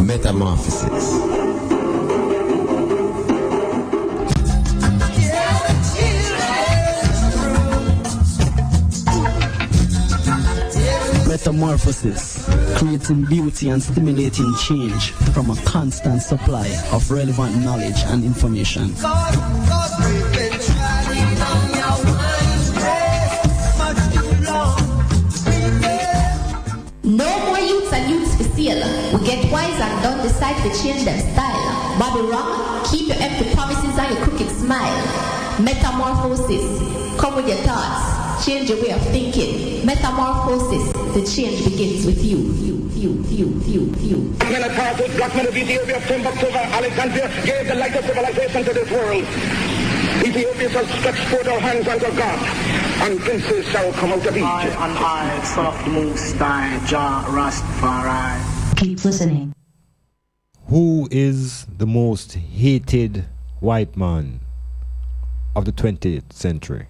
Metamorphosis. Metamorphosis, creating beauty and stimulating change from a constant supply of relevant knowledge and information. No more youths and youths for sale. We get wise and don't decide to change their style. Bobby wrong, keep your empty promises and your crooked smile. Metamorphosis, come with your thoughts, change your way of thinking. Metamorphosis, the change begins with you. Men of Carthage, black men of Ethiopia, Timbuktu, Alexandria, gave the light of civilization to this world. Ethiopia shall stretch forth our hands unto God, and princes shall come out of Egypt. I and I, son of the Most High, Jah Rastafari. Keep listening. Who is the most hated white man of the 20th century?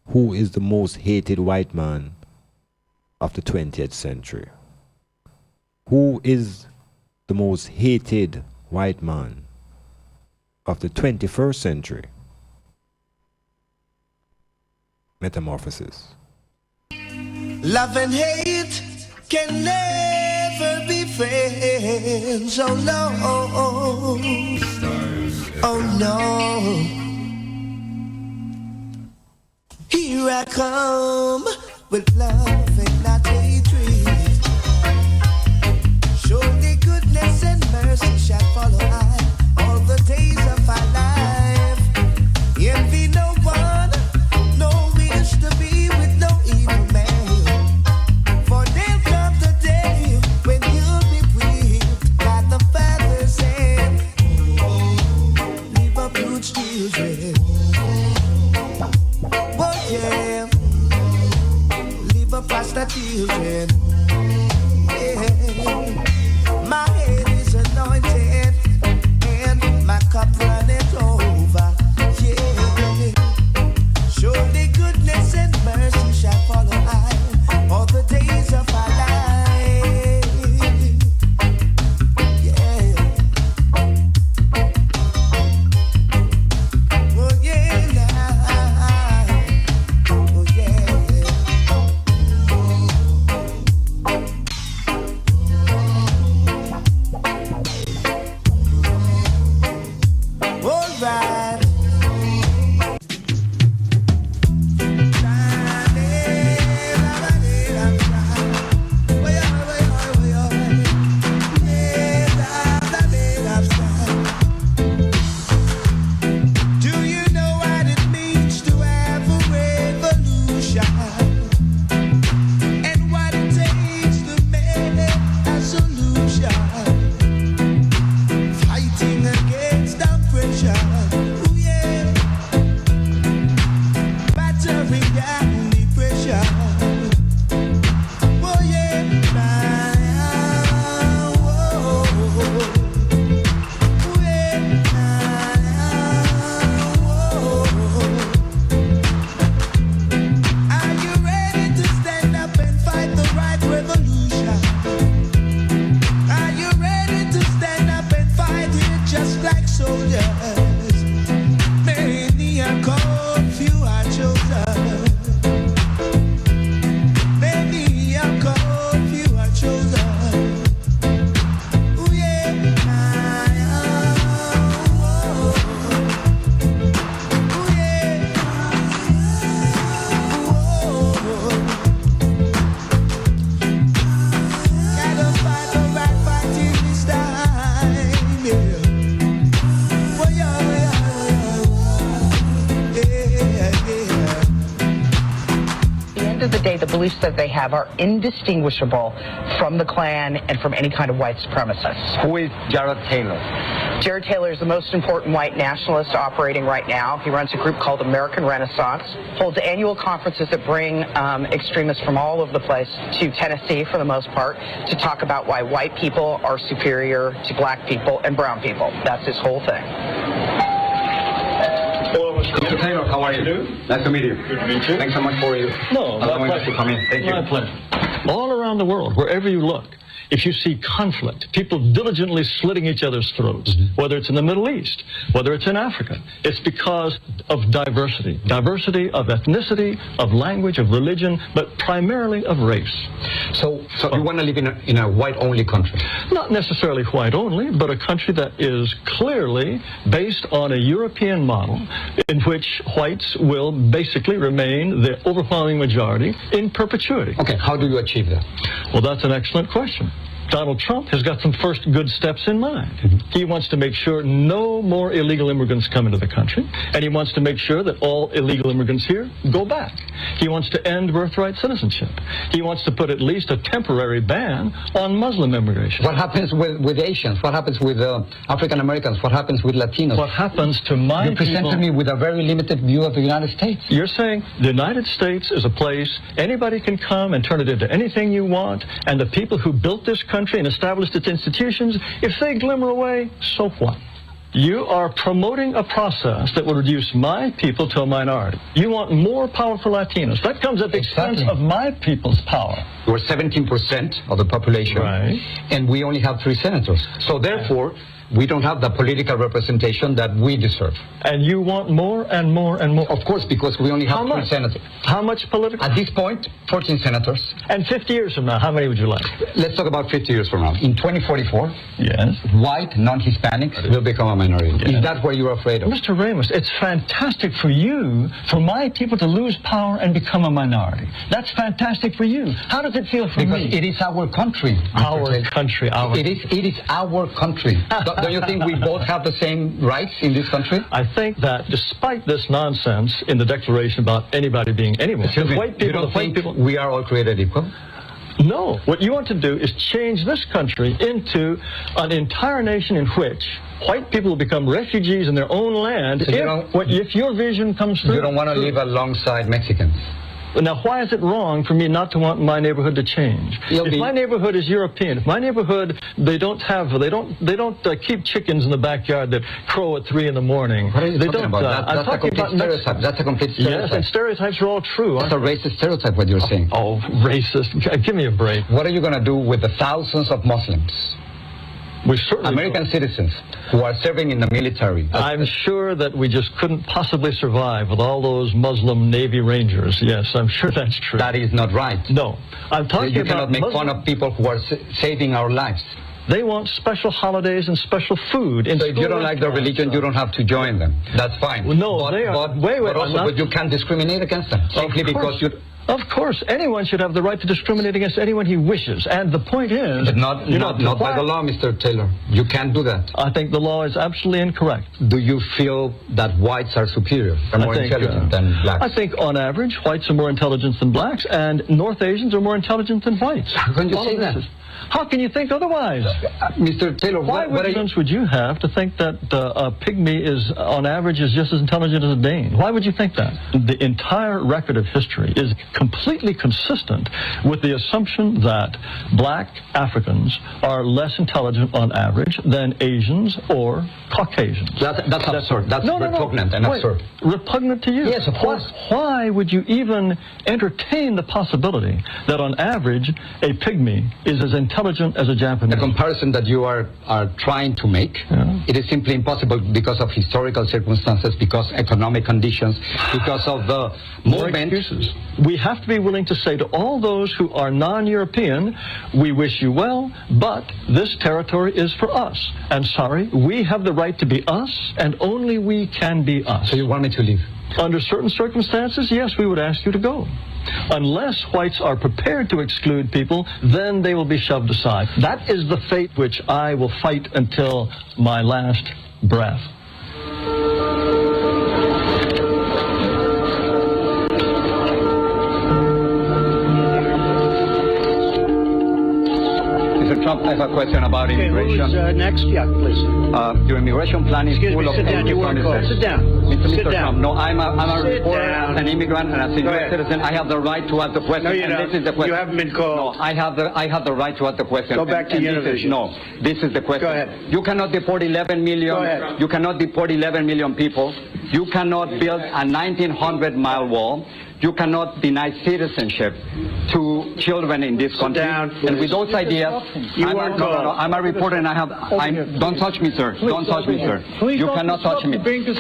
Who is the most hated white man of the 20th century? Who is the most hated white man of the 21st century? Metamorphosis. Love and hate can never be friends. Oh no, oh no. Here I come with love and not hatred. Surely goodness and mercy shall follow I all the days of our life. Envy no one, no wish to be with no evil man. For there'll come the day when you'll be whipped by the Father's hand. Leave up huge children. Oh yeah. Leave up pasta children. Yeah. My head is anointed and my cup runneth over. Yeah. Surely goodness and mercy shall follow I all the days of our life. Yeah. Oh yeah. Oh yeah. All right. Do you know what it means to have a revolution? And what it takes to make a solution? Fighting against oppression. Ooh, yeah. Battering down depression. Oh yeah. Whoa. Ooh, yeah. Whoa. Are you ready to stand up and fight the right revolution? Are you ready to stand up and fight it just like soldiers? Many are called, few are chosen. Many are called, few are chosen. Ooh, yeah. Whoa. Ooh, yeah. Whoa. Gotta fight the right fight in this time, yeah. Oh, yeah, yeah. At the end of the day, the beliefs that they have are indistinguishable from the Klan and from any kind of white supremacist. Who is Jared Taylor? Jared Taylor is the most important white nationalist operating right now. He runs a group called American Renaissance, holds annual conferences that bring extremists from all over the place to Tennessee, for the most part, to talk about why white people are superior to black people and brown people. That's his whole thing. Mr. Taylor, how are you? Nice to meet you. Good to meet you. Thanks so much for you. No, my pleasure. To come in. Thank you. My pleasure. all around the world, wherever you look, if you see conflict, people diligently slitting each other's throats, whether it's in the Middle East, whether it's in Africa, it's because of diversity. Diversity of ethnicity, of language, of religion, but primarily of race. So you want to live in a white-only country? Not necessarily white-only, but a country that is clearly based on a European model in which whites will basically remain the overwhelming majority in perpetuity. Okay, how do you achieve that? Well, that's an excellent question. Donald Trump has got some first good steps in mind. He wants to make sure no more illegal immigrants come into the country, and he wants to make sure that all illegal immigrants here go back. He wants to end birthright citizenship. He wants to put at least a temporary ban on Muslim immigration. What happens with Asians? What happens with African Americans? What happens with Latinos? What happens to my people? You presented me with a very limited view of the United States. You're saying the United States is a place anybody can come and turn it into anything you want, and the people who built this country and established its institutions, if they glimmer away, so what? You are promoting a process that will reduce my people to a minority. You want more powerful Latinos. That comes at the expense of my people's power. We're 17% of the population, right, and we only have 3 senators. So therefore, we don't have the political representation that we deserve. And you want more and more and more? Of course, because we only have 3 senators. How much political? At this point, 14 senators. And 50 years from now, how many would you like? Let's talk about 50 years from now. In 2044, yes, white non-Hispanics will become a minority. Yes. Is that what you're afraid of? Mr. Ramos, it's fantastic for you, for my people to lose power and become a minority. That's fantastic for you. How does it feel for me? Because it is our country. Our country. It is our country. Don't you think we both have the same rights in this country? I think that despite this nonsense in the Declaration about anybody being anyone, you don't think we are all created equal? No. What you want to do is change this country into an entire nation in which white people will become refugees in their own land if your vision comes through. You don't want to live alongside Mexicans? Now, why is it wrong for me not to want my neighborhood to change? If my neighborhood is European, if my neighborhood they don't keep chickens in the backyard that crow at 3 in the morning. What are you talking about? That's a complete stereotype. That's a complete stereotype. Yes, and stereotypes are all true. That's a racist stereotype. What you're saying? Oh, racist! Give me a break. What are you going to do with the thousands of Muslims? We certainly American citizens who are serving in the military. I'm sure that we just couldn't possibly survive with all those Muslim Navy Rangers. Yes, I'm sure that's true. That is not right. No. I'm talking about You cannot make fun of people who are saving our lives. They want special holidays and special food. So if you don't like their religion, you don't have to join them. That's fine. Well, no, they are. But you can't discriminate against them simply because you. Of course, anyone should have the right to discriminate against anyone he wishes. And the point is... But not by the law, Mr. Taylor. You can't do that. I think the law is absolutely incorrect. Do you feel that whites are superior, are more intelligent than blacks? I think, on average, whites are more intelligent than blacks, and North Asians are more intelligent than whites. How can you say that? How can you think otherwise? Mr. Taylor, what evidence would you have to think that a pygmy is, on average, is just as intelligent as a Dane? Why would you think that? The entire record of history is completely consistent with the assumption that black Africans are less intelligent on average than Asians or Caucasians. That's absurd. That's repugnant and absurd. Repugnant to you? Yes, of course. Why would you even entertain the possibility that on average a pygmy is as intelligent as a Japanese? The comparison that you are trying to make, it is simply impossible because of historical circumstances, because economic conditions, because of the movement. We have to be willing to say to all those who are non-European, we wish you well, but this territory is for us. And sorry, we have the right to be us, and only we can be us. So you want me to leave? Under certain circumstances, yes, we would ask you to go. Unless whites are prepared to exclude people, then they will be shoved aside. That is the fate which I will fight until my last breath. Mr. Trump, I have a question about immigration. Who's next? Yeah, please. Your immigration plan is full of empty promises. Sit down. Mr. Trump, no, I'm a reporter, an immigrant, and as a U.S. citizen, I have the right to ask the question. No, you don't. This is the question. You haven't been called. No, I have the right to ask the question. Go back to Univision. No, this is the question. Go ahead. You cannot deport 11 million. Go ahead. You cannot deport 11 million people. You cannot build a 1,900-mile wall. You cannot deny citizenship to children in this country. And with those ideas, I'm a reporter and don't touch me, sir. Don't touch me, sir. You cannot touch me.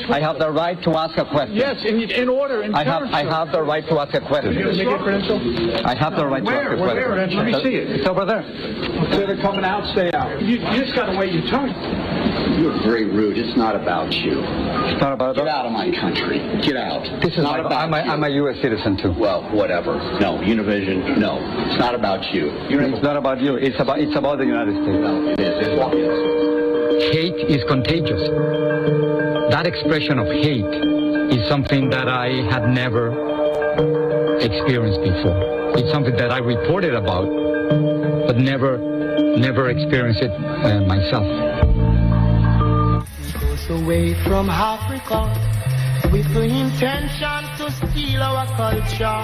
I have the right to ask a question. Yes, in order. I have the right to ask a question. I have the right to ask a question. Where? Let me see it. It's over there. So they're coming out, stay out. You just got to wait your turn. You're very rude. It's not about you. It's not about Get out of my country. Get out. This is not about I'm a U.S. citizen too. Well, whatever. No, Univision. No, it's not about you. It's not about you. It's about the United States. No, it is. Hate is contagious. That expression of hate is something that I had never experienced before. It's something that I reported about, but never experienced it myself. Away from Africa with the intention to steal our culture.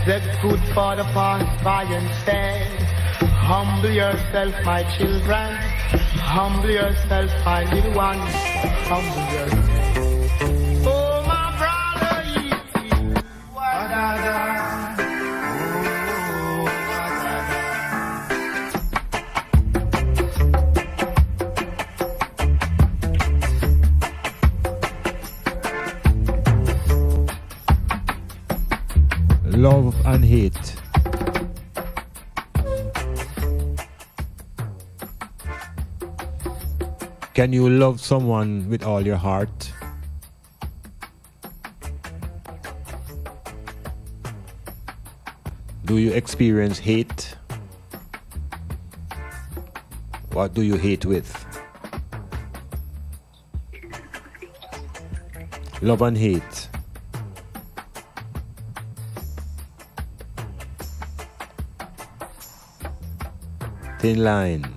The good Father Brian said, humble yourself, my children. Humble yourself, my little ones. Humble yourself. Oh, my brother, Love and hate. Can you love someone with all your heart? Do you experience hate? What do you hate with? Love and hate. Thin line.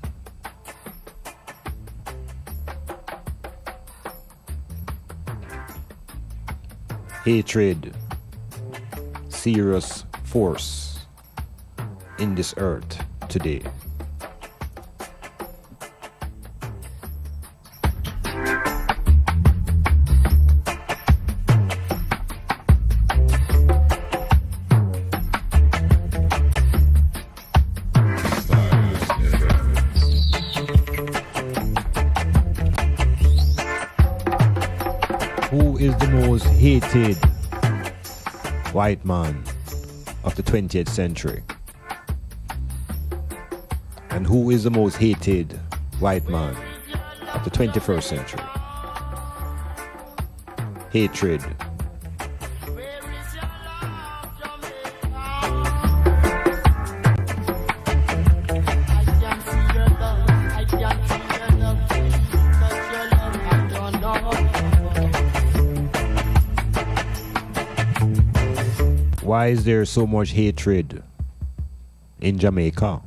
Hatred. Serious force in this earth today. Who is the most hated white man of the 20th century? And who is the most hated white man of the 21st century? Hatred. Why is there so much hatred in Jamaica?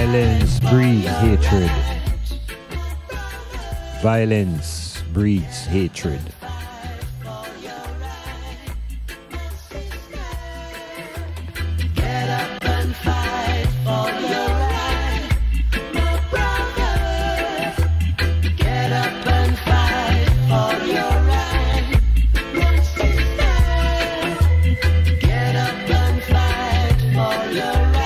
Violence breeds hatred. Violence breeds hatred. Get up and fight for your right, my brothers. Get up and fight for your right, my sisters. Get up and fight for your right.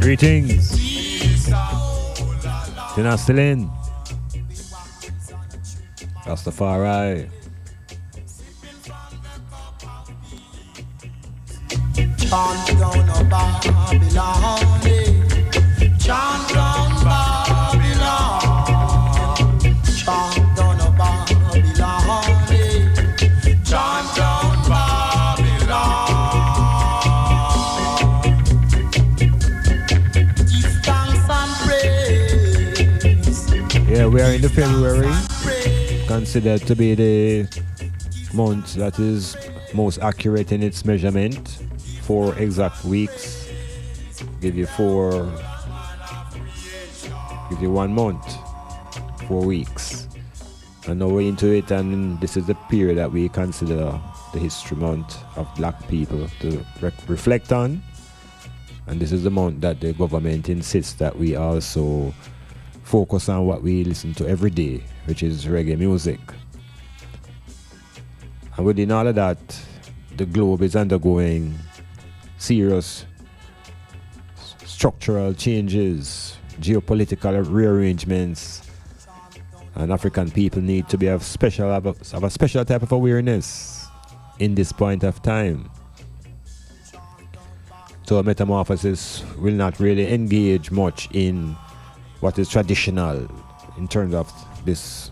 Greetings. Dinastilin. Rastafari. Chant down a Babylon, chant down Babylon, chant down a Babylon, chant down Babylon. Give thanks and praise. Yeah, we are in the February, considered to be the month that is most accurate in its measurement. 4 exact weeks. Give you 1 month, 4 weeks. And now we're into it, and this is the period that we consider the history month of black people to reflect on. And this is the month that the government insists that we also focus on what we listen to every day, which is reggae music. And within all of that, the globe is undergoing serious structural changes, geopolitical rearrangements, and African people need to be have a special type of awareness in this point of time. So metamorphosis will not really engage much in what is traditional in terms of this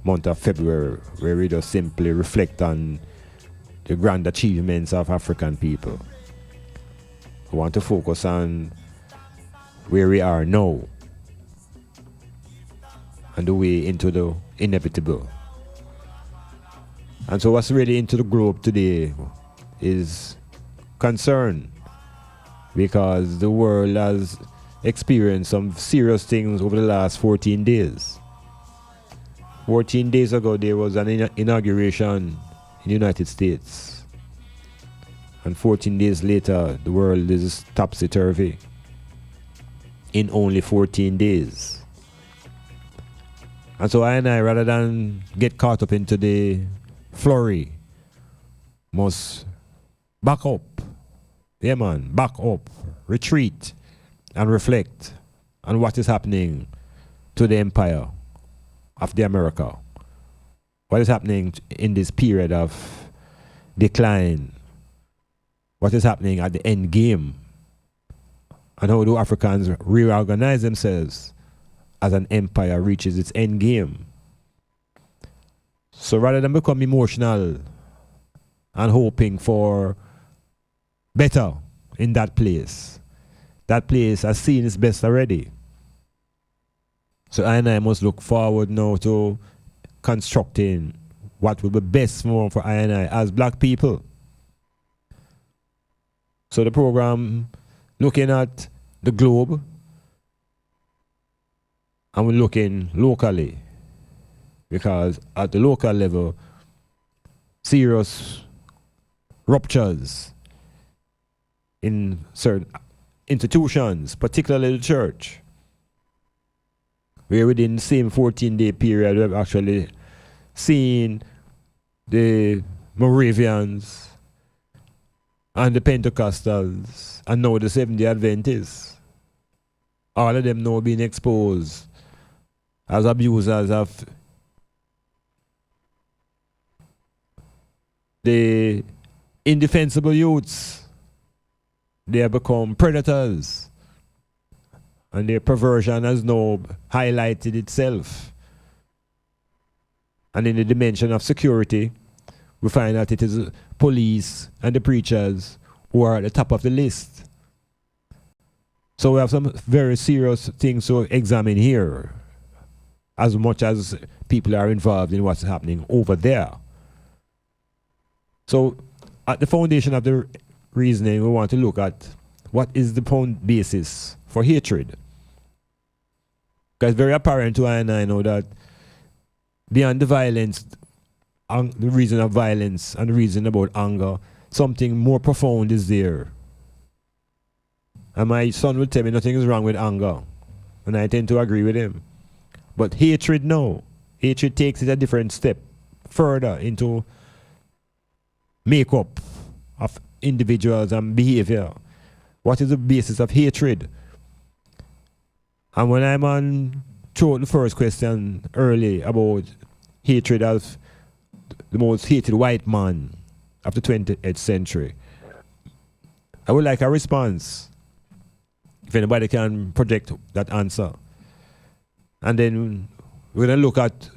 month of February, where we just simply reflect on the grand achievements of African people. We want to focus on where we are now and the way into the inevitable. And so what's really into the globe today is concern, because the world has experienced some serious things over the last 14 days. 14 days ago, there was an inauguration in the United States. And 14 days later, the world is topsy-turvy in only 14 days. And so I, rather than get caught up into the flurry, must back up. Yeah, man, back up, retreat, and reflect on what is happening to the empire of the America. What is happening in this period of decline? What is happening at the end game? And how do Africans reorganize themselves as an empire reaches its end game? So rather than become emotional and hoping for better in that place has seen its best already. So I must look forward now to constructing what will be best for I as black people. So the program looking at the globe, and we're looking locally, because at the local level, serious ruptures in certain institutions, particularly the church, where within the same 14-day period we've actually seen the Moravians and the Pentecostals and now the Seventh-day Adventists, all of them now being exposed as abusers of the indefensible youths. They have become predators. And their perversion has now highlighted itself. And in the dimension of security, we find that it is police and the preachers who are at the top of the list. So we have some very serious things to examine here, as much as people are involved in what's happening over there. So at the foundation of the reasoning, we want to look at what is the basis for hatred. Because it's very apparent to I and I know that beyond the violence, the reason of violence and the reason about anger, something more profound is there. And my son will tell me nothing is wrong with anger. And I tend to agree with him. But hatred, no. Hatred takes it a different step further into makeup of individuals and behavior. What is the basis of hatred? And when I'm on through the first question early about hatred as the most hated white man of the 20th century, I would like a response, if anybody can project that answer. And then we're going to look at,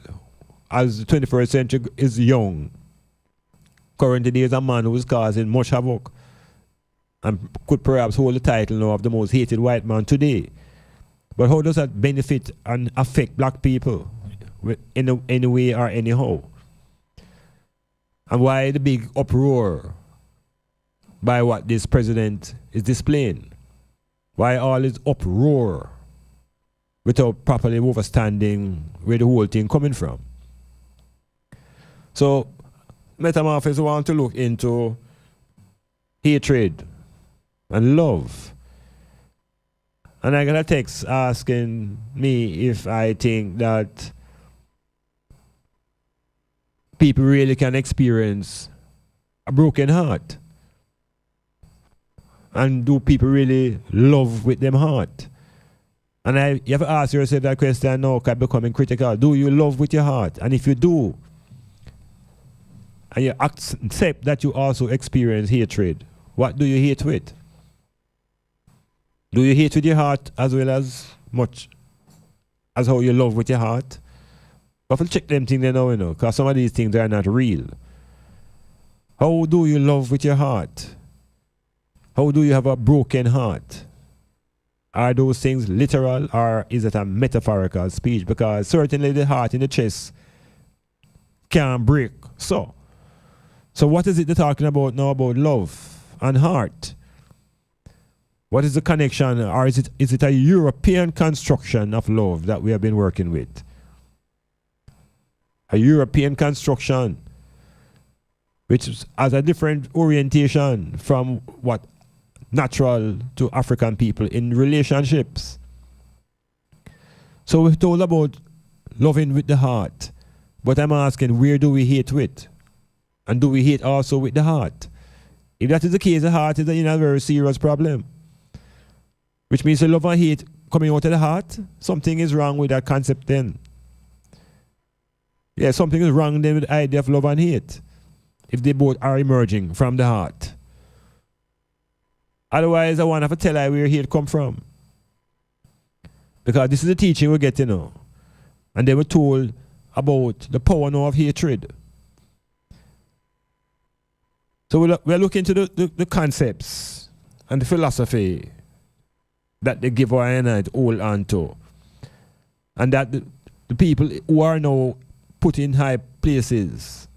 as the 21st century is young, currently there is a man who is causing much havoc and could perhaps hold the title now of the most hated white man today. But how does that benefit and affect black people in any way or anyhow? And why the big uproar by what this president is displaying? Why all this uproar without properly understanding where the whole thing coming from? So Metamorphosis want to look into hatred and love. And I got a text asking me if I think that people really can experience a broken heart. And do people really love with them heart? And you have to ask yourself that question now, because becoming critical. Do you love with your heart? And if you do, and you accept that you also experience hatred, what do you hate with? Do you hate with your heart as well as much as how you love with your heart? But we'll check them things there now, because some of these things are not real. How do you love with your heart? How do you have a broken heart? Are those things literal or is it a metaphorical speech? Because certainly the heart in the chest can break. So what is it they're talking about now about love and heart? What is the connection, or is it a European construction of love that we have been working with? A European construction which has a different orientation from what natural to African people in relationships. So we're told about loving with the heart, but I'm asking, where do we hate with? And do we hate also with the heart? If that is the case, the heart is a very serious problem. Which means the love and hate coming out of the heart, something is wrong with that concept then. Yeah, something is wrong then with the idea of love and hate, if they both are emerging from the heart. Otherwise, I want to have to tell you where hate come from. Because this is the teaching we're getting now. And they were told about the power now of hatred. So we're looking into the concepts and the philosophy that they give our and hold on to. And that the people who are now put in high places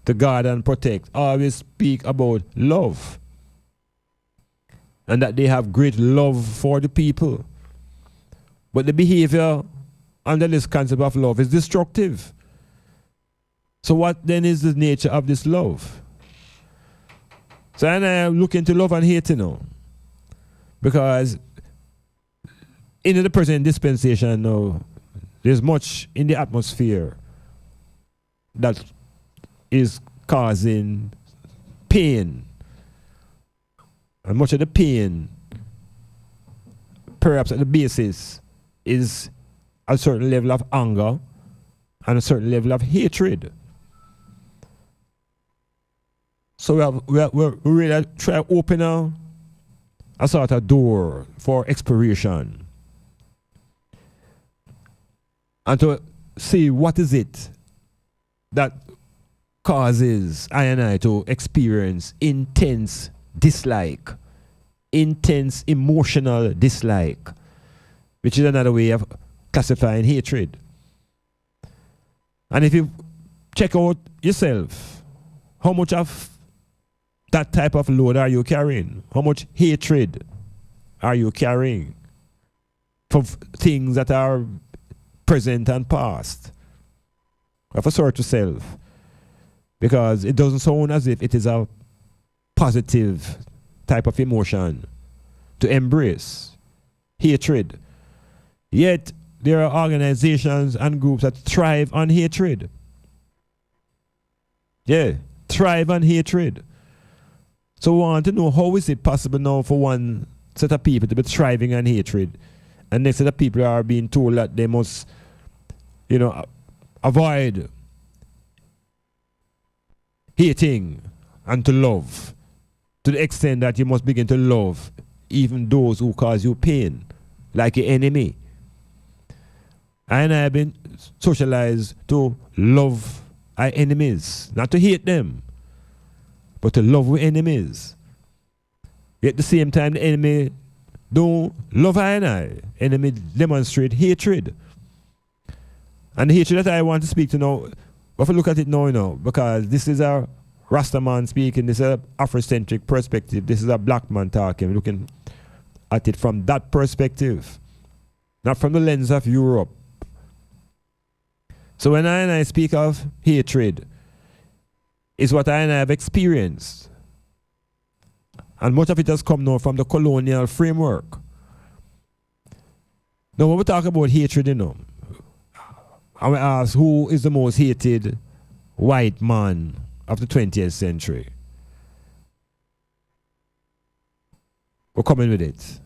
to guard and protect always speak about love. And that they have great love for the people. But the behavior under this concept of love is destructive. So what then is the nature of this love? So I look into love and hate now. Because in the present dispensation now, there's much in the atmosphere that is causing pain. And much of the pain, perhaps at the basis, is a certain level of anger and a certain level of hatred. So we're really trying to open a sort of door for exploration and to see what is it that causes I and I to experience intense dislike, intense emotional dislike, which is another way of classifying hatred. And if you check out yourself, how much of that type of load are you carrying? How much hatred are you carrying for things that are present and past? You have to search yourself, because it doesn't sound as if it is a positive type of emotion to embrace hatred. Yet there are organizations and groups that thrive on hatred. Yeah, thrive on hatred. So we want to know, how is it possible now for one set of people to be thriving on hatred, and next set of people are being told that they must, avoid hating and to love, to the extent that you must begin to love even those who cause you pain, like your enemy. And I have been socialized to love our enemies, not to hate them, but to love our enemies. Yet at the same time, the enemy don't love I and I. Enemy demonstrate hatred. And the hatred that I want to speak to now, if we look at it now, because this is a Rastaman speaking, this is an Afrocentric perspective, this is a black man talking, looking at it from that perspective, not from the lens of Europe. So when I and I speak of hatred, it's what I and I have experienced. And much of it has come now from the colonial framework. Now when we talk about hatred, I will ask, who is the most hated white man of the 20th century? We're coming with it.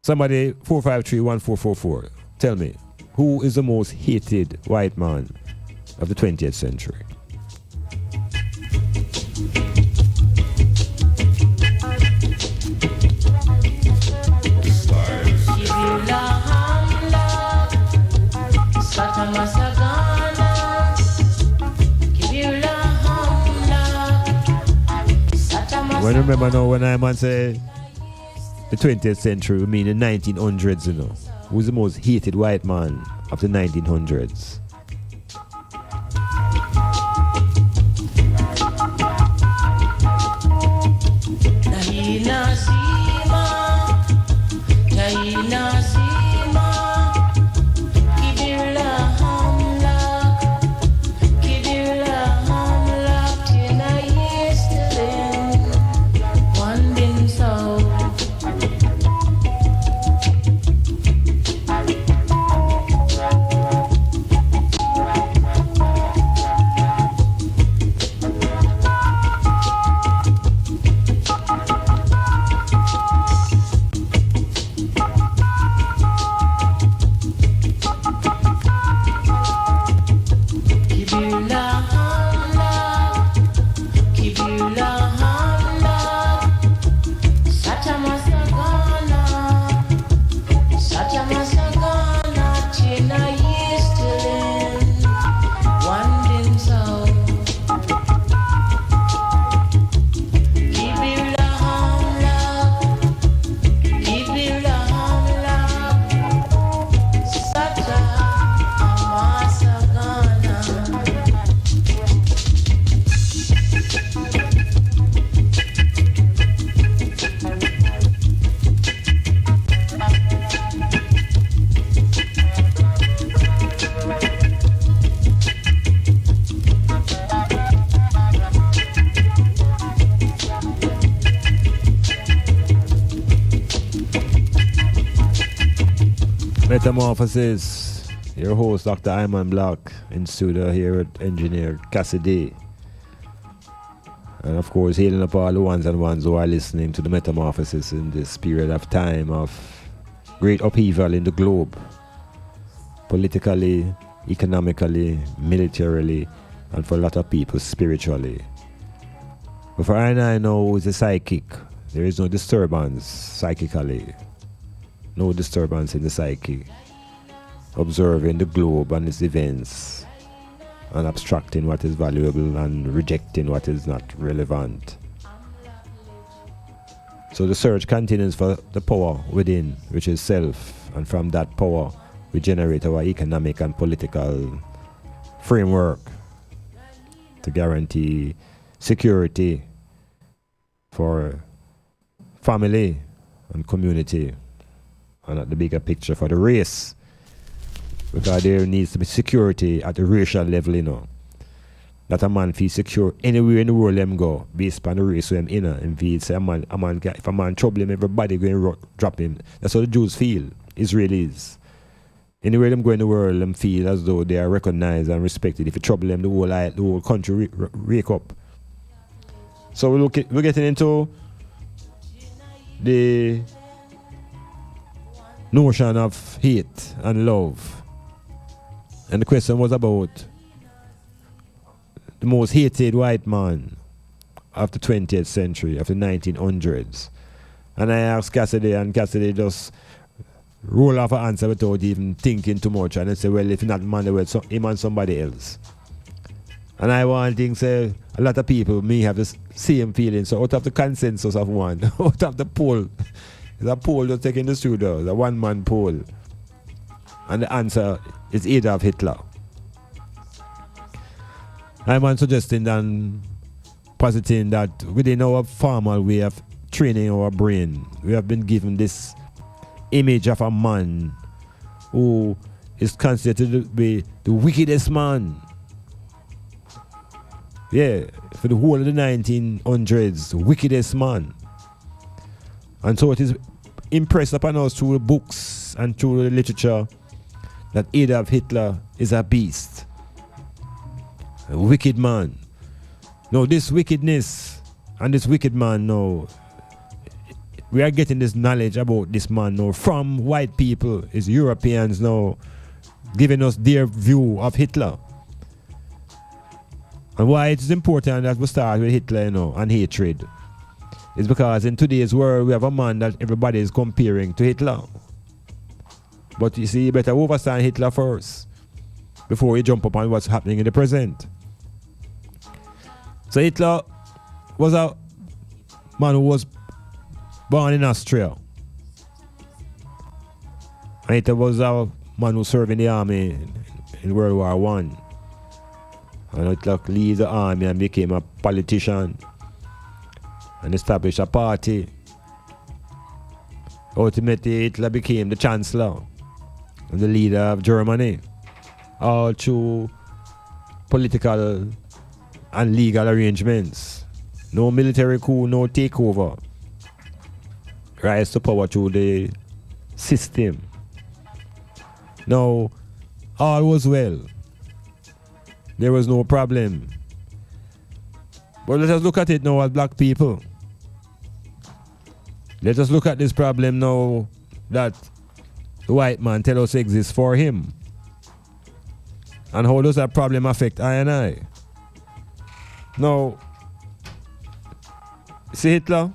Somebody, 453-1444, tell me, who is the most hated white man of the 20th century? When remember now when I say the 20th century, we mean the 1900s, Who's the most hated white man of the 1900s? Metamorphosis, your host Dr. Iman Blak, in studio here with engineer Cassidy. And of course, hailing up all the ones and ones who are listening to the Metamorphosis in this period of time of great upheaval in the globe, politically, economically, militarily, and for a lot of people, spiritually. But for I know is a psychic. There is no disturbance psychically. No disturbance in the psyche. observing the globe and its events, and abstracting what is valuable and rejecting what is not relevant. So the search continues for the power within, which is self, and from that power we generate our economic and political framework to guarantee security for family and community, and at the bigger picture for the race, because there needs to be security at the racial level, you know. That a man feel secure anywhere in the world them go, based on the race who him in, and feel say if a man trouble him, everybody going to drop him. That's how the Jews feel, Israelis. Anywhere them go in the world, them feel as though they are recognized and respected. If you trouble them, the whole country wake up. So we're getting into the notion of hate and love. And the question was about the most hated white man of the 20th century, of the 1900s. And I asked Cassidy, and Cassidy just roll off an answer without even thinking too much. And I said, well, if not man, well, him and somebody else. And I want to say a lot of people may have the same feeling. So out of the consensus of one, out of the poll, there's a poll just taken in the studio, the one-man poll. And the answer is Adolf Hitler. I'm suggesting and positing that within our formal way of training our brain, we have been given this image of a man who is considered to be the wickedest man. Yeah, for the whole of the 1900s, the wickedest man. And so it is impressed upon us through the books and through the literature that Adolf Hitler is a beast. A wicked man. Now this wickedness and this wicked man now, we are getting this knowledge about this man now from white people, is Europeans now giving us their view of Hitler. And why it is important that we start with Hitler, you know, and hatred is because in today's world we have a man that everybody is comparing to Hitler. But you see, you better understand Hitler first before you jump up on what's happening in the present. So Hitler was a man who was born in Austria. And Hitler was a man who served in the army in World War I. And Hitler leaves the army and became a politician and established a party. Ultimately, Hitler became the chancellor and the leader of Germany, all through political and legal arrangements. No military coup, no takeover. Rise to power through the system. Now, all was well. There was no problem. But let us look at it now as black people. Let us look at this problem now that the white man tells us exists for him. And how does that problem affect I and I? Now, see Hitler?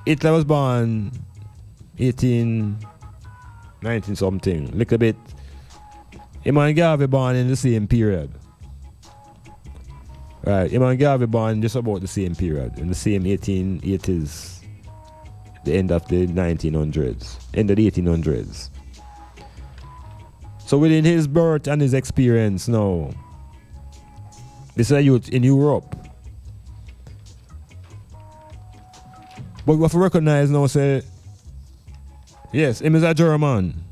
Hitler was born 19 something, little bit. Iman Garvey born in the same period. Right, Iman Garvey born just about the same period, in the same 1880s, the end of the 1900s, end of the 1800s. So within his birth and his experience now, this is a youth in Europe. But we have to recognize now, say, yes, him is a German.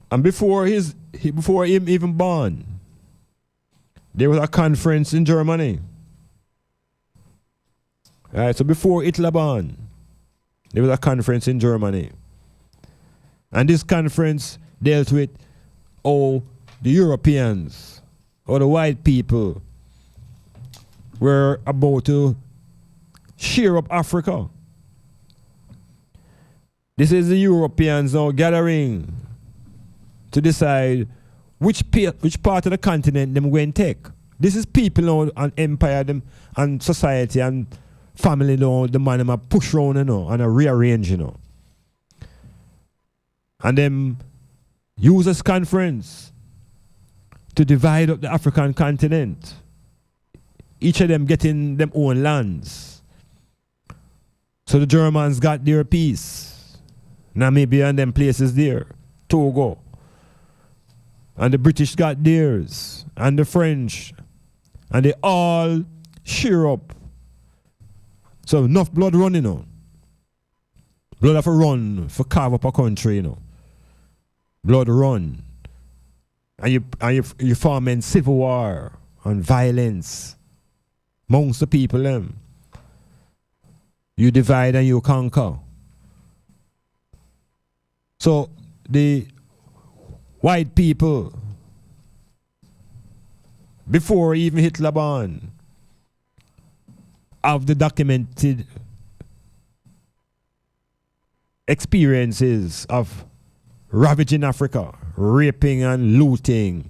And before him even born, there was a conference in Germany. Alright, so before Hitler born, there was a conference in Germany. And this conference dealt with how the Europeans or the white people were about to shear up Africa. This is the Europeans now gathering to decide which part of the continent them going to take. This is people now and empire them and society and family, the man them a push round, and a rearrange, And them use this conference to divide up the African continent. Each of them getting them own lands. So the Germans got their piece. Namibia and them places there. Togo. And the British got theirs. And the French. And they all share up. So enough blood running on. Blood have to run for carve up a country, Blood run. And you forming civil war and violence amongst the people them. You divide and you conquer. So the white people, before even Hitler born, have the documented experiences of ravaging Africa, raping and looting.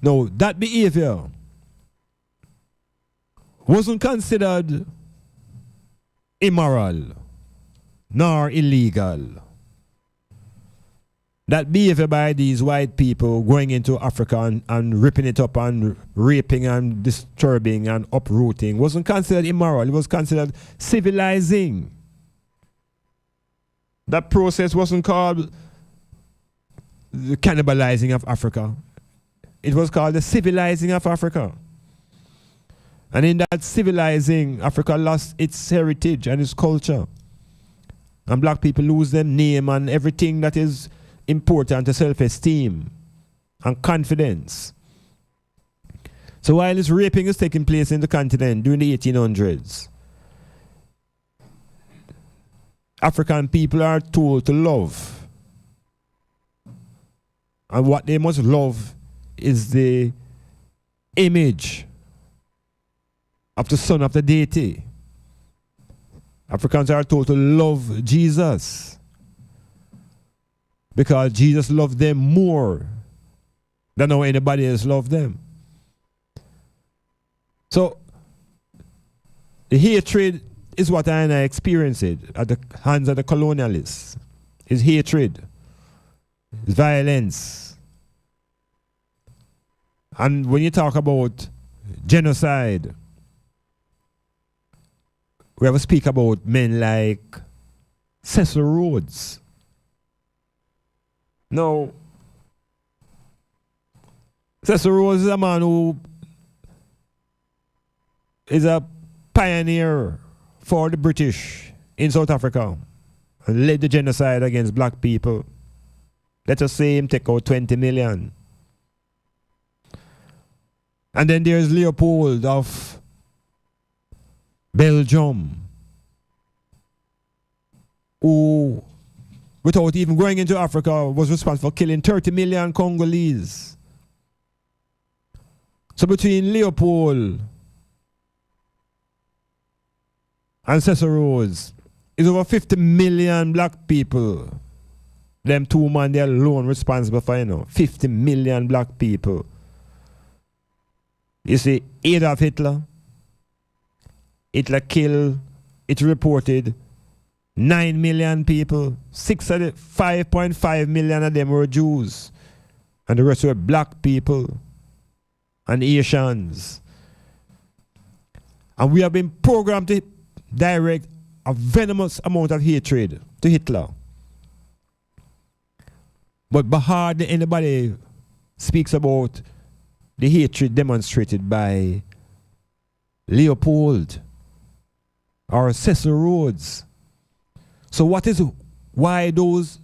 Now, that behavior wasn't considered immoral nor illegal. That behavior by these white people going into Africa and ripping it up and raping and disturbing and uprooting wasn't considered immoral. It was considered civilizing. That process wasn't called the cannibalizing of Africa. It was called the civilizing of Africa. And in that civilizing, Africa lost its heritage and its culture. And black people lose their name and everything that is important to self-esteem and confidence. So while this raping is taking place in the continent during the 1800s, African people are told to love. And what they must love is the image of the son of the deity. Africans are told to love Jesus because Jesus loved them more than how anybody else loved them. So the hatred is what I experienced at the hands of the colonialists. It's hatred. It's violence. And when you talk about genocide, we have to speak about men like Cecil Rhodes. Now, Cecil Rhodes is a man who is a pioneer for the British in South Africa and led the genocide against black people. Let us say him take out 20 million. And then there's Leopold of Belgium, who, without even going into Africa, was responsible for killing 30 million Congolese. So between Leopold and Cecil Rhodes, is over 50 million black people. Them two men, they alone responsible for, 50 million black people. You see, Adolf Hitler killed, it reported, 9 million people. 5.5 million of them were Jews. And the rest were black people and Asians. And we have been programmed to direct a venomous amount of hatred to Hitler. But hardly anybody speaks about the hatred demonstrated by Leopold or Cecil Rhodes. So why those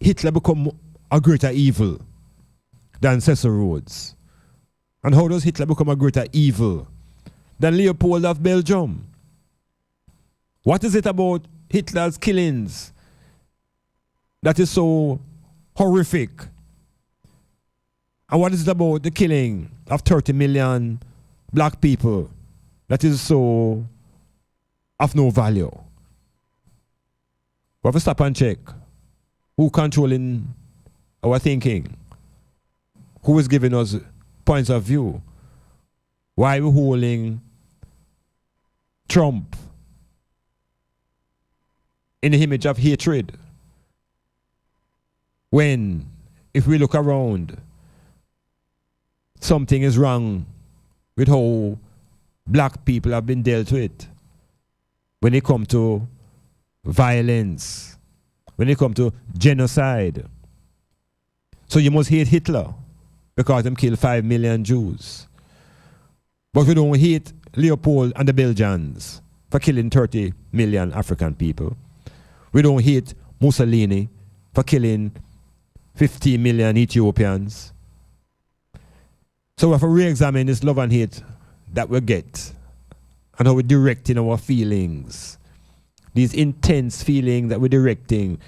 Hitler become a greater evil than Cecil Rhodes? And how does Hitler become a greater evil than Leopold of Belgium? What is it about Hitler's killings that is so horrific? And what is it about the killing of 30 million black people that is so of no value? We have to stop and check who controlling our thinking, who is giving us points of view, Why are we holding Trump in the image of hatred? When, if we look around, something is wrong with how black people have been dealt with. When it comes to violence, when it comes to genocide. So you must hate Hitler because he killed 5 million Jews. But we don't hate Leopold and the Belgians for killing 30 million African people. We don't hate Mussolini for killing 50 million Ethiopians. So we have to re-examine this love and hate that we get and how we're directing our feelings. These intense feelings that we're directing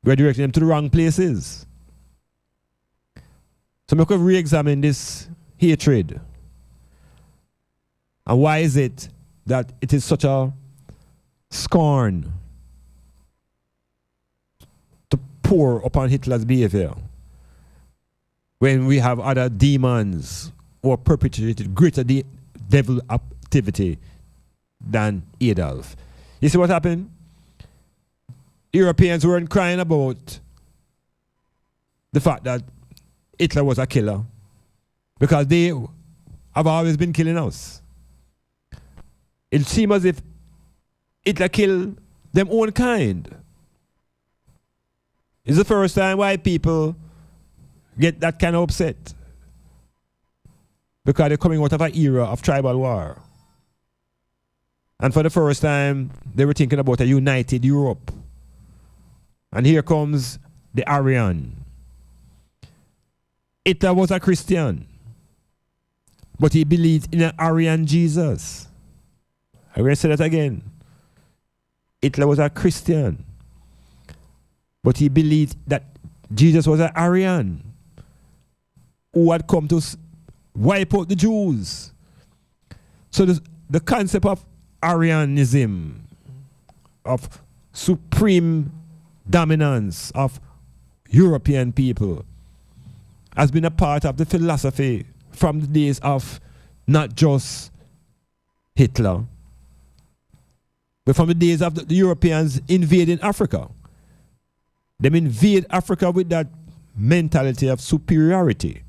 them to the wrong places. So we could re-examine this hatred. And why is it that it is such a scorn to pour upon Hitler's behavior when we have other demons who are perpetrated greater devil activity than Adolf? You see what happened? Europeans weren't crying about the fact that Hitler was a killer because they have always been killing us. It seems as if Hitler killed them own kind. It's the first time white people get that kind of upset because they're coming out of an era of tribal war. And for the first time, they were thinking about a united Europe. And here comes the Aryan. Hitler was a Christian, but he believed in an Aryan Jesus. I'm going to say that again. Hitler was a Christian, but he believed that Jesus was an Aryan who had come to wipe out the Jews. So the concept of Aryanism, of supreme dominance of European people, has been a part of the philosophy from the days of not just Hitler, but from the days of the Europeans invading Africa. They invade Africa with that mentality of superiority.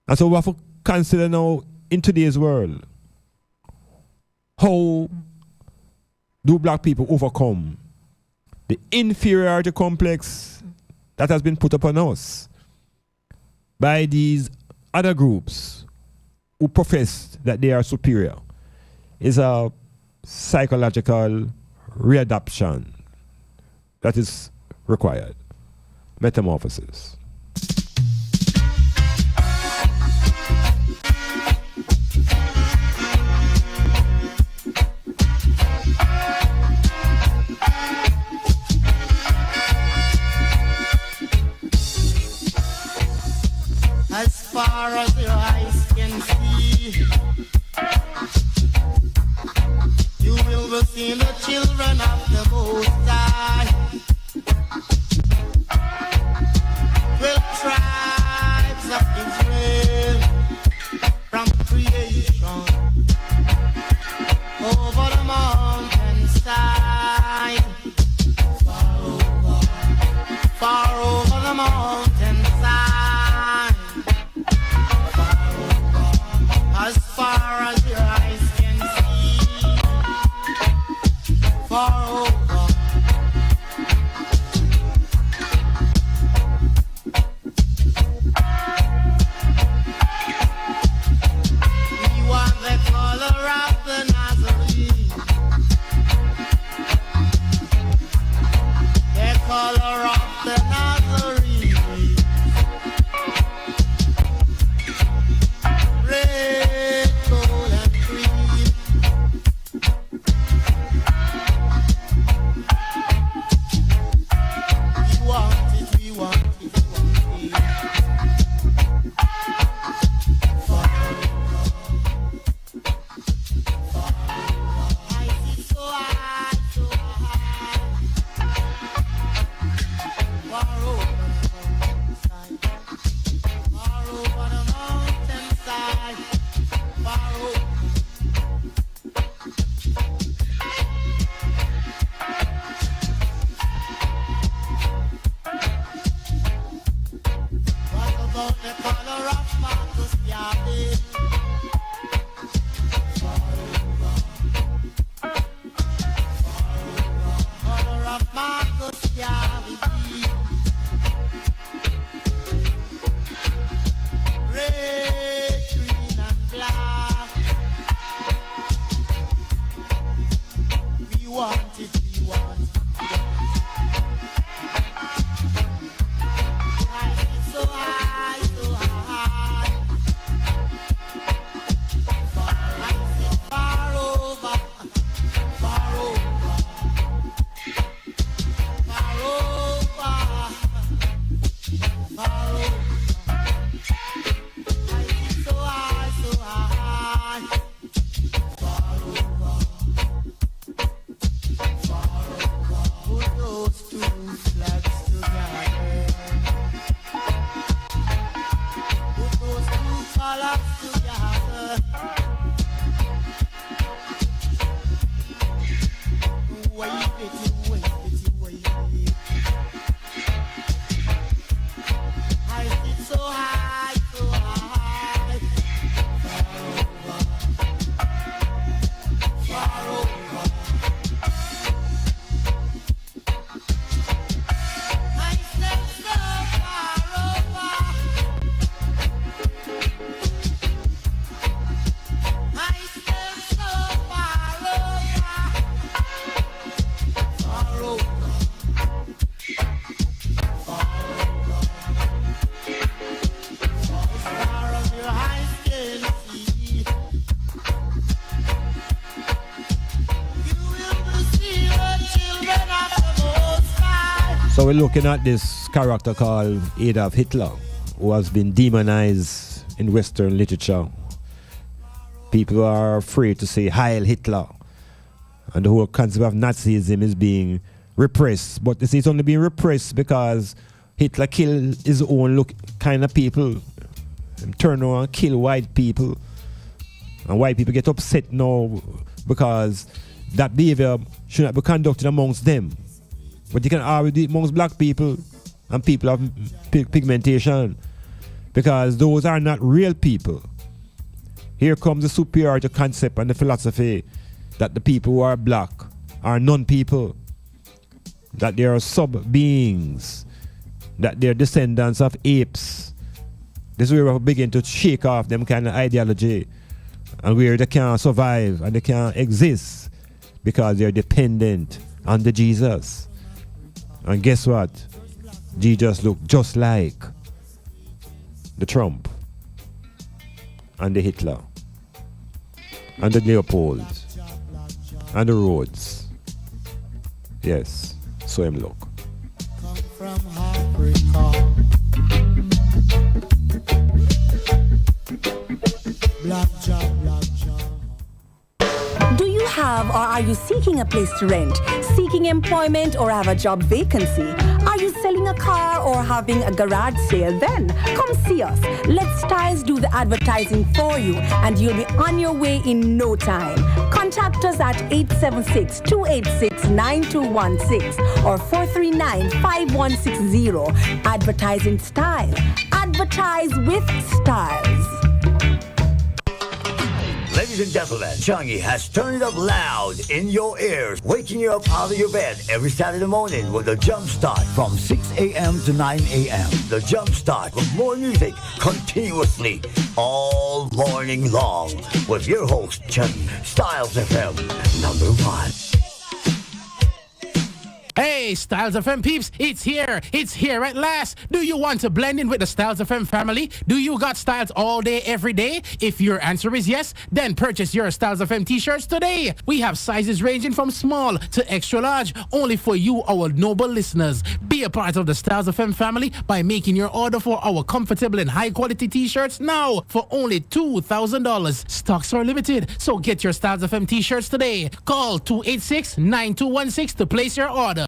And so we have to consider now in today's world, how do black people overcome the inferiority complex that has been put upon us by these other groups who profess that they are superior? Is a psychological readaptation that is required. Metamorphosis. As far as your eyes can see, you will see the children of the Most High. 12 tribes of Israel from creation over the mountainside, far over the mountainside, as far as your eyes can see, far over. So we're looking at this character called Adolf Hitler, who has been demonized in Western literature. People are afraid to say Heil Hitler. And the whole concept of Nazism is being repressed. But it's only being repressed because Hitler killed his own kind of people. Turn around and kill white people. And white people get upset now because that behavior should not be conducted amongst them. But you can always do it amongst black people and people of pigmentation, because those are not real people. Here comes the superiority concept and the philosophy that the people who are black are non-people, that they are sub-beings, that they're descendants of apes. This is where we begin to shake off them kind of ideology, and where they can't survive and they can't exist because they're dependent on the Jesus. And guess what? Jesus looked just like the Trump and the Hitler and the Leopold and the Rhodes. Yes, so him look. Come from Africa. Black job, black job. Do you have or are you seeking a place to rent, seeking employment or have a job vacancy? Are you selling a car or having a garage sale? Then come see us. Let Styles do the advertising for you and you'll be on your way in no time. Contact us at 876-286-9216 or 439-5160. Advertising Style. Advertise with Styles. Ladies and gentlemen, Chungy has turned it up loud in your ears, waking you up out of your bed every Saturday morning with a jump start from 6 a.m. to 9 a.m. The jump start with more music continuously all morning long with your host, Chungy. Styles FM, #1. Hey, Styles FM peeps, it's here at last. Do you want to blend in with the Styles FM family? Do you got styles all day, every day? If your answer is yes, then purchase your Styles FM t-shirts today. We have sizes ranging from small to extra large, only for you, our noble listeners. Be a part of the Styles FM family by making your order for our comfortable and high quality t-shirts now for only $2,000. Stocks are limited, so get your Styles FM t-shirts today. Call 286-9216 to place your order.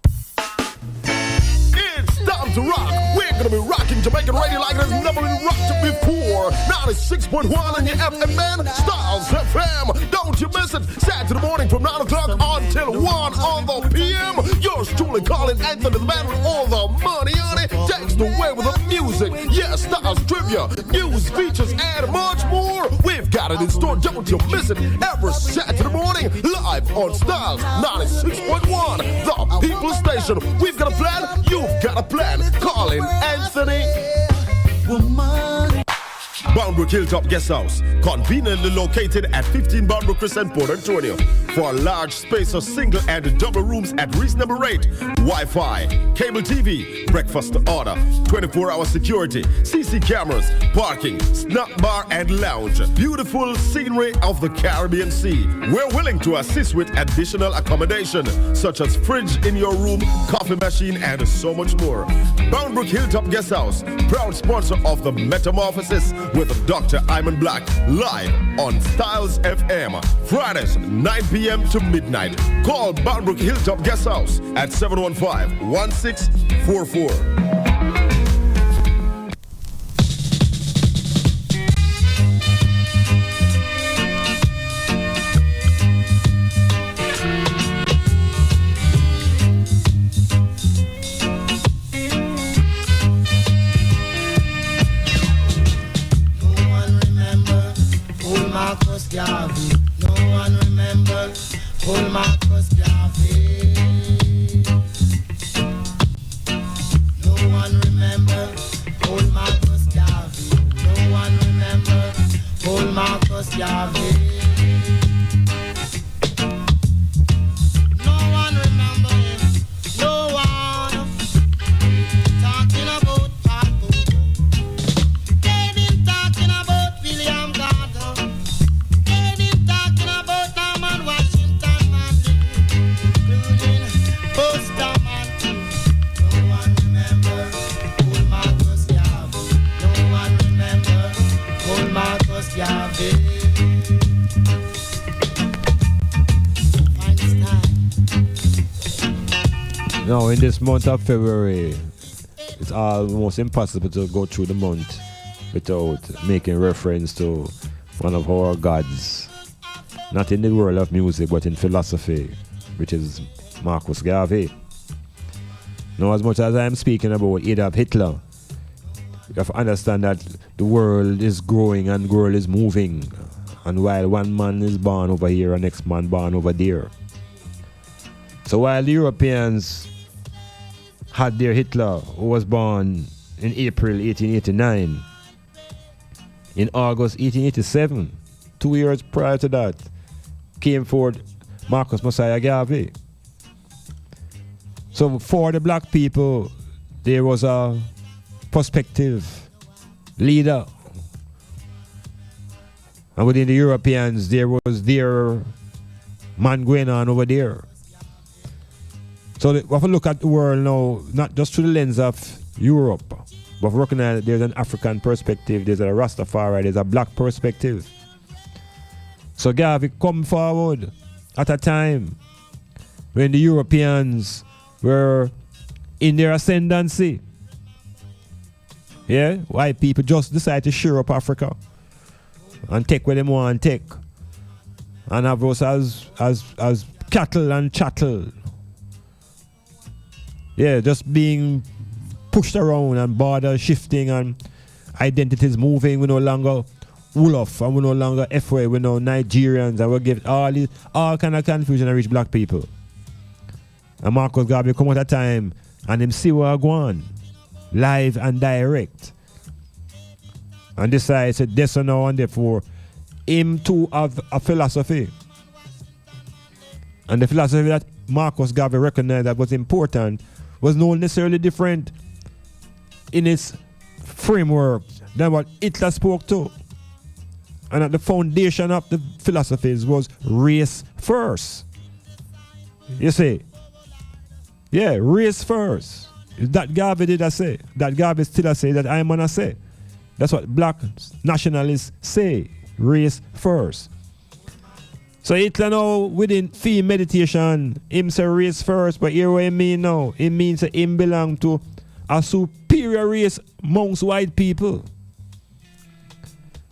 It's time to rock with gonna be rocking Jamaican radio like it has never been rocked before. 96.1 on your FM, man. Styles FM. Don't you miss it. Saturday morning from 9 o'clock until 1 on the PM. Yours truly, Colin Anthony, the man with all the money on it. Takes the way with the music. Yes, Styles trivia, news, features, and much more. We've got it in store. Don't you miss it. Every Saturday morning, live on Styles 96.1, the People Station. We've got a plan. You've got a plan. Colin Anthony. Boundbrook Hilltop Guest House, conveniently located at 15 Boundbrook Crescent, Port Antonio. For a large space of single and double rooms at reasonable rate, Wi-Fi, cable TV, breakfast order, 24-hour security, CC cameras, parking, snack bar and lounge. Beautiful scenery of the Caribbean Sea. We're willing to assist with additional accommodation, such as fridge in your room, coffee machine, and so much more. Boundbrook Hilltop Guest House, proud sponsor of the Metamorphosis with Dr. Iman Blak, live on Styles FM, Fridays 9 p.m. to midnight. Call Boundbrook Hilltop Guest House at 715-1644. No one remember Paul Marcus Garvey. No one remember Paul Marcus Garvey. No one remember Paul Marcus Garvey. No one remember him. No one talking about Paul Booker. They been talking about William Carter. Now, in this month of February, it's almost impossible to go through the month without making reference to one of our gods, not in the world of music, but in philosophy, which is Marcus Garvey. Now, as much as I'm speaking about Adolf Hitler, you have to understand that the world is growing and the world is moving. And while one man is born over here, and next man born over there. So while the Europeans had their Hitler, who was born in April 1889, in August 1887, 2 years prior to that, came forward Marcus Messiah Garvey. So for the black people, there was a prospective leader. And within the Europeans, there was their man going on over there. So we have to look at the world now, not just through the lens of Europe, but recognize that there's an African perspective, there's a Rastafari, there's a black perspective. So Garvey come forward at a time when the Europeans were in their ascendancy. Yeah, white people just decide to share up Africa and take what they want to take, and have us as cattle and chattel. Yeah, just being pushed around and borders shifting and identities moving. We no longer Wolof and we no longer F-way, we no Nigerians, and we give all kind of confusion and reach black people. And Marcus Garvey come at a time and him see what go on, live and direct. And decide to this and now and therefore him too have a philosophy. And the philosophy that Marcus Garvey recognized that was important was not necessarily different in its framework than what Hitler spoke to. And at the foundation of the philosophies was race first. You see? Yeah, race first. That Garvey did I say. That Garvey still I say. That I'm gonna say. That's what black nationalists say. Race first. So Hitler now within theme meditation, him say race first, but here what he mean now? It means that him belong to a superior race amongst white people.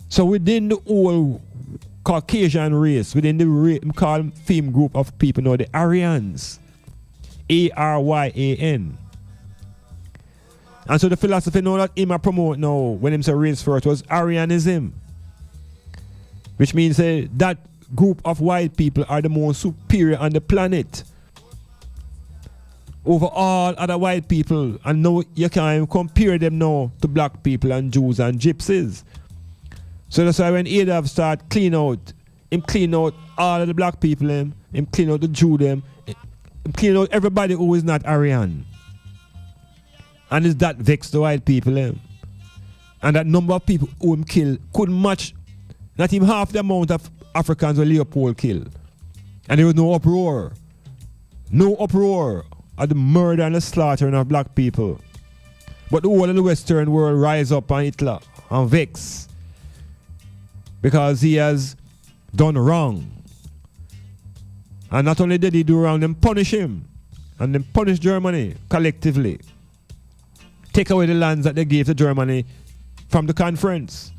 So within the whole Caucasian race, within the call theme group of people now, the Aryans, Aryan. And so the philosophy now that him a promote now when him say race first was Aryanism, which means that group of white people are the most superior on the planet over all other white people, and now you can compare them now to black people and Jews and gypsies. So that's why when Adolf start clean out all of the black people, him clean out the Jew them, him clean out everybody who is not Aryan. And it's that vexed the white people, him. And that number of people who him kill couldn't match not even half the amount of Africans who Leopold killed. And there was no uproar. No uproar at the murder and the slaughtering of black people. But the whole of the Western world rise up on Hitler and vex, because he has done wrong. And not only did he do wrong, them punish him. And then punish Germany collectively. Take away the lands that they gave to Germany from the conference.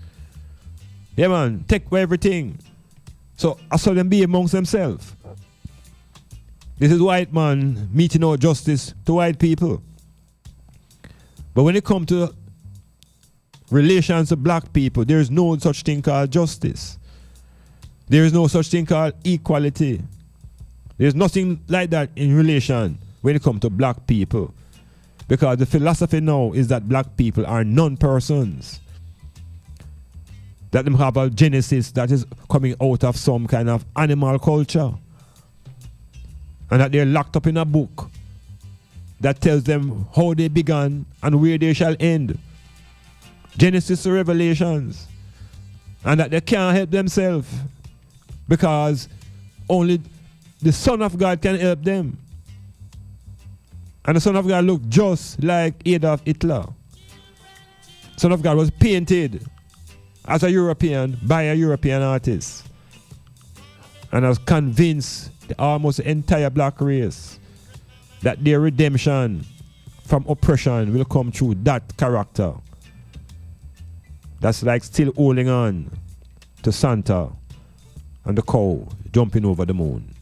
Yeah, man, take away everything. So I saw them be amongst themselves. This is white man meting out justice to white people. But when it comes to relations to black people, there is no such thing called justice. There is no such thing called equality. There's nothing like that in relation when it comes to black people. Because the philosophy now is that black people are non-persons. That them have a genesis that is coming out of some kind of animal culture. And that they're locked up in a book that tells them how they began and where they shall end. Genesis to Revelations. And that they can't help themselves because only the Son of God can help them. And the Son of God looked just like Adolf Hitler. Son of God was painted as a European by a European artist. And I was convinced the almost entire black race that their redemption from oppression will come through that character. That's like still holding on to Santa and the cow jumping over the moon.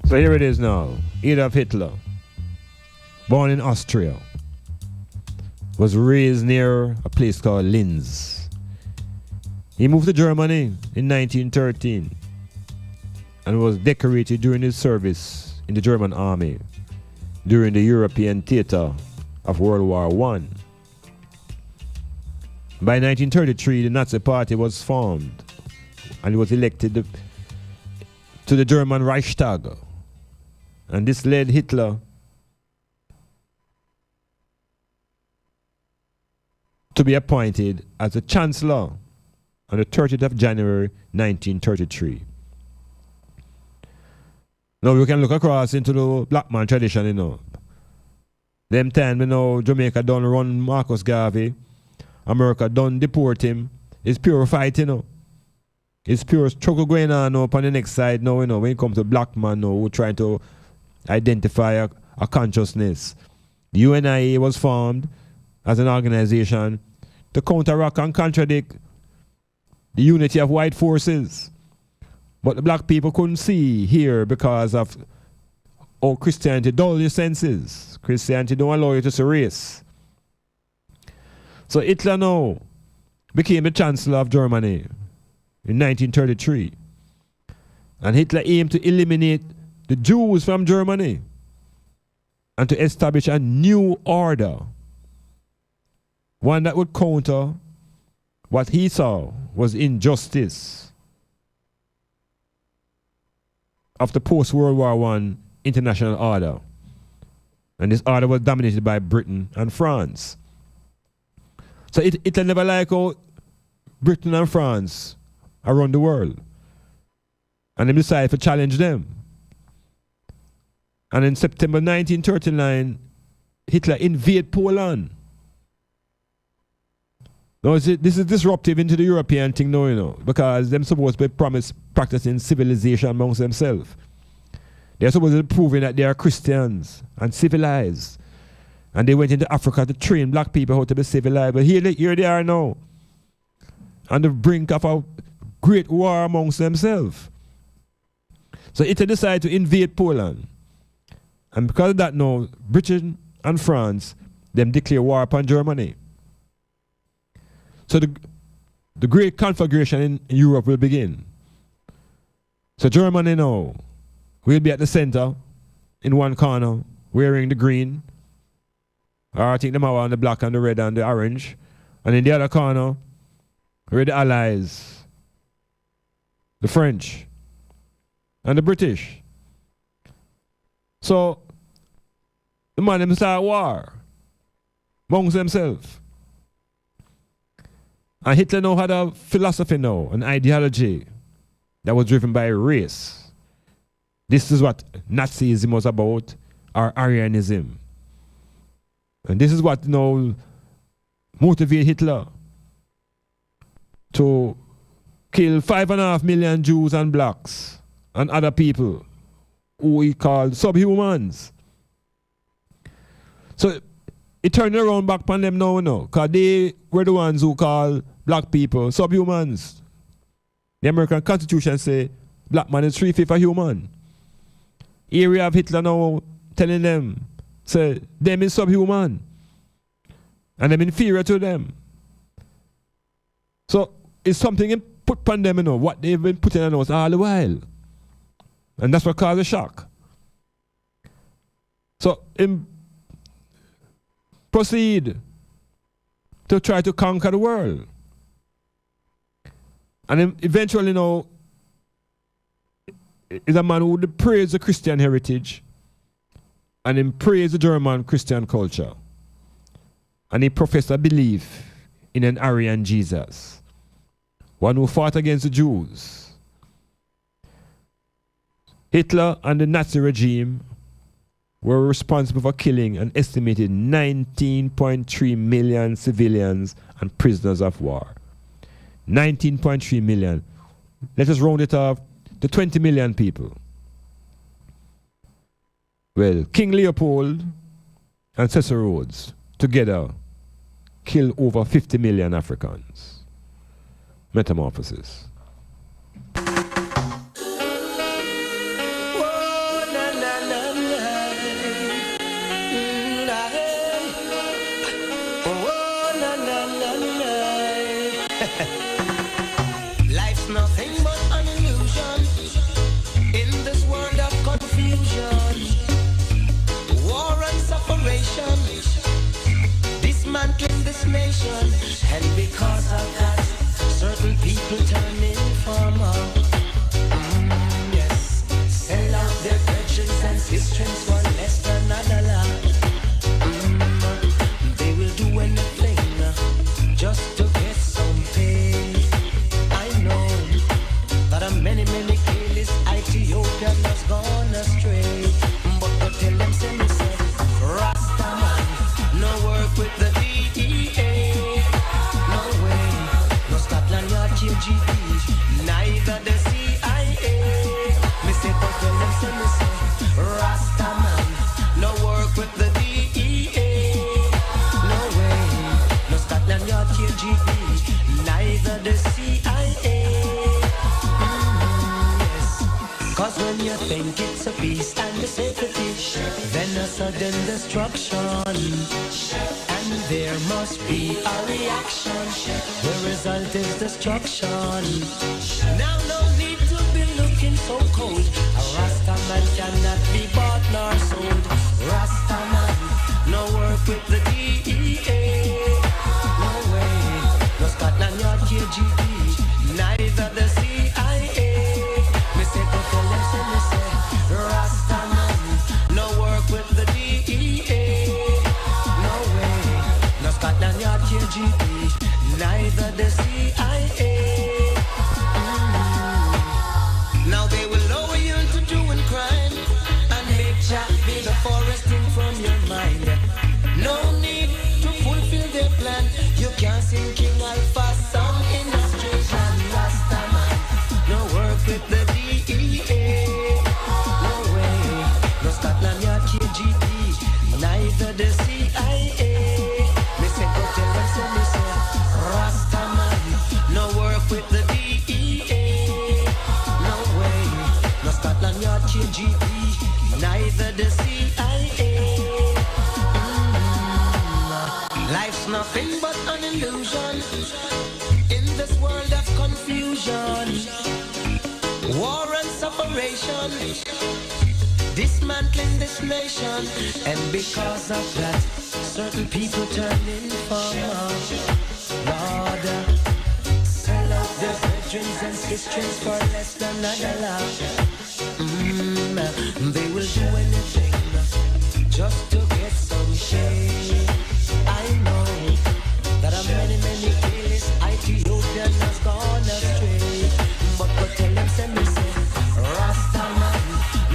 So here it is now. Adolf Hitler, born in Austria, was raised near a place called Linz. He moved to Germany in 1913 and was decorated during his service in the German army during the European theater of World War I. By 1933, the Nazi Party was formed and he was elected to the German Reichstag. And this led Hitler to be appointed as the Chancellor on the 30th of January 1933. Now we can look across into the black man tradition, you know. Them time, you know, Jamaica done run Marcus Garvey, America done deport him. It's pure fight, you know. It's pure struggle going on up on the next side now, you know, when it comes to black man now, who trying to identify a consciousness. The UNIA was formed as an organization to counteract and contradict the unity of white forces. But the black people couldn't see here because of how Christianity dull your senses. Christianity don't allow you to see race. So Hitler now became the Chancellor of Germany in 1933. And Hitler aimed to eliminate the Jews from Germany and to establish a new order, one that would counter what he saw was injustice of the post-World War I international order. And this order was dominated by Britain and France. So Hitler never liked how Britain and France around the world. And they decided to challenge them. And in September 1939, Hitler invaded Poland. Now, this is disruptive into the European thing now, you know, because they're supposed to be practicing civilization amongst themselves. They're supposed to be proving that they are Christians and civilized. And they went into Africa to train black people how to be civilized. But here they are now, on the brink of a great war amongst themselves. So Hitler decided to invade Poland. And because of that now, Britain and France, them declare war upon Germany. So the great conflagration in Europe will begin. So Germany now will be at the center, in one corner, wearing the green. Or I think them are on the black and the red and the orange. And in the other corner, where the Allies, the French, and the British. So the man them start war amongst themselves. And Hitler now had a philosophy now, an ideology that was driven by race. This is what Nazism was about, or Aryanism. And this is what now motivated Hitler to kill 5.5 million Jews and blacks and other people who he called subhumans. So it turned around back on them now, because they were the ones who call black people subhumans. The American Constitution say black man is 3/5 a human. Here we have Hitler now telling them, say, them is subhuman. And them inferior to them. So it's something he put upon them, what they've been putting on us all the while. And that's what caused a shock. So him proceed to try to conquer the world. And then eventually now is a man who would praise the Christian heritage and him praise the German Christian culture. And he professed a belief in an Aryan Jesus, one who fought against the Jews. Hitler and the Nazi regime were responsible for killing an estimated 19.3 million civilians and prisoners of war. 19.3 million. Let us round it off to 20 million people. Well, King Leopold and Cecil Rhodes together killed over 50 million Africans. Metamorphosis. Life's nothing but an illusion in this world of confusion, war and separation, dismantling this nation, and because of that, certain people turn informal. Yes, sell out their pensions and systems for less than $1. They will do anything just to get some pay. I know that many careless Ethiopian has gone astray, but to tell them say Rasta man, no work with the DEA, no way, no Scotland Yard KGB, neither the CIA. Me say to tell them say Rasta man, no work with the DEA, no way, no Scotland Yard KGB, neither the CIA. Cause when you think it's a peace and a safety, then a sudden destruction, and there must be a reaction. The result is destruction. Now no need to be looking so cold. A Rasta man cannot be bought nor sold. Rasta man, no work with the DEA, no way, no Scotland Yard KGB, neither the CIA. Rasta man, no work with the DEA, no way, no Scotland Yard KGB, neither the CIA. Now they will neither the CIA. Me say go tell them, say me say Rastaman, no work with the DEA. No way, no Scotland Yard KGB, neither the CIA. Life's nothing but an illusion in this world of confusion, war and separation, dismantling this nation, and because of that, certain people turn informer. Lord, sell out their brethren and sisters for less than $1. They will do anything just to get some shade. I know that many killers Ethiopian has gone astray, but go tell them, say me say Rastaman,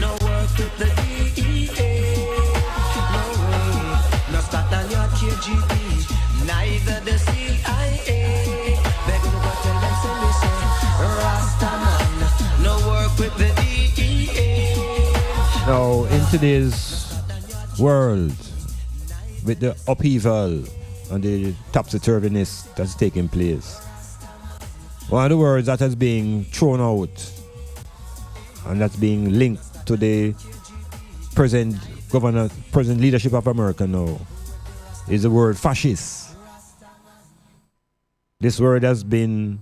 no work with the DEA. No way, no Scotland Yard KGB, neither the CIA. They're gonna go tell them, say me say Rastaman, no work with the DEA. Now, in today's world, with the upheaval and the topsy-turviness that's taking place, one of the words that has been thrown out and that's being linked to the present leadership of America now is the word fascist. This word has been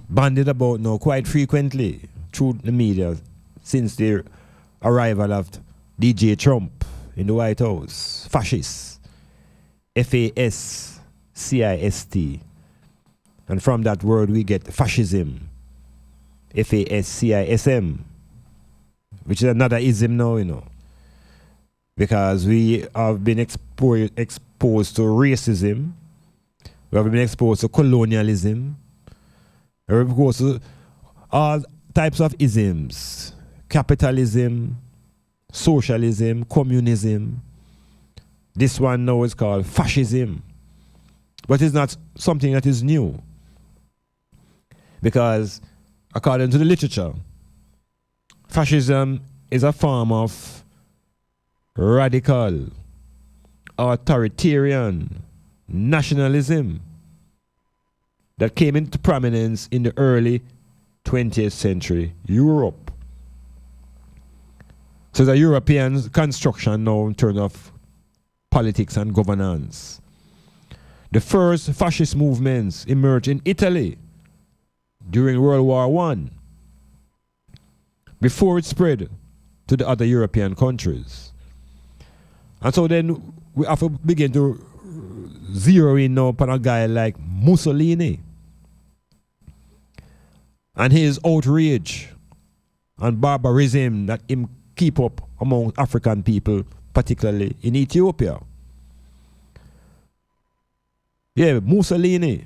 bandied about now quite frequently through the media since the arrival of DJ Trump in the White House. Fascist. F-A-S-C-I-S-T. And from that word we get fascism. F-A-S-C-I-S-M. Which is another ism now, you know. Because we have been exposed to racism. We have been exposed to colonialism. We have been exposed to all types of isms. Capitalism, socialism, communism. This one now is called fascism. But it's not something that is new. Because according to the literature, fascism is a form of radical, authoritarian nationalism that came into prominence in the early 20th century Europe. So the European construction now in terms of politics and governance. The first fascist movements emerged in Italy during World War I, before it spread to the other European countries. And so then we have to begin to zero in now upon a guy like Mussolini and his outrage and barbarism that him keep up among African people, particularly in Ethiopia. Yeah, Mussolini.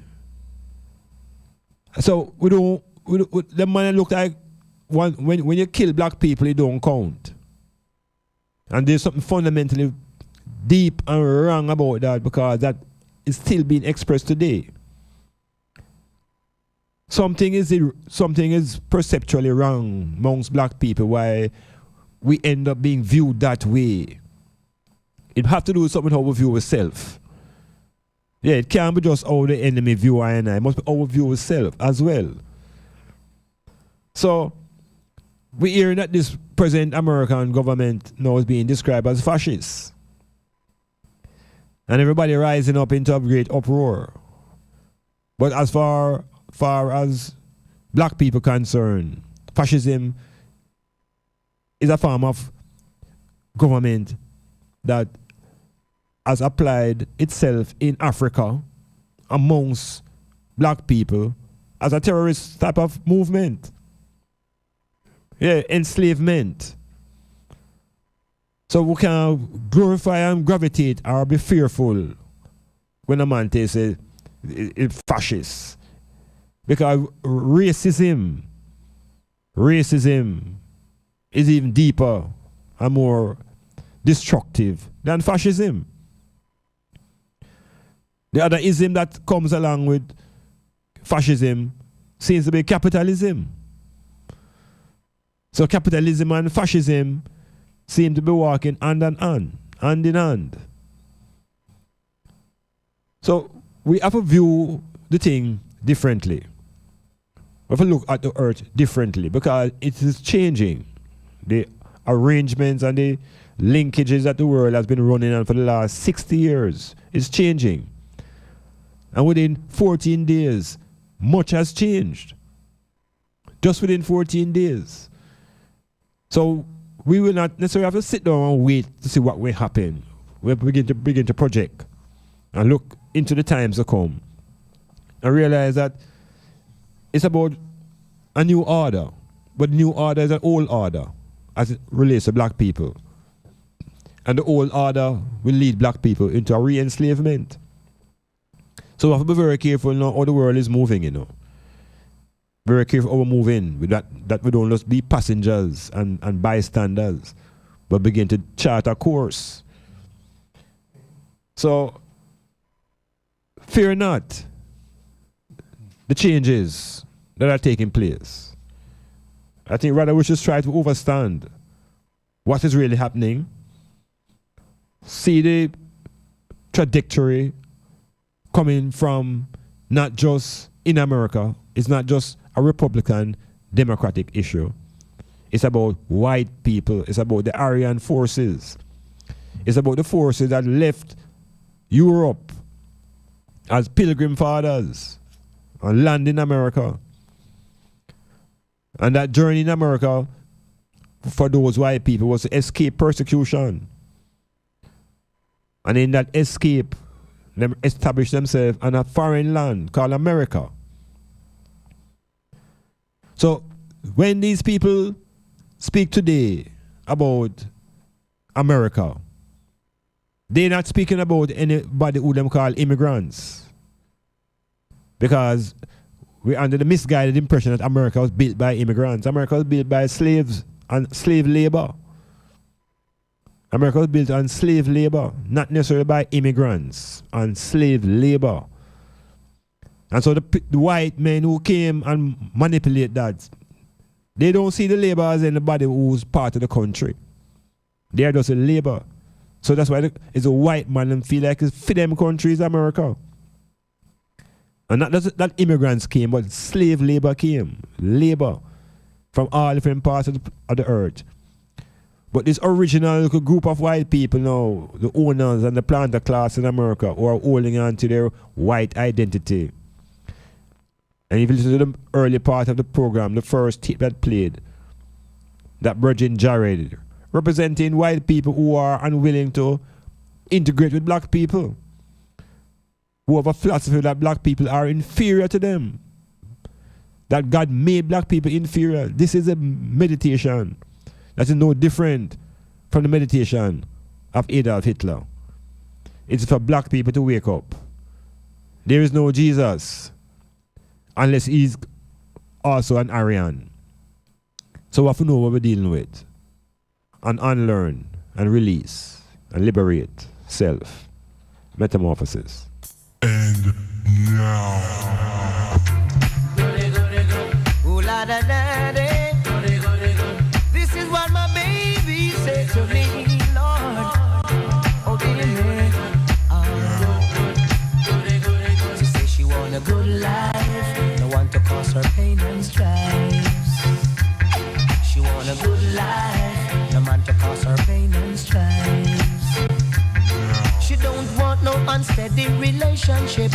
So the man look like when you kill black people, it don't count. And there's something fundamentally deep and wrong about that, because that is still being expressed today. Something is perceptually wrong amongst black people, why we end up being viewed that way. It have to do with something how we view ourselves. Yeah, it can't be just how the enemy view I and I. It must be how we view ourselves as well. So we hear that this present American government now is being described as fascist. And everybody rising up into a great uproar. But as far as black people concerned, fascism is a form of government that has applied itself in Africa amongst black people as a terrorist type of movement. Yeah, enslavement. So we can glorify and gravitate or be fearful when a man says it's fascist. Because racism is even deeper and more destructive than fascism. The other ism that comes along with fascism seems to be capitalism. So capitalism and fascism seem to be walking hand in hand. So we have to view the thing differently. We have to look at the earth differently because it is changing. The arrangements and the linkages that the world has been running on for the last 60 years is changing. And within 14 days, much has changed. Just within 14 days. So we will not necessarily have to sit down and wait to see what will happen. We'll begin to project and look into the times to come and realize that it's about a new order. But the new order is an old order as it relates to black people. And the old order will lead black people into a re-enslavement. So we have to be very careful now how the world is moving, you know. Very careful how we move in, with that we don't just be passengers and bystanders, but begin to chart a course. So, fear not the changes that are taking place. I think rather we should try to understand what is really happening, see the trajectory coming from not just in America, it's not just a Republican Democratic issue. It's about white people, it's about the Aryan forces. It's about the forces that left Europe as pilgrim fathers and land in America. And that journey in America for those white people was to escape persecution. And in that escape, them establish themselves on a foreign land called America. So when these people speak today about America, they're not speaking about anybody who them call immigrants. Because we're under the misguided impression that America was built by immigrants. America was built by slaves and slave labor. America was built on slave labor, not necessarily by immigrants, on slave labor. And so the white men who came and manipulate that, they don't see the labor as anybody who's part of the country. They are just a labor. So that's why it's a white man and feel like it's for them countries, America. And not just that immigrants came, but slave labor came. Labor from all different parts of the earth. But this original group of white people now, the owners and the planter class in America, who are holding on to their white identity. And if you listen to the early part of the program, the first tape that played, that Virgin Jared, representing white people who are unwilling to integrate with black people, who have a philosophy that black people are inferior to them, that God made black people inferior. This is a meditation that is no different from the meditation of Adolf Hitler. It's for black people to wake up. There is no Jesus unless he's also an Aryan. So we have to know what we're dealing with and unlearn and release and liberate self. Metamorphosis. And now. This is what my baby said to me, Lord. Oh, baby. She says she want a good life, no one to cause her pain and strife. She want a good life, no man to cause her pain and strife. She don't want no unsteady relationship,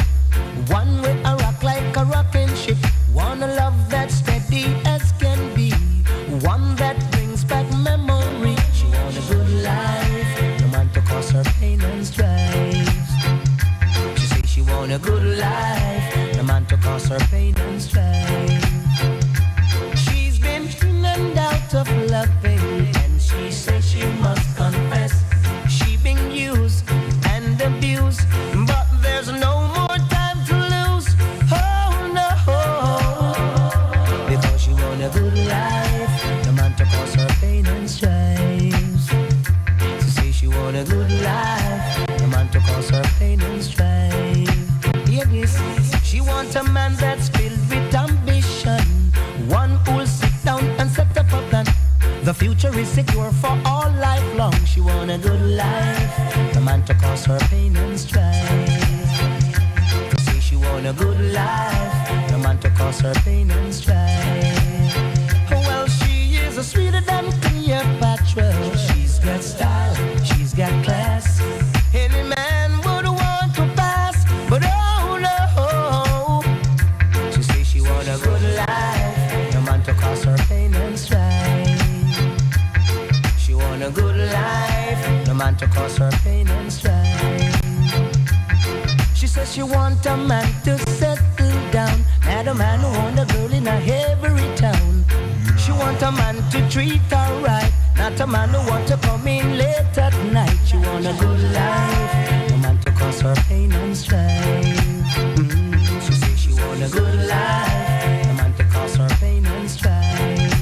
one with a rock like a rocking ship. Want a love that's steady as can be, one that brings back memory. She want a good life, no man to cause her pain and strife. She say she want a good life, no man to cause her pain and strife. She's been in and out of loving, and she says she must confess she been used and abused, but there's no more time to lose. Oh no, because she want a good life, no man to cause her pain and strife. She say she want a good life, no man to cause her pain and strife. Hear this, she want a man that's filled with ambition, one who'll sit down and set up a plan. The future is secure for all life long. She want a good life, the man to cause her pain and strife. want a good life, no man to cause her pain and strife. Well, she is a sweeter than Cleopatra. She's got style, she's got class. Any man would want to pass, but oh no. She say she want a good life, no man to cause her pain and strife. She want a good life, no man to cause her pain and strife. She says she want a man to settle down, not a man who want a girl in a every town. She want a man to treat her right, not a man who want to come in late at night. She want a good life, no man to cause her pain and strife. She says she want a good life, no man to cause her pain and strife.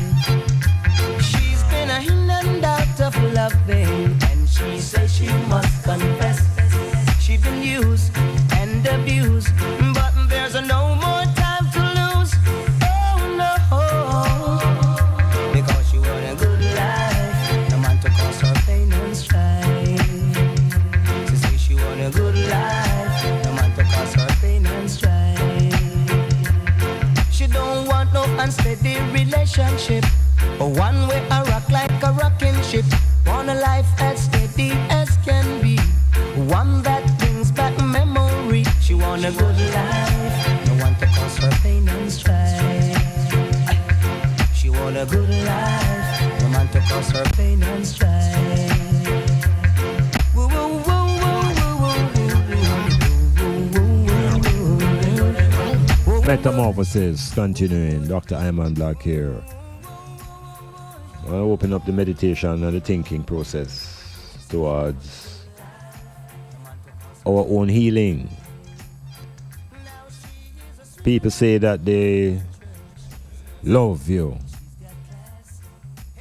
She's been a in and out of loving, and she says she must confess. She been used and abused, but there's no more time to lose. Oh no, because she want a good life, no man to cause her pain and strife. She say she want a good life, no man to cause her pain and strife. She don't want no unsteady relationship, or one way a rock like a rocking ship. Want a life as steady as can be, one that brings back memory. She want a good life, no one to cause her pain and strife. She want a good life, no man to cause her pain and strife. Woo, woo, woo, woo, woo, woo. Metamorphosis continuing. Dr. Iman Blak here. I'll open up the meditation and the thinking process towards our own healing. People say that they love you,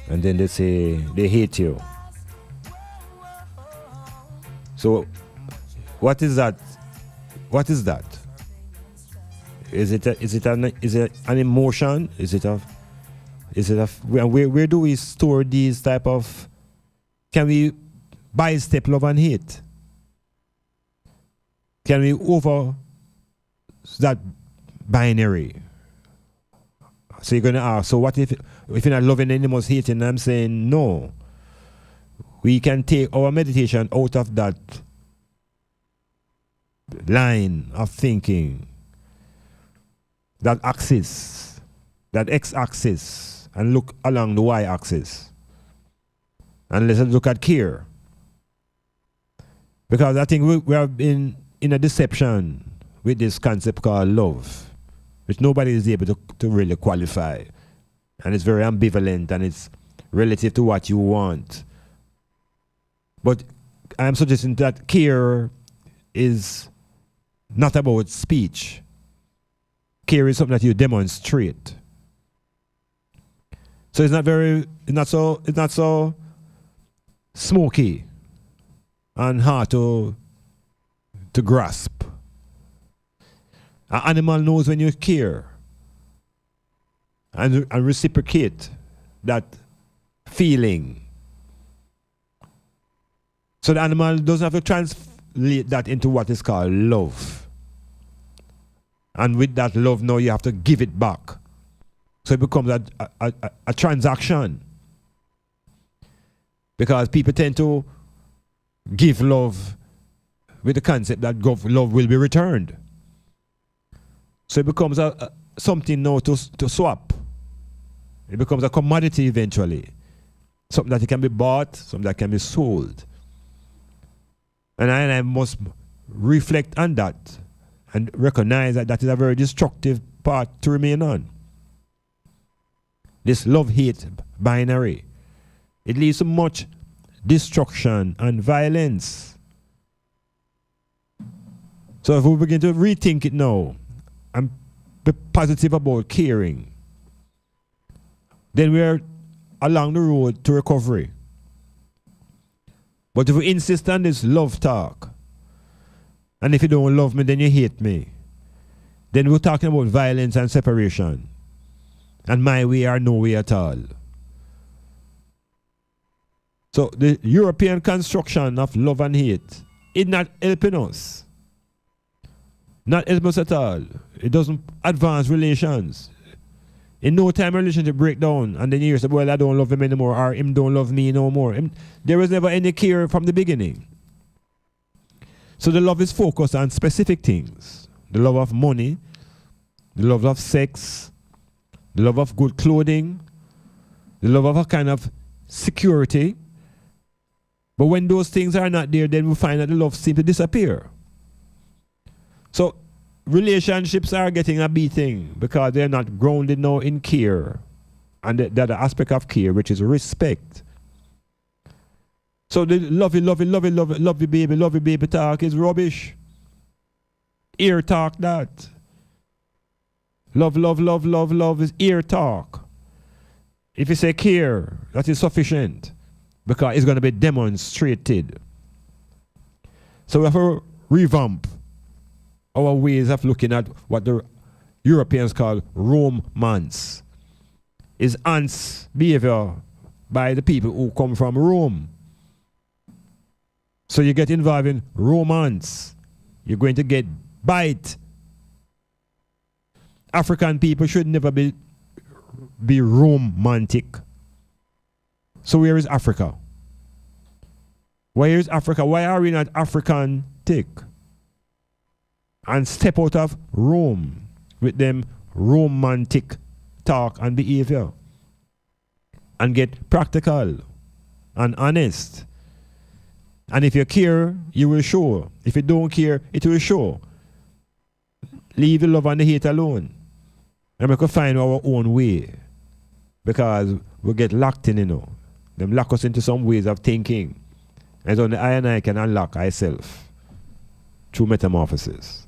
and then they say they hate you. So what is that? What is that? Is it an emotion? Where do we store these type of? Can we bystep love and hate? Can we over that binary? So you're gonna ask, so what if you're not loving any must hating? I'm saying no. We can take our meditation out of that line of thinking, that axis, that x-axis, and look along the y-axis. And let's look at care. Because I think we have been in a deception with this concept called love, which nobody is able to really qualify. And it's very ambivalent, and it's relative to what you want. But I'm suggesting that care is not about speech. Care is something that you demonstrate. So it's not so smoky and hard to grasp. An animal knows when you care and reciprocate that feeling. So the animal doesn't have to translate that into what is called love. And with that love now you have to give it back. So it becomes a transaction. Because people tend to give love with the concept that love will be returned. So it becomes something now to swap. It becomes a commodity eventually. Something that can be bought, something that can be sold. And I must reflect on that and recognize that is a very destructive path to remain on. This love-hate binary. It leads to much destruction and violence. So if we begin to rethink it now and be positive about caring, then we're along the road to recovery. But if we insist on this love talk, and if you don't love me, then you hate me, then we're talking about violence and separation. And my way or no way at all. So the European construction of love and hate is not helping us. Not help us at all. It doesn't advance relations. In no time a relationship break down and then you say, well, I don't love him anymore or him don't love me no more. There was never any care from the beginning. So the love is focused on specific things. The love of money, the love of sex, the love of good clothing, the love of a kind of security. But when those things are not there, then we find that the love seems to disappear. So relationships are getting a beating because they're not grounded now in care. And the other aspect of care, which is respect. So the lovey baby talk is rubbish. Ear talk that. Love is ear talk. If you say care, that is sufficient because it's going to be demonstrated. So we have to revamp our ways of looking at what the Europeans call romance. Is ants behavior by the people who come from Rome. So you get involved in romance. You're going to get bite. African people should never be romantic. So where is Africa? Where is Africa? Why are we not African-tic? And step out of Rome with them romantic talk and behavior. And get practical and honest. And if you care, you will show. If you don't care, it will show. Leave the love and the hate alone. And we can find our own way. Because we get locked in, Them lock us into some ways of thinking. And only I and I can unlock ourselves through metamorphosis.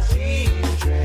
Children.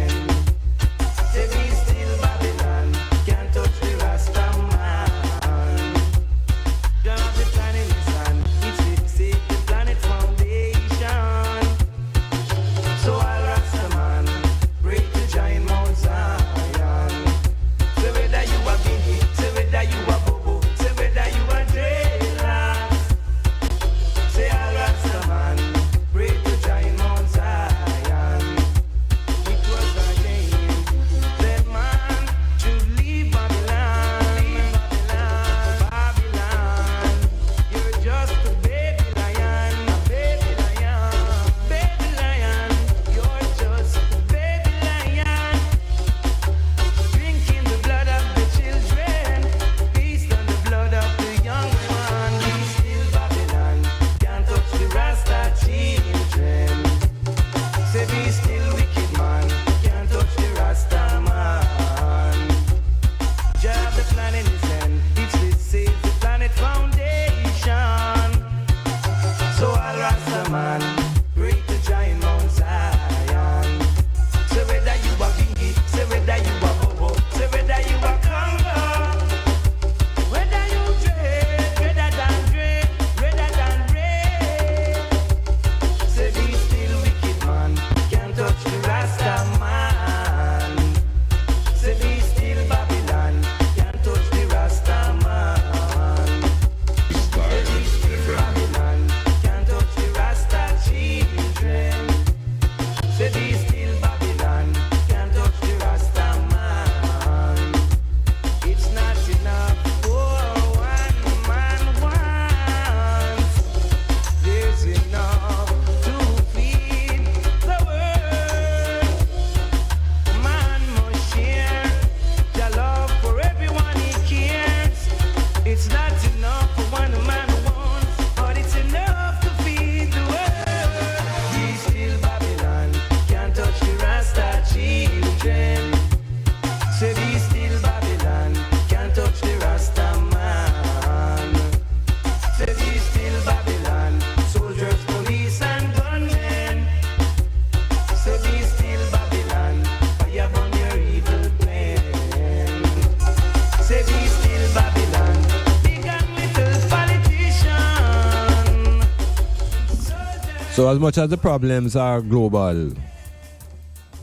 So as much as the problems are global,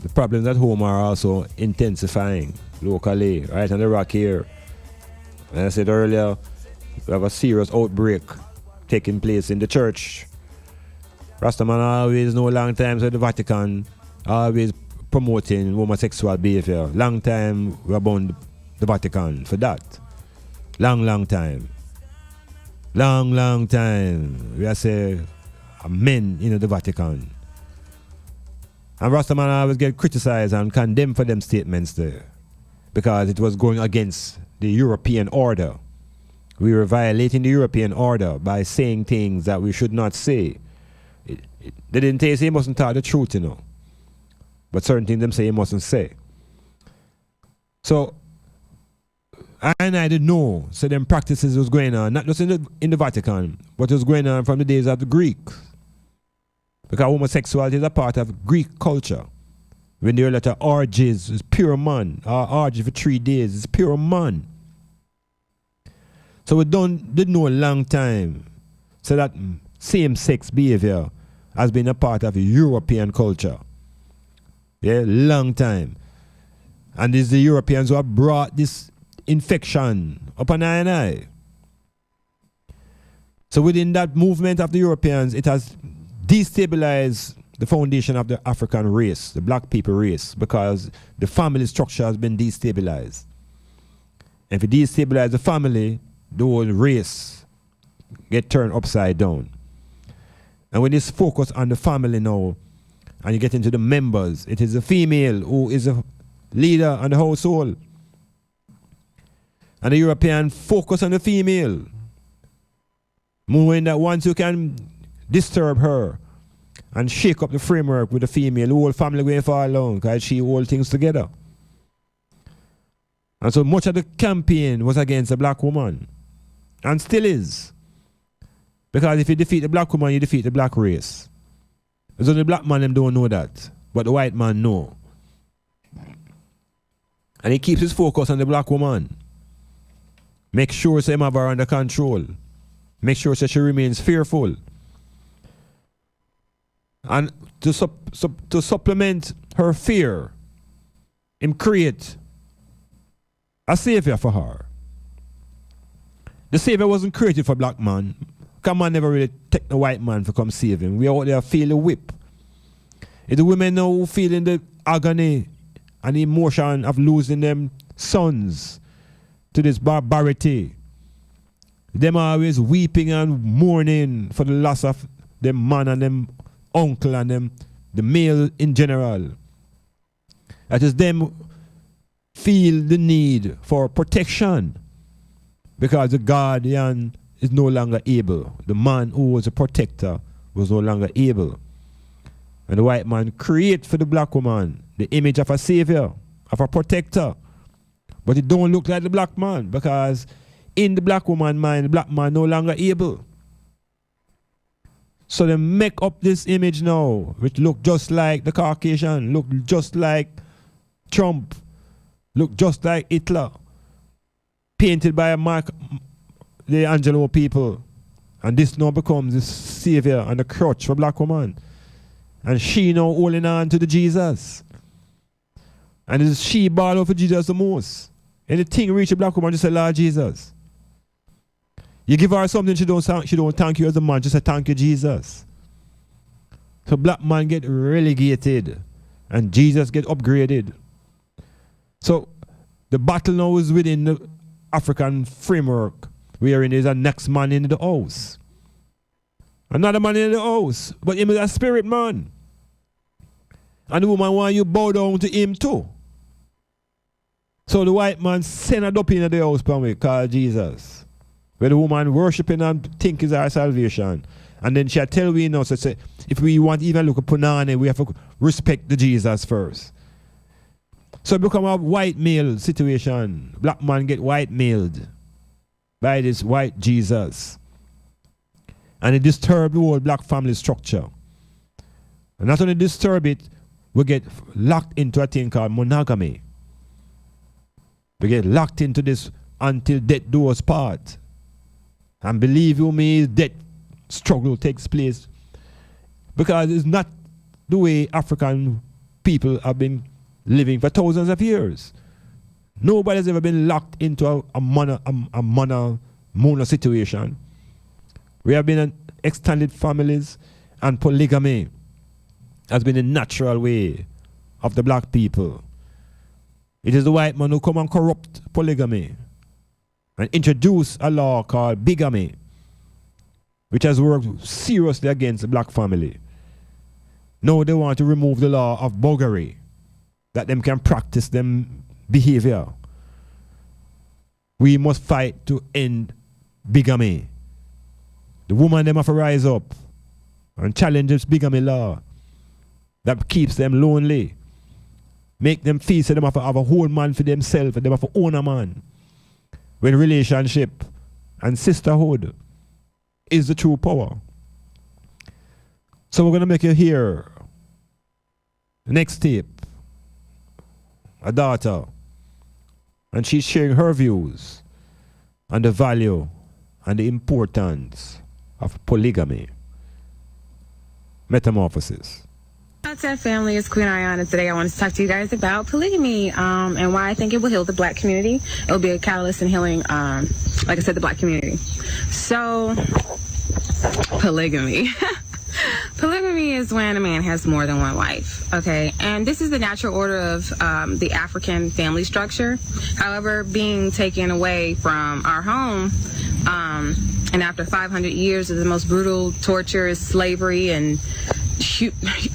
the problems at home are also intensifying locally, right on the rock here. As I said earlier, we have a serious outbreak taking place in the church. Rastaman always know long time, so the Vatican always promoting homosexual behavior. Long time we abound the Vatican for that. Long time. Long time. We are say men in the Vatican. And Rastaman always get criticized and condemned for them statements there, because it was going against the European order. We were violating the European order by saying things that we should not say. They didn't say he mustn't tell the truth, but certain things them say he mustn't say. So, I didn't know. So them practices was going on, not just in the Vatican, but it was going on from the days of the Greeks. Because homosexuality is a part of Greek culture. When there are a lot of orgies, it's pure man. Orgy for 3 days, it's pure man. So we didn't know a long time. So that same-sex behavior has been a part of European culture. Yeah, long time. And it's the Europeans who have brought this infection upon I. So within that movement of the Europeans, it has destabilized the foundation of the African race, the black people race, because the family structure has been destabilized. And if you destabilize the family, the whole race get turned upside down. And when it's focused on the family now, and you get into the members, it is the female who is a leader on the household. And the European focus on the female, knowing that once you can disturb her and shake up the framework with the female, the whole family going far along, because she hold things together. And so much of the campaign was against the black woman, and still is. Because if you defeat the black woman, you defeat the black race. So the black man them don't know that, but the white man know. And he keeps his focus on the black woman. Make sure she have her under control. Make sure she remains fearful. And to supplement her fear, him create a savior for her. The savior wasn't created for black man. Come on, never really take the white man to come save him. We out there feel the whip. It's the women now who feeling the agony and the emotion of losing them sons to this barbarity. Them always weeping and mourning for the loss of them man and them uncle and them, the male in general. That is them feel the need for protection, because the guardian is no longer able. The man who was a protector was no longer able. And the white man create for the black woman the image of a savior, of a protector. But it don't look like the black man, because in the black woman mind, the black man no longer able. So they make up this image now, which look just like the Caucasian, look just like Trump, look just like Hitler, painted by the Angelo people. And this now becomes the savior and the crutch for black woman. And she now holding on to the Jesus. And it's she ball over Jesus the most. Anything reach a black woman, just say, Lord Jesus. You give her something, she don't thank you as a man, just say thank you, Jesus. So black man get relegated and Jesus get upgraded. So the battle now is within the African framework, wherein there's a next man in the house. Another man in the house, but him is a spirit man. And the woman want you bow down to him too. So the white man send a dope in the house called Jesus. Where the woman worshiping and think is our salvation. And then she'll tell we now, so say, if we want even look at Punani, we have to respect the Jesus first. So it become a white male situation. Black man get white mailed by this white Jesus. And it disturb the whole black family structure. And not only disturb it, we get locked into a thing called monogamy. We get locked into this until death do us part. And believe you me, death struggle takes place Because it's not the way African people have been living for thousands of years. Nobody's ever been locked into a mono situation. We have been in extended families, and polygamy has been the natural way of the black people. It is the white man who come and corrupt polygamy and introduce a law called bigamy, which has worked seriously against the black family. Now they want to remove the law of buggery, that them can practice them behavior. We must fight to end bigamy. The woman them have to rise up and challenge this bigamy law that keeps them lonely. Make them feel so them have to have a whole man for themselves and them have to own a man. When relationship and sisterhood is the true power. So we're going to make you hear the next tape. A daughter. And she's sharing her views on the value and the importance of polygamy. Metamorphosis. What's up, family? It's Queen Ariana. Today I wanted to talk to you guys about polygamy and why I think it will heal the black community. It will be a catalyst in healing, like I said, the black community. So, polygamy. Polygamy is when a man has more than one wife, okay? And this is the natural order of the African family structure. However, being taken away from our home, and after 500 years of the most brutal torture, slavery, and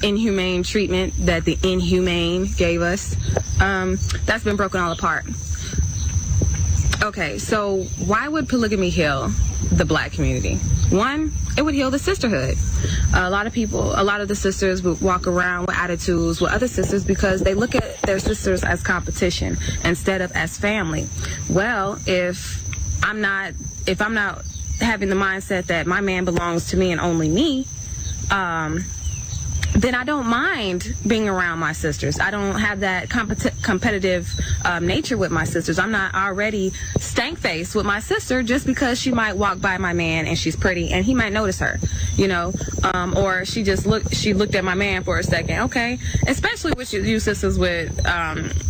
inhumane treatment that the inhumane gave us, that's been broken all apart. Okay, so why would polygamy heal the black community? One, it would heal the sisterhood. A lot of the sisters would walk around with attitudes with other sisters because they look at their sisters as competition instead of as family. Well, if I'm not having the mindset that my man belongs to me and only me, then I don't mind being around my sisters. I don't have that competitive nature with my sisters. I'm not already stank-faced with my sister just because she might walk by my man and she's pretty and he might notice her, you know, or she looked at my man for a second. Okay, especially with you sisters with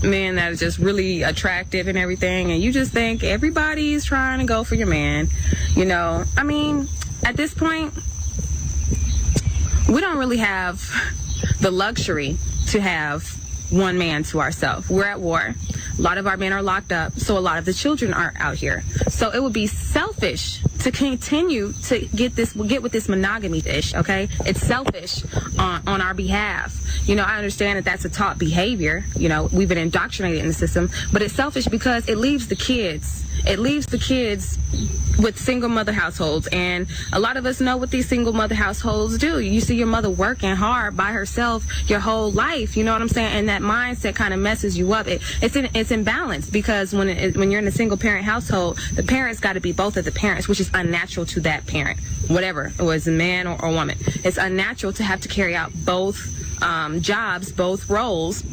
men that are just really attractive and everything, and you just think everybody's trying to go for your man, you know. I mean, at this point, we don't really have the luxury to have one man to ourselves. We're at war. A lot of our men are locked up, so a lot of the children are out here. So it would be selfish to continue to get with this monogamy ish, okay? It's selfish on our behalf. You know, I understand that that's a taught behavior. You know, we've been indoctrinated in the system, but it's selfish because it leaves the kids. It leaves the kids with single mother households, and a lot of us know what these single mother households do. You see your mother working hard by herself your whole life, you know what I'm saying? And that mindset kind of messes you up. It's imbalance because when you're in a single parent household, the parents got to be both of the parents, which is unnatural to that parent, whatever it was, a man or woman. It's unnatural to have to carry out both jobs, both roles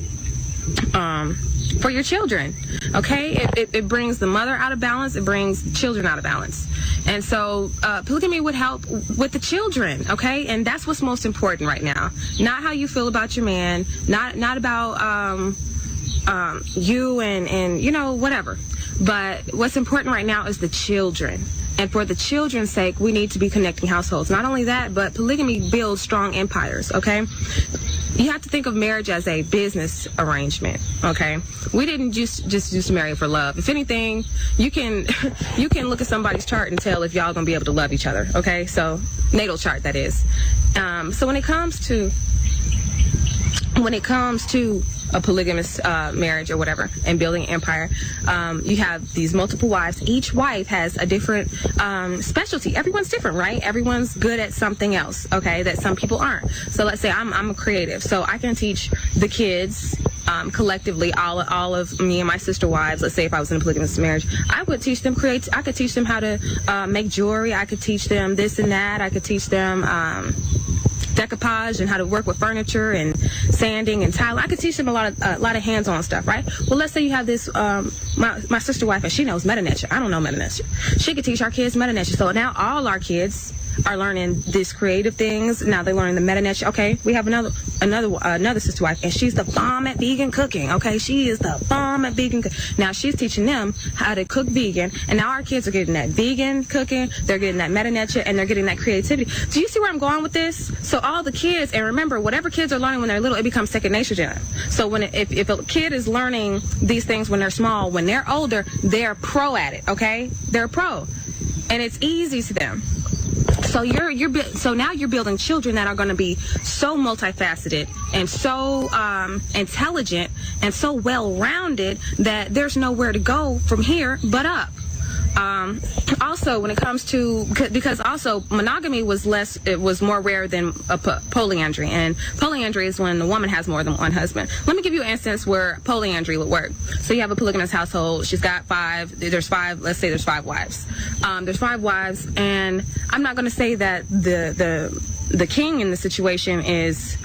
for your children. Okay, it brings the mother out of balance, it brings children out of balance. And so polygamy would help with the children, okay? And that's what's most important right now. Not how you feel about your man, not about you and you know, whatever. But what's important right now is the children. And for the children's sake, we need to be connecting households. Not only that, but polygamy builds strong empires, okay? You have to think of marriage as a business arrangement, okay? We didn't just marry for love. If anything, you can look at somebody's chart and tell if y'all gonna be able to love each other, okay? So, natal chart, that is. So when it comes to a polygamous marriage or whatever and building an empire, you have these multiple wives. Each wife has a different specialty. Everyone's different, right? Everyone's good at something else, okay, that some people aren't. So let's say I'm a creative, so I can teach the kids collectively, all of me and my sister wives. Let's say if I was in a polygamous marriage, I would teach them I could teach them how to make jewelry. I could teach them this and that. I could teach them decoupage and how to work with furniture and sanding and tiling. I could teach them a lot of hands-on stuff, right? Well, let's say you have this my sister wife and she knows meta nature. I don't know meta nature. She could teach our kids meta nature. So now all our kids are learning these creative things. Now they're learning the meta-nature. Okay, we have another sister wife, and she's the bomb at vegan cooking. Okay, she is the bomb at vegan cooking. Now she's teaching them how to cook vegan, and now our kids are getting that vegan cooking, they're getting that meta-nature, and they're getting that creativity. Do you see where I'm going with this? So all the kids, and remember, whatever kids are learning when they're little, it becomes second nature to them. So if a kid is learning these things when they're small, when they're older, they're pro at it. Okay, they're pro, and it's easy to them. So now you're building children that are going to be so multifaceted and so intelligent and so well-rounded that there's nowhere to go from here but up. Also, when it comes to, because also monogamy was more rare than polyandry, and polyandry is when the woman has more than one husband. Let me give you an instance where polyandry would work. So you have a polygamous household. She's got there's five wives. There's 5 wives, and I'm not going to say that the king in the situation is,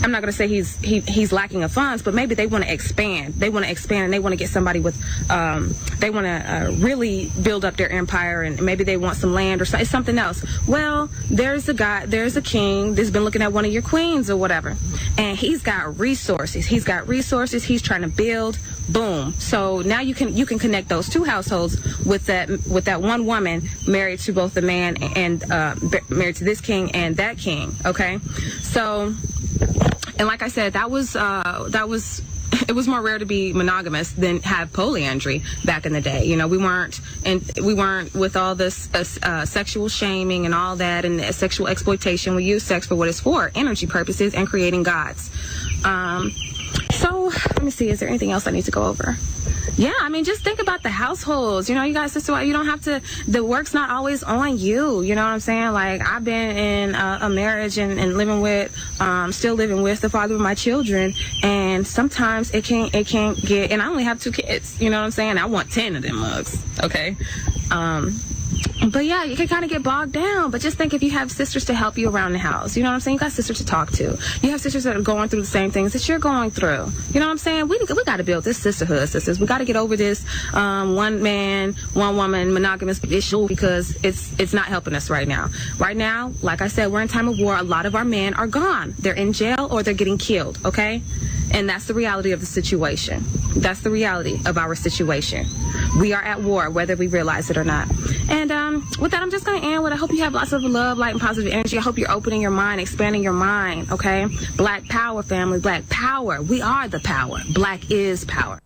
I'm not going to say he's lacking of funds, but maybe they want to expand. They want to expand, and they want to get somebody with, they want to really build up their empire, and maybe they want some land or something else. Well, there's a king that's been looking at one of your queens or whatever, and he's got resources. He's trying to build. Boom. So now you can connect those 2 households with that one woman married to both the man and married to this king and that king. Okay, so. And like I said, it was more rare to be monogamous than have polyandry back in the day. You know, we weren't with all this sexual shaming and all that, and sexual exploitation. We use sex for what it's for, energy purposes and creating gods. So let me see, is there anything else I need to go over? Yeah, I mean, just think about the households. You know, you guys, you don't have to, the work's not always on you. You know what I'm saying? Like, I've been in a marriage and living with, still living with the father of my children. And sometimes it can't get, and I only have 2 kids. You know what I'm saying? I want 10 of them mugs. Okay. But yeah, you can kind of get bogged down. But just think, if you have sisters to help you around the house, you know what I'm saying? You got sisters to talk to. You have sisters that are going through the same things that you're going through. You know what I'm saying? We got to build this sisterhood, sisters. We got to get over this one man, one woman monogamous issue, because it's not helping us right now. Right now, like I said, we're in time of war. A lot of our men are gone. They're in jail or they're getting killed. Okay. And that's the reality of the situation. That's the reality of our situation. We are at war, whether we realize it or not. And with that, I'm just going to end with, I hope you have lots of love, light, and positive energy. I hope you're opening your mind, expanding your mind, okay? Black power, family. Black power. We are the power. Black is power.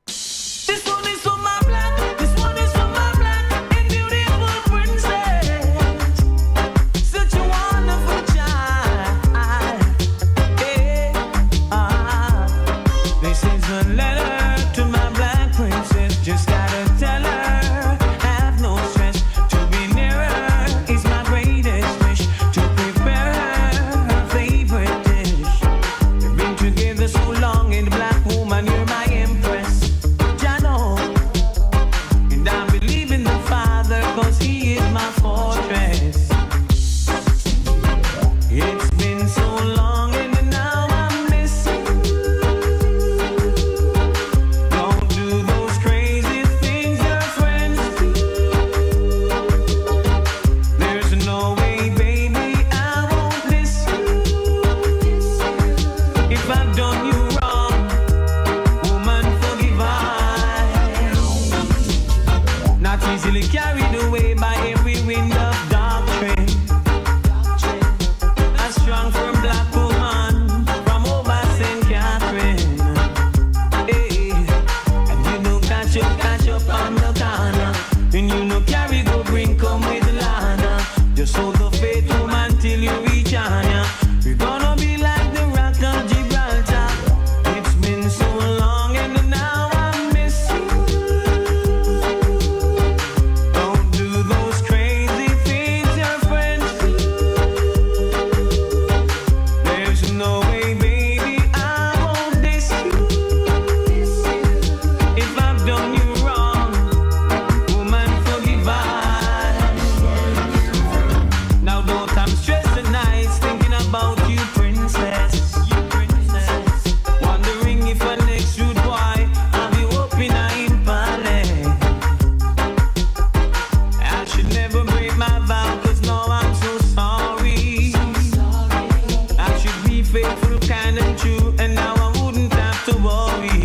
This one is for my black. This one is for my black and beautiful princess. Such a wonderful child. This is a letter to my black princess. Just gotta tell her, have no stress. To be near her is my greatest wish. To prepare her favorite dish. To bring together faithful, kind and true, and now I wouldn't have to worry.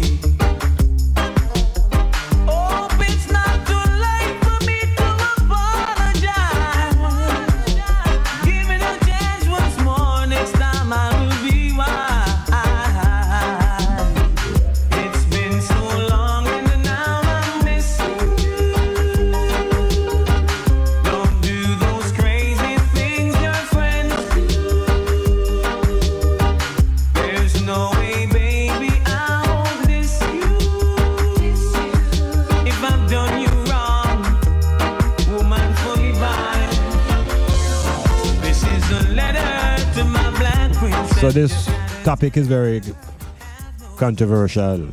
Hope it's not too late for me to apologize. Give it a chance once more, next time I will be wise. It's been so long and now I'm missing you. Don't do those crazy things your friends do. There's no way, baby, I won't miss you. If I've done you wrong, woman, forgive. This is a letter to my black princess. So this topic is very controversial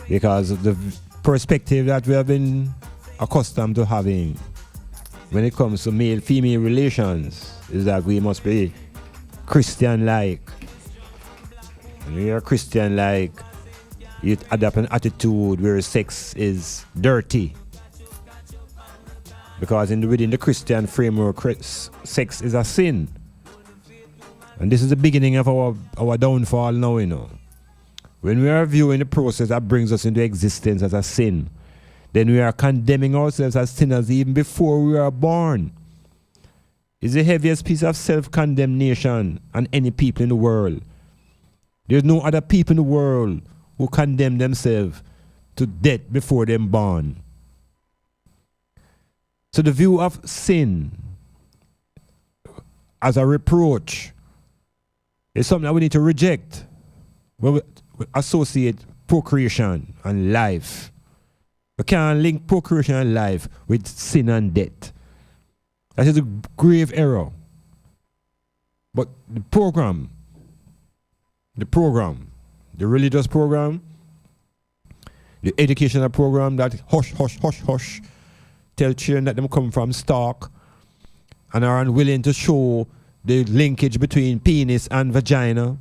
because of the perspective that we have been accustomed to having when it comes to male-female relations is that we must be Christian-like. When you're Christian-like, you adopt an attitude where sex is dirty. Because within the Christian framework, sex is a sin. And this is the beginning of our downfall now, you know. When we are viewing the process that brings us into existence as a sin, then we are condemning ourselves as sinners even before we are born. It's the heaviest piece of self-condemnation on any people in the world. There's no other people in the world who condemn themselves to death before they're born. So the view of sin as a reproach is something that we need to reject when we associate procreation and life. We can't link procreation and life with sin and death. That is a grave error. But the religious program, the educational program that hush, tell children that them come from stock and are unwilling to show the linkage between penis and vagina,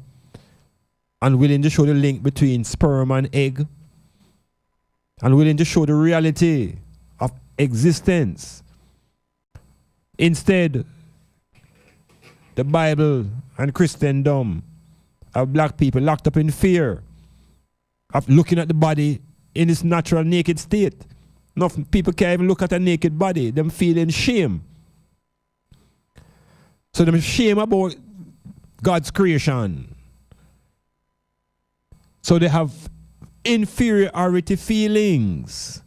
unwilling to show the link between sperm and egg, unwilling to show the reality of existence. Instead, the Bible and Christendom have black people locked up in fear of looking at the body in its natural naked state. Enough people can't even look at a naked body. Them feeling shame. So them shame about God's creation. So they have inferiority feelings.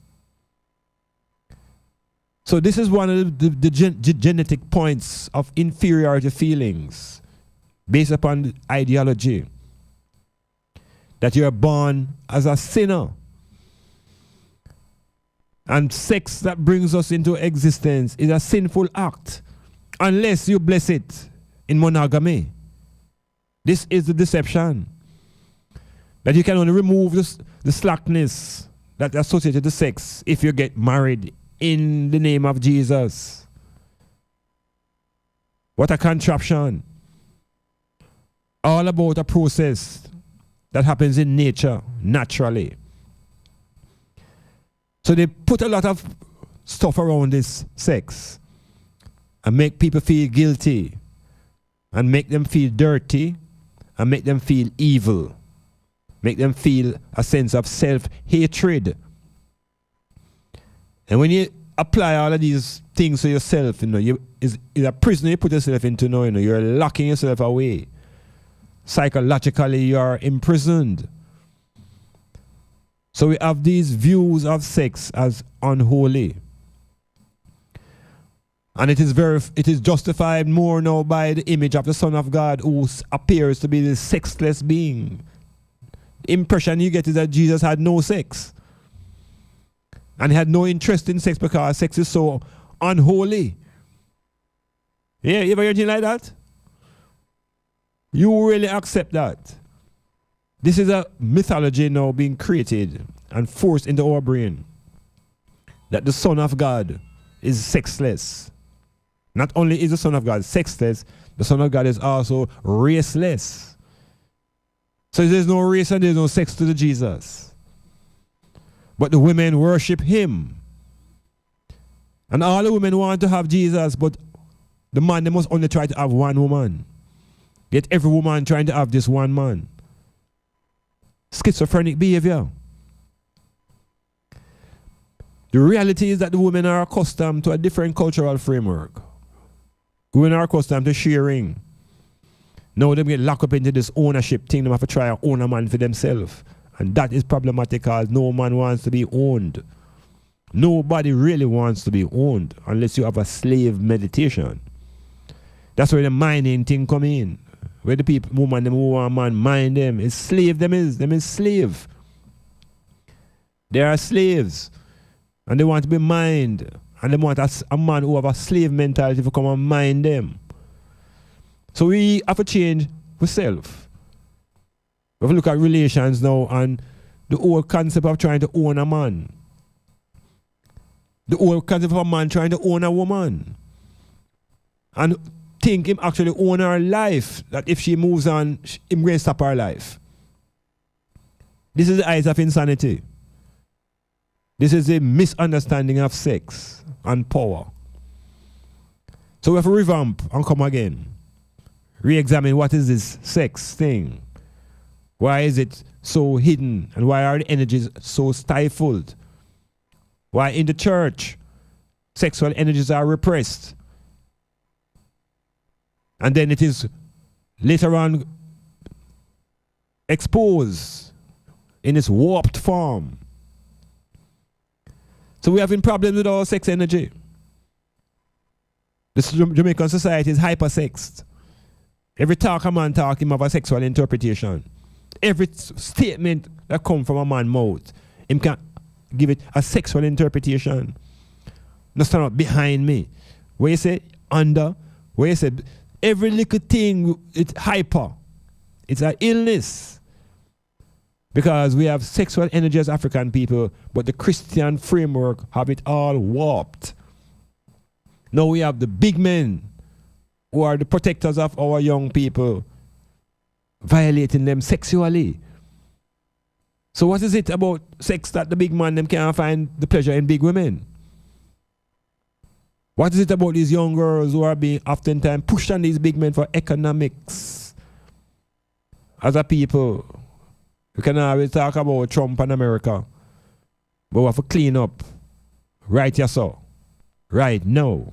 So this is one of the genetic points of inferiority feelings based upon the ideology that you are born as a sinner. And sex that brings us into existence is a sinful act unless you bless it in monogamy. This is the deception. That you can only remove the slackness that associated to sex if you get married in the name of Jesus. What a contraption. All about a process that happens in nature, naturally. So they put a lot of stuff around this sex and make people feel guilty and make them feel dirty and make them feel evil. Make them feel a sense of self-hatred. And when you apply all of these things to yourself, you know, it's a prison you put yourself into now, you know, you're locking yourself away. Psychologically, you are imprisoned. So we have these views of sex as unholy. And it is justified more now by the image of the Son of God, who appears to be the sexless being. The impression you get is that Jesus had no sex. And he had no interest in sex because sex is so unholy. Yeah, you ever hear anything like that? You really accept that? This is a mythology now being created and forced into our brain. That the Son of God is sexless. Not only is the Son of God sexless, the Son of God is also raceless. So there's no race and there's no sex to the Jesus. But the women worship him. And all the women want to have Jesus, but the man, they must only try to have one woman. Yet every woman trying to have this one man. Schizophrenic behavior. The reality is that the women are accustomed to a different cultural framework. Women are accustomed to sharing. Now they get locked up into this ownership thing. They have to try to own a man for themselves. And that is problematic because no man wants to be owned. Nobody really wants to be owned unless you have a slave meditation. That's where the mining thing come in. Where the people, woman, them who want man, mind them. It's slave, them is slave. They are slaves. And they want to be mined. And they want a man who have a slave mentality to come and mind them. So we have to change ourselves. We have to look at relations now and the whole concept of trying to own a man. The whole concept of a man trying to own a woman. And think him actually own her life. That if she moves on, him going to stop her life. This is the eyes of insanity. This is a misunderstanding of sex and power. So we have to revamp and come again. Re-examine what is this sex thing. Why is it so hidden? And why are the energies so stifled? Why in the church, sexual energies are repressed? And then it is later on exposed in its warped form. So we're having problems with our sex energy. The Jamaican society is hypersexed. Every talk a man talk, him have a sexual interpretation. Every statement that comes from a man's mouth, him can give it a sexual interpretation. Not stand up behind me. Where you say under, where you say every little thing, it's hyper. It's an illness. Because we have sexual energy as African people, but the Christian framework have it all warped. Now we have the big men who are the protectors of our young people, violating them sexually. So what is it about sex that the big man them can't find the pleasure in big women? What is it about these young girls who are being oftentimes pushed on these big men for economics? As a people, we can always talk about Trump and America, but we have to clean up right here, so right now.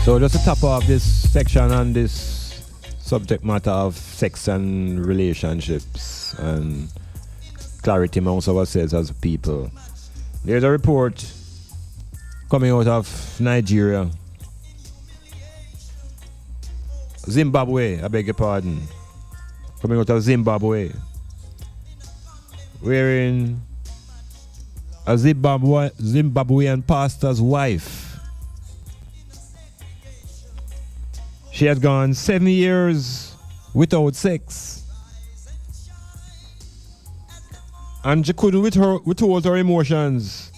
So just to top off this section on this subject matter of sex and relationships and clarity amongst ourselves as people. There's a report coming out of Nigeria. Zimbabwe, I beg your pardon. Coming out of Zimbabwe. Wherein a Zimbabwean pastor's wife. She had gone 7 years without sex. And she couldn't withhold her emotions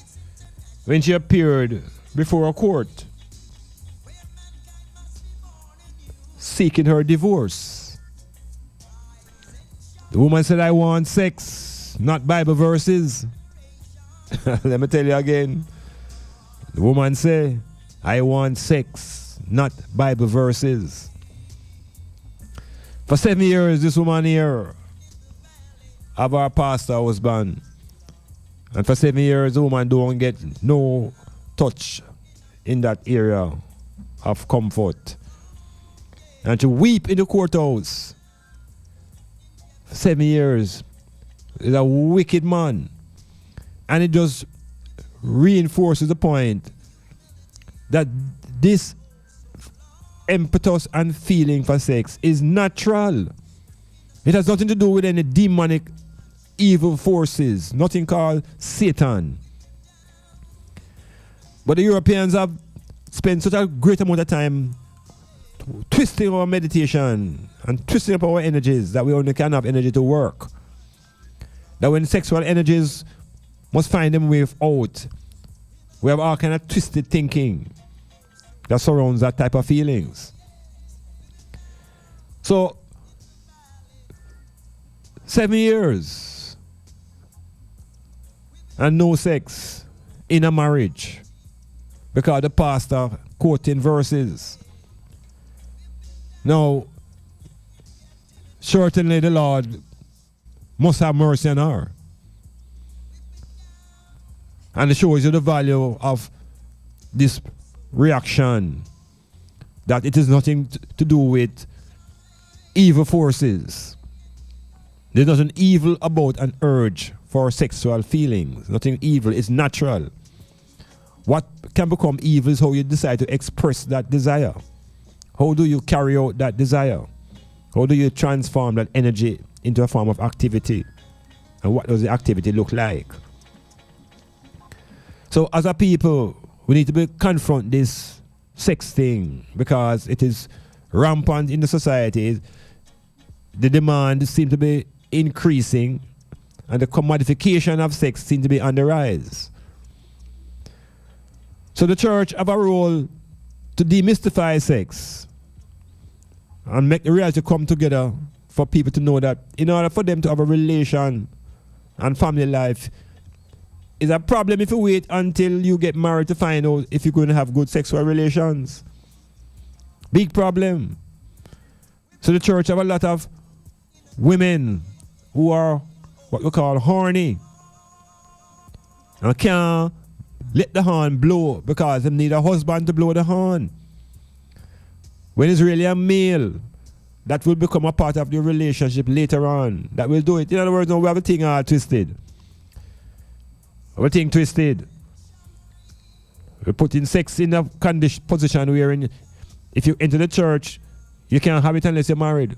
when she appeared before a court seeking her divorce. The woman said, I want sex, not Bible verses. Let me tell you again. The woman said, I want sex, not Bible verses. For 7 years, this woman here have our pastor husband. And for 7 years, the woman don't get no touch in that area of comfort. And to weep in the courthouse for 7 years is a wicked man. And it just reinforces the point that this impetus and feeling for sex is natural. It has nothing to do with any demonic evil forces, nothing called Satan. But the Europeans have spent such a great amount of time twisting our meditation and twisting up our energies that we only can have energy to work. That when sexual energies must find them way out, we have all kind of twisted thinking that surrounds that type of feelings. So, 7 years and no sex in a marriage because the pastor quoting verses. Now, certainly the Lord must have mercy on her. And it shows you the value of this reaction, that it is nothing to do with evil forces. There's nothing evil about an urge for sexual feelings. Nothing evil. It's natural. What can become evil is how you decide to express that desire. How do you carry out that desire? How do you transform that energy into a form of activity? And what does the activity look like? So as a people, we need to confront this sex thing because it is rampant in the society. The demand seems to be increasing and the commodification of sex seems to be on the rise. So the church have a role to demystify sex and make the reality come together for people to know that in order for them to have a relation and family life, it's a problem if you wait until you get married to find out if you're going to have good sexual relations. Big problem. So the church have a lot of women who are what we call horny and can't let the horn blow because they need a husband to blow the horn. When it's really a male that will become a part of the relationship later on that will do it. In other words, now we have a thing all twisted. Everything twisted. We're putting sex in a position where if you enter the church, you can't have it unless you're married.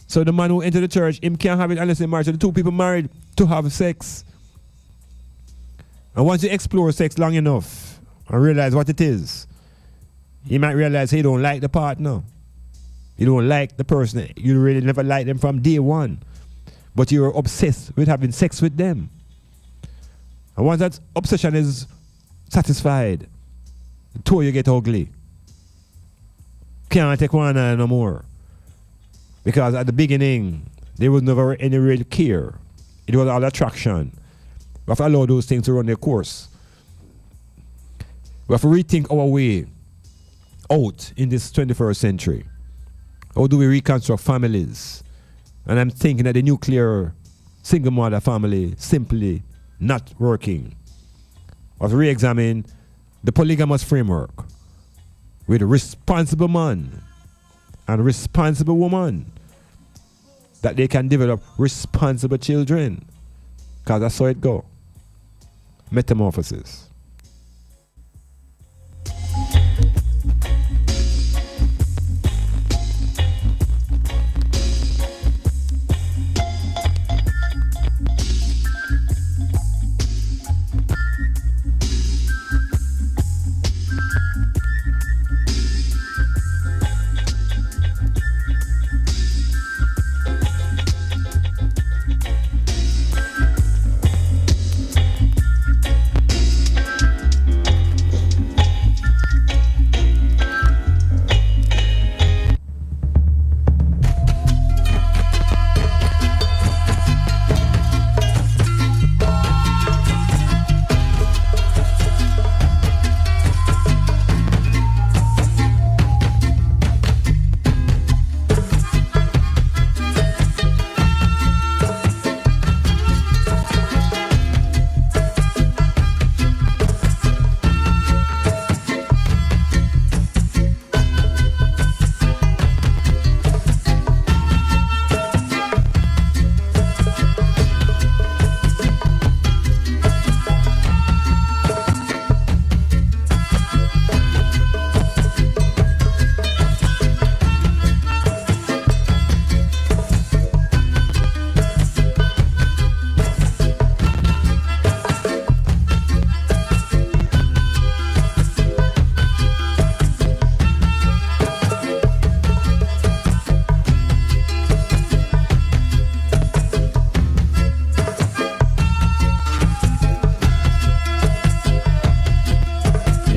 So the man who entered the church, him can't have it unless they're married. So the two people married to have sex. And once you explore sex long enough and realize what it is, you might realize you don't like the partner. You don't like the person. You really never liked them from day one. But you're obsessed with having sex with them. And once that obsession is satisfied, the two of you get ugly. Can't take one another no more. Because at the beginning, there was never any real care. It was all attraction. We have to allow those things to run their course. We have to rethink our way out in this 21st century. How do we reconstruct families? And I'm thinking that the nuclear single mother family simply not working. We have to re-examine the polygamous framework with a responsible man and responsible woman that they can develop responsible children. Because that's how it go. Metamorphosis.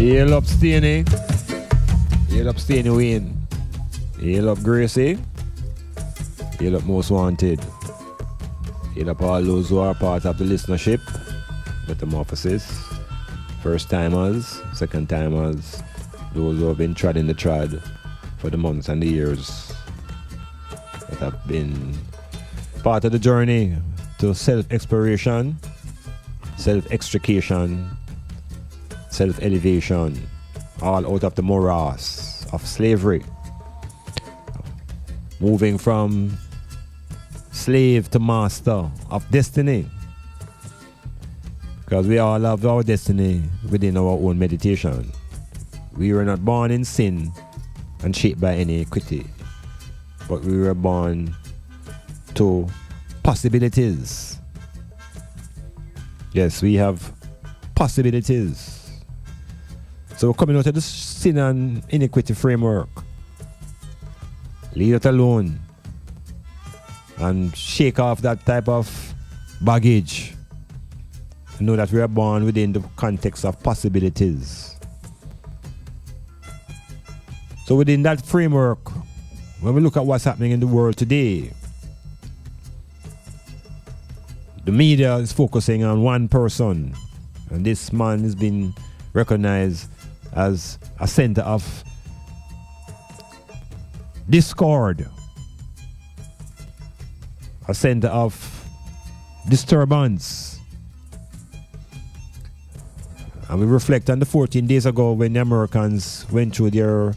Hail up Staney. Hail up Staney Wayne. Hail up Gracie. Hail up Most Wanted. Hail up all those who are part of the listenership. Metamorphosis. First timers, second timers, those who have been treading the trad for the months and the years that have been part of the journey to self-exploration, self-extrication, self-elevation, all out of the morass of slavery. Moving from slave to master of destiny. Because we all have our destiny within our own meditation. We were not born in sin and shaped by any equity, but we were born to possibilities. Yes, we have possibilities. So we're coming out of the sin and inequity framework. Leave it alone and shake off that type of baggage. Know that we are born within the context of possibilities. So within that framework, when we look at what's happening in the world today, the media is focusing on one person, and this man has been recognized as a center of discord, a center of disturbance. And we reflect on the 14 days ago when the Americans went through their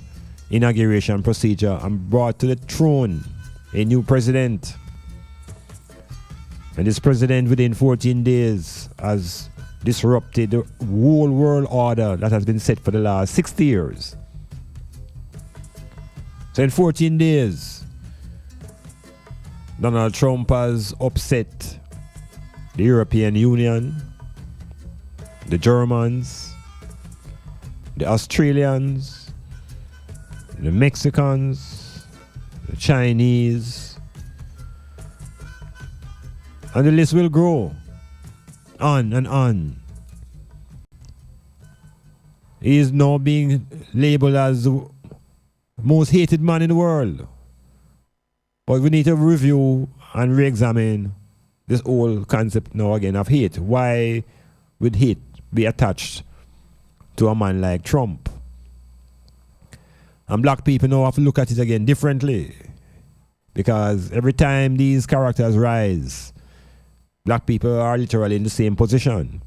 inauguration procedure and brought to the throne a new president. And this president within 14 days has disrupted the whole world order that has been set for the last 60 years. So in 14 days, Donald Trump has upset the European Union, the Germans, the Australians, the Mexicans, the Chinese, and the list will grow on and on. He is now being labeled as the most hated man in the world. But we need to review and re-examine this whole concept now again of hate. Why would hate be attached to a man like Trump? And black people now have to look at it again differently, because every time these characters rise, black people are literally in the same position.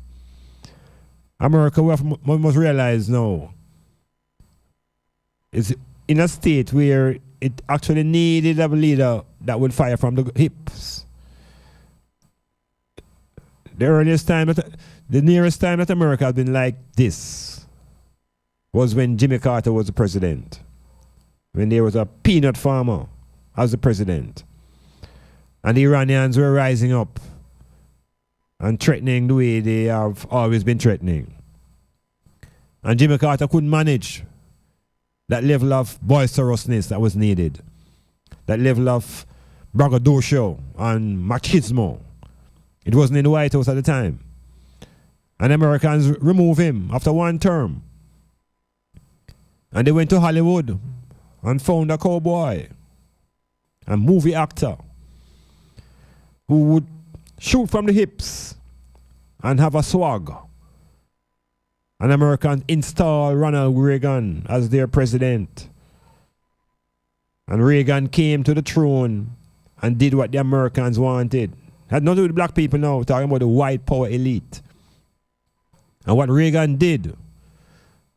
America, we must realize now, is in a state where it actually needed a leader that would fire from the hips. The nearest time that America had been like this was when Jimmy Carter was the president, when there was a peanut farmer as the president, and the Iranians were rising up and threatening the way they have always been threatening. And Jimmy Carter couldn't manage that level of boisterousness that was needed, that level of braggadocio and machismo. It wasn't in the White House at the time. And Americans removed him after one term. And they went to Hollywood and found a cowboy, a movie actor, who would shoot from the hips and have a swag. And Americans installed Ronald Reagan as their president. And Reagan came to the throne and did what the Americans wanted. Had nothing to do with black people now, talking about the white power elite. And what Reagan did,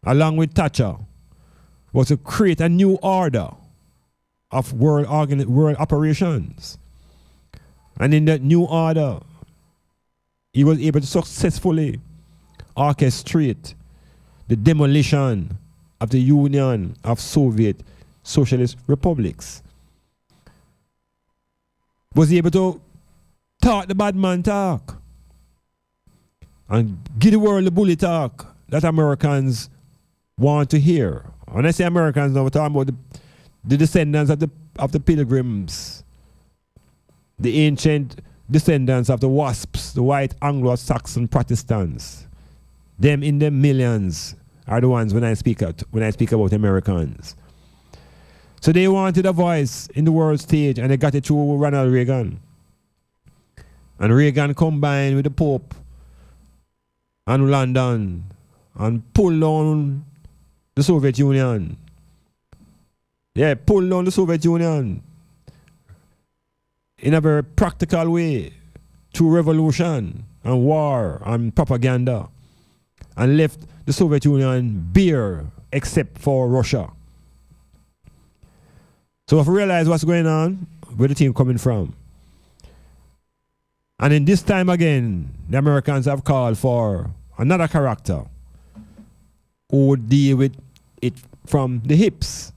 along with Thatcher, was to create a new order of world operations. And in that new order, he was able to successfully orchestrate the demolition of the Union of Soviet Socialist Republics. Was able to talk the bad man talk and give the world the bully talk that Americans want to hear. When I say Americans now, we're talking about the descendants of the pilgrims, the ancient descendants of the WASPs, the white Anglo-Saxon Protestants. Them in the millions are the ones when I speak about Americans. So they wanted a voice in the world stage, and they got it through Ronald Reagan. And Reagan combined with the Pope and London and pulled down the Soviet Union. Yeah, pulled down the Soviet Union in a very practical way through revolution and war and propaganda, and left the Soviet Union bare except for Russia. So if we realize what's going on, where the team coming from. And in this time again, the Americans have called for another character who would deal with it from the hips.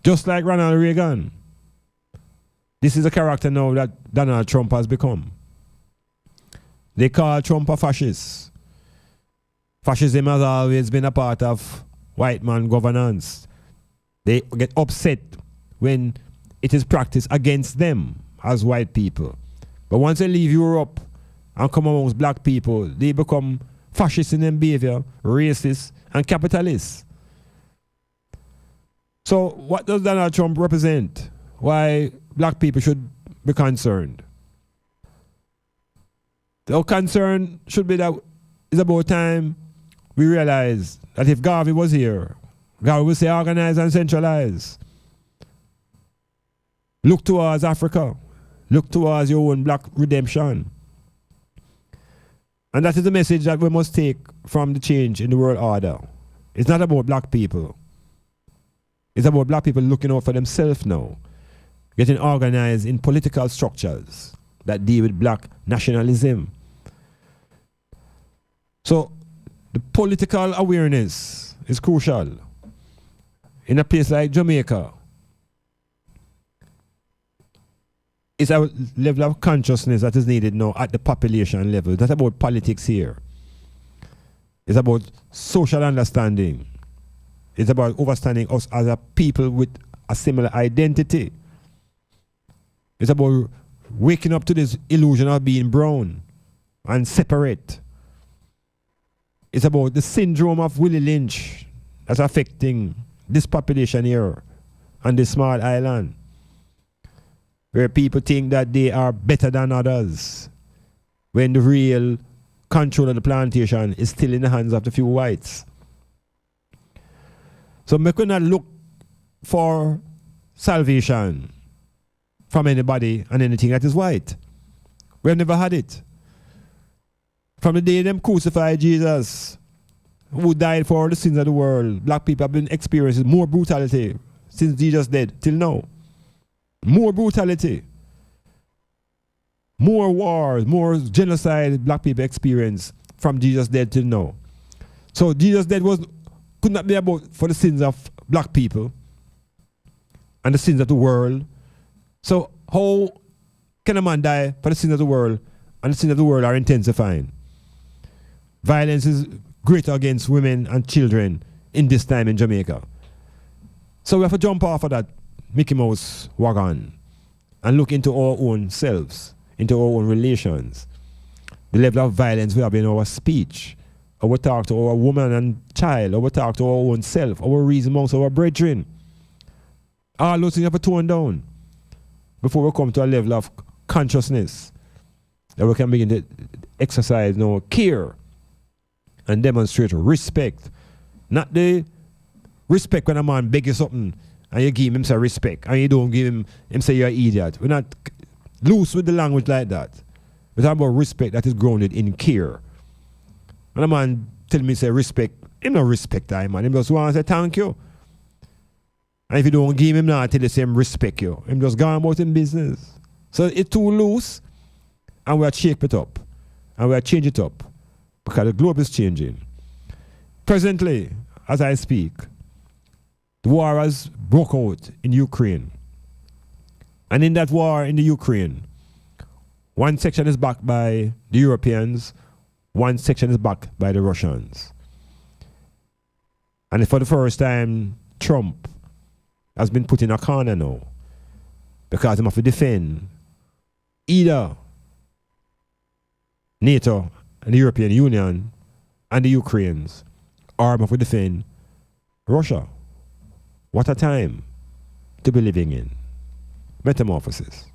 Just like Ronald Reagan. This is a character now that Donald Trump has become. They call Trump a fascist. Fascism has always been a part of white man governance. They get upset when it is practiced against them as white people. But once they leave Europe and come amongst black people, they become fascist in their behavior, racist, and capitalist. So what does Donald Trump represent? Why black people should be concerned? The concern should be that it's about time we realize that if Garvey was here, Garvey would say organize and centralize. Look towards Africa. Look towards your own black redemption. And that is the message that we must take from the change in the world order. It's not about black people. It's about black people looking out for themselves now, getting organized in political structures that deal with black nationalism. So the political awareness is crucial. In a place like Jamaica, it's a level of consciousness that is needed now at the population level. It's not about politics here. It's about social understanding. It's about understanding us as a people with a similar identity. It's about waking up to this illusion of being brown and separate. It's about the syndrome of Willie Lynch that's affecting this population here on this small island, where people think that they are better than others, when the real control of the plantation is still in the hands of the few whites. So we could not look for salvation from anybody and anything that is white. We have never had it. From the day them crucified Jesus, who died for the sins of the world, black people have been experiencing more brutality since Jesus dead till now. More brutality. More wars, more genocide black people experience from Jesus dead till now. So Jesus dead could not be about for the sins of black people and the sins of the world. So how can a man die for the sins of the world and the sins of the world are intensifying? Violence is greater against women and children in this time in Jamaica. So we have to jump off of that Mickey Mouse wagon and look into our own selves, into our own relations, the level of violence we have in our speech, our talk to our woman and child, our talk to our own self, our reason amongst our brethren. All those things have to tone down before we come to a level of consciousness that we can begin to exercise care and demonstrate respect. Not the respect when a man beg you something and you give him some respect and you don't give him say you're an idiot. We're not loose with the language like that. We're talking about respect that is grounded in care. When a man tell me say respect, him not respect that man. Him just want to say thank you. And if you don't give him that, tell you say him respect you. Him just gone about in business. So it's too loose and we are shape it up. And we are change it up. Because the globe is changing. Presently, as I speak, the war has broke out in Ukraine. And in that war in the Ukraine, one section is backed by the Europeans, one section is backed by the Russians. And for the first time, Trump has been put in a corner now because he have to defend either NATO and the European Union and the Ukrainians, arm of defend Russia. What a time to be living in. Metamorphosis.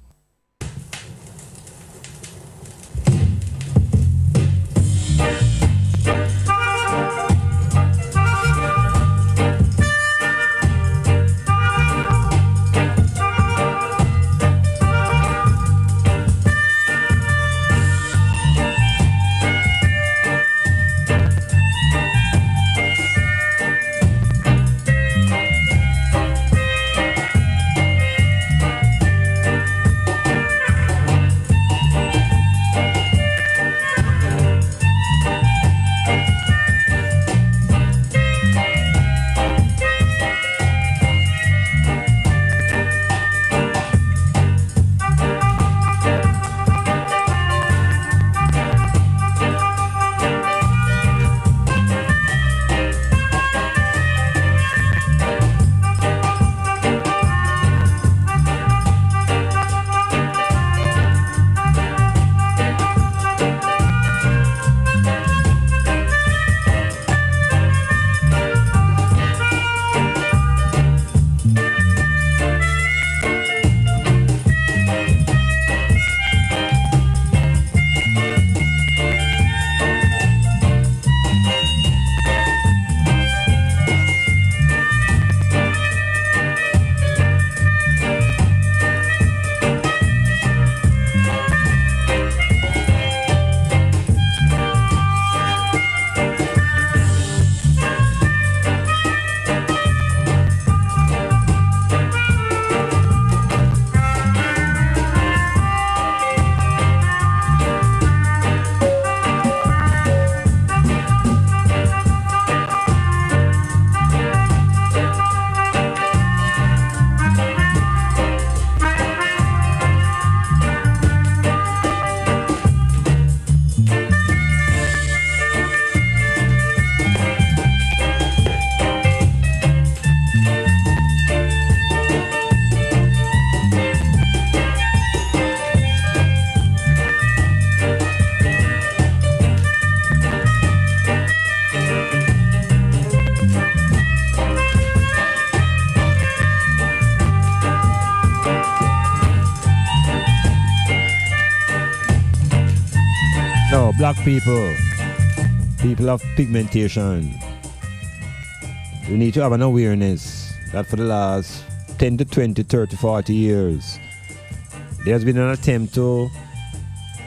Black people, people of pigmentation, we need to have an awareness that for the last 10 to 20, 30, 40 years, there's been an attempt to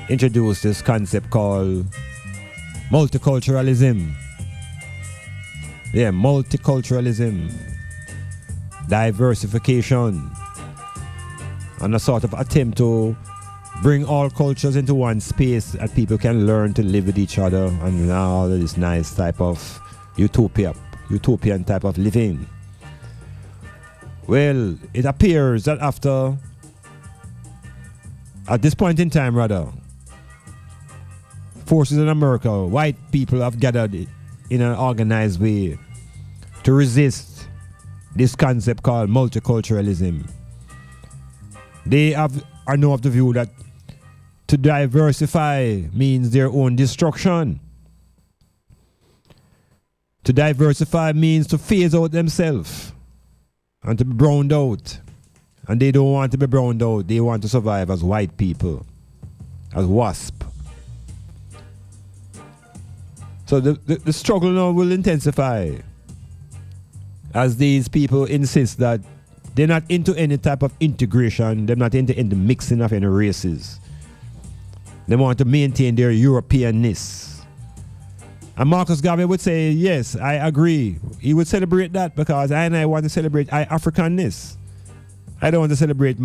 introduce this concept called multiculturalism. Yeah, multiculturalism, diversification, and a sort of attempt to bring all cultures into one space that people can learn to live with each other and all this nice type of utopian type of living. Well, it appears that at this point in time rather, forces in America, white people have gathered in an organized way to resist this concept called multiculturalism. They are now of the view that to diversify means their own destruction. To diversify means to phase out themselves and to be browned out. And they don't want to be browned out. They want to survive as white people, as WASP. So the struggle now will intensify as these people insist that they're not into any type of integration. They're not into the mixing of any races. They want to maintain their Europeanness. And Marcus Garvey would say, yes, I agree. He would celebrate that because I want to celebrate Africanness. I don't want to celebrate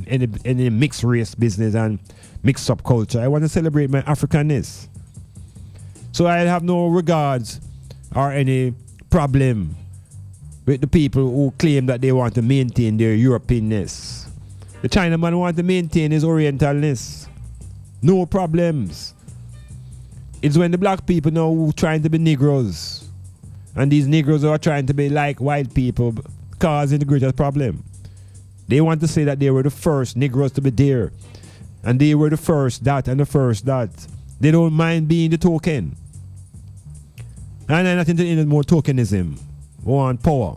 any mixed race business and mixed up culture. I want to celebrate my Africanness. So I have no regards or any problem with the people who claim that they want to maintain their Europeanness. The Chinaman wants to maintain his Orientalness. No problems. It's when the black people now who trying to be Negroes, and these Negroes are trying to be like white people, causing the greatest problem. They want to say that they were the first Negroes to be there, and they were the first that and the first that. They don't mind being the token. And then nothing to do more tokenism. We want power.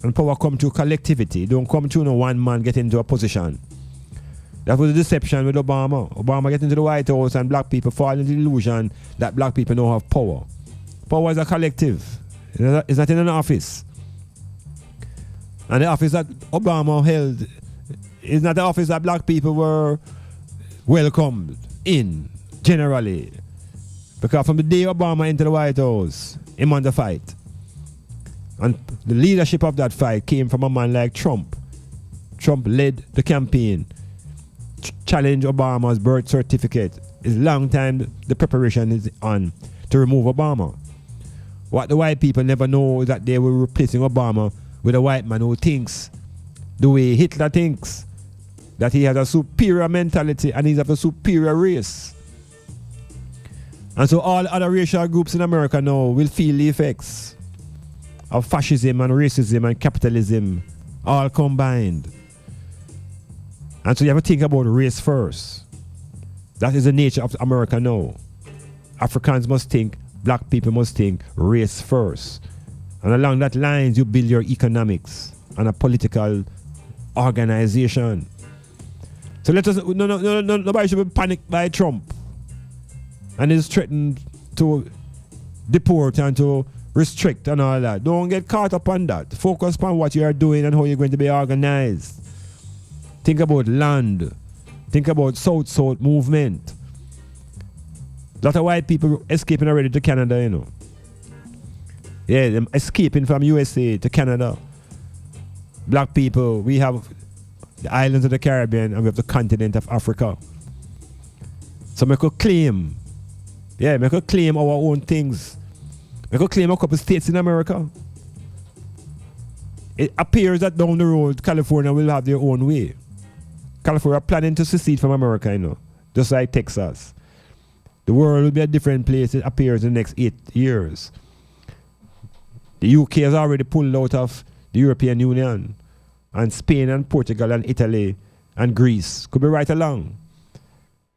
And power come through collectivity. Don't come through no one man get into a position. That was the deception with Obama. Obama get into the White House and black people fall into the illusion that black people don't have power. Power is a collective. It's not in an office. And the office that Obama held is not the office that black people were welcomed in, generally. Because from the day Obama entered the White House, he won the fight. And the leadership of that fight came from a man like Trump. Trump led the campaign, challenged Obama's birth certificate. It's long time the preparation is on to remove Obama. What the white people never know is that they were replacing Obama with a white man who thinks the way Hitler thinks, that he has a superior mentality and he's of a superior race. And so all other racial groups in America now will feel the effects of fascism and racism and capitalism all combined. And so you have to think about race first. That is the nature of America now. Africans must think, black people must think race first. And along that lines, you build your economics and a political organization. So let us, nobody should be panicked by Trump. And he's threatened to deport and to restrict and all that. Don't get caught up on that. Focus on what you are doing and how you're going to be organized. Think about land. Think about South-South movement. A lot of white people escaping already to Canada, you know. Yeah, them escaping from USA to Canada. Black people, we have the islands of the Caribbean and we have the continent of Africa. So we could claim, we could claim our own things. We could claim a couple states in America. It appears that down the road, California will have their own way. California are planning to secede from America, you know, just like Texas. The world will be a different place, it appears, in the next 8 years. The UK has already pulled out of the European Union, and Spain and Portugal and Italy and Greece could be right along.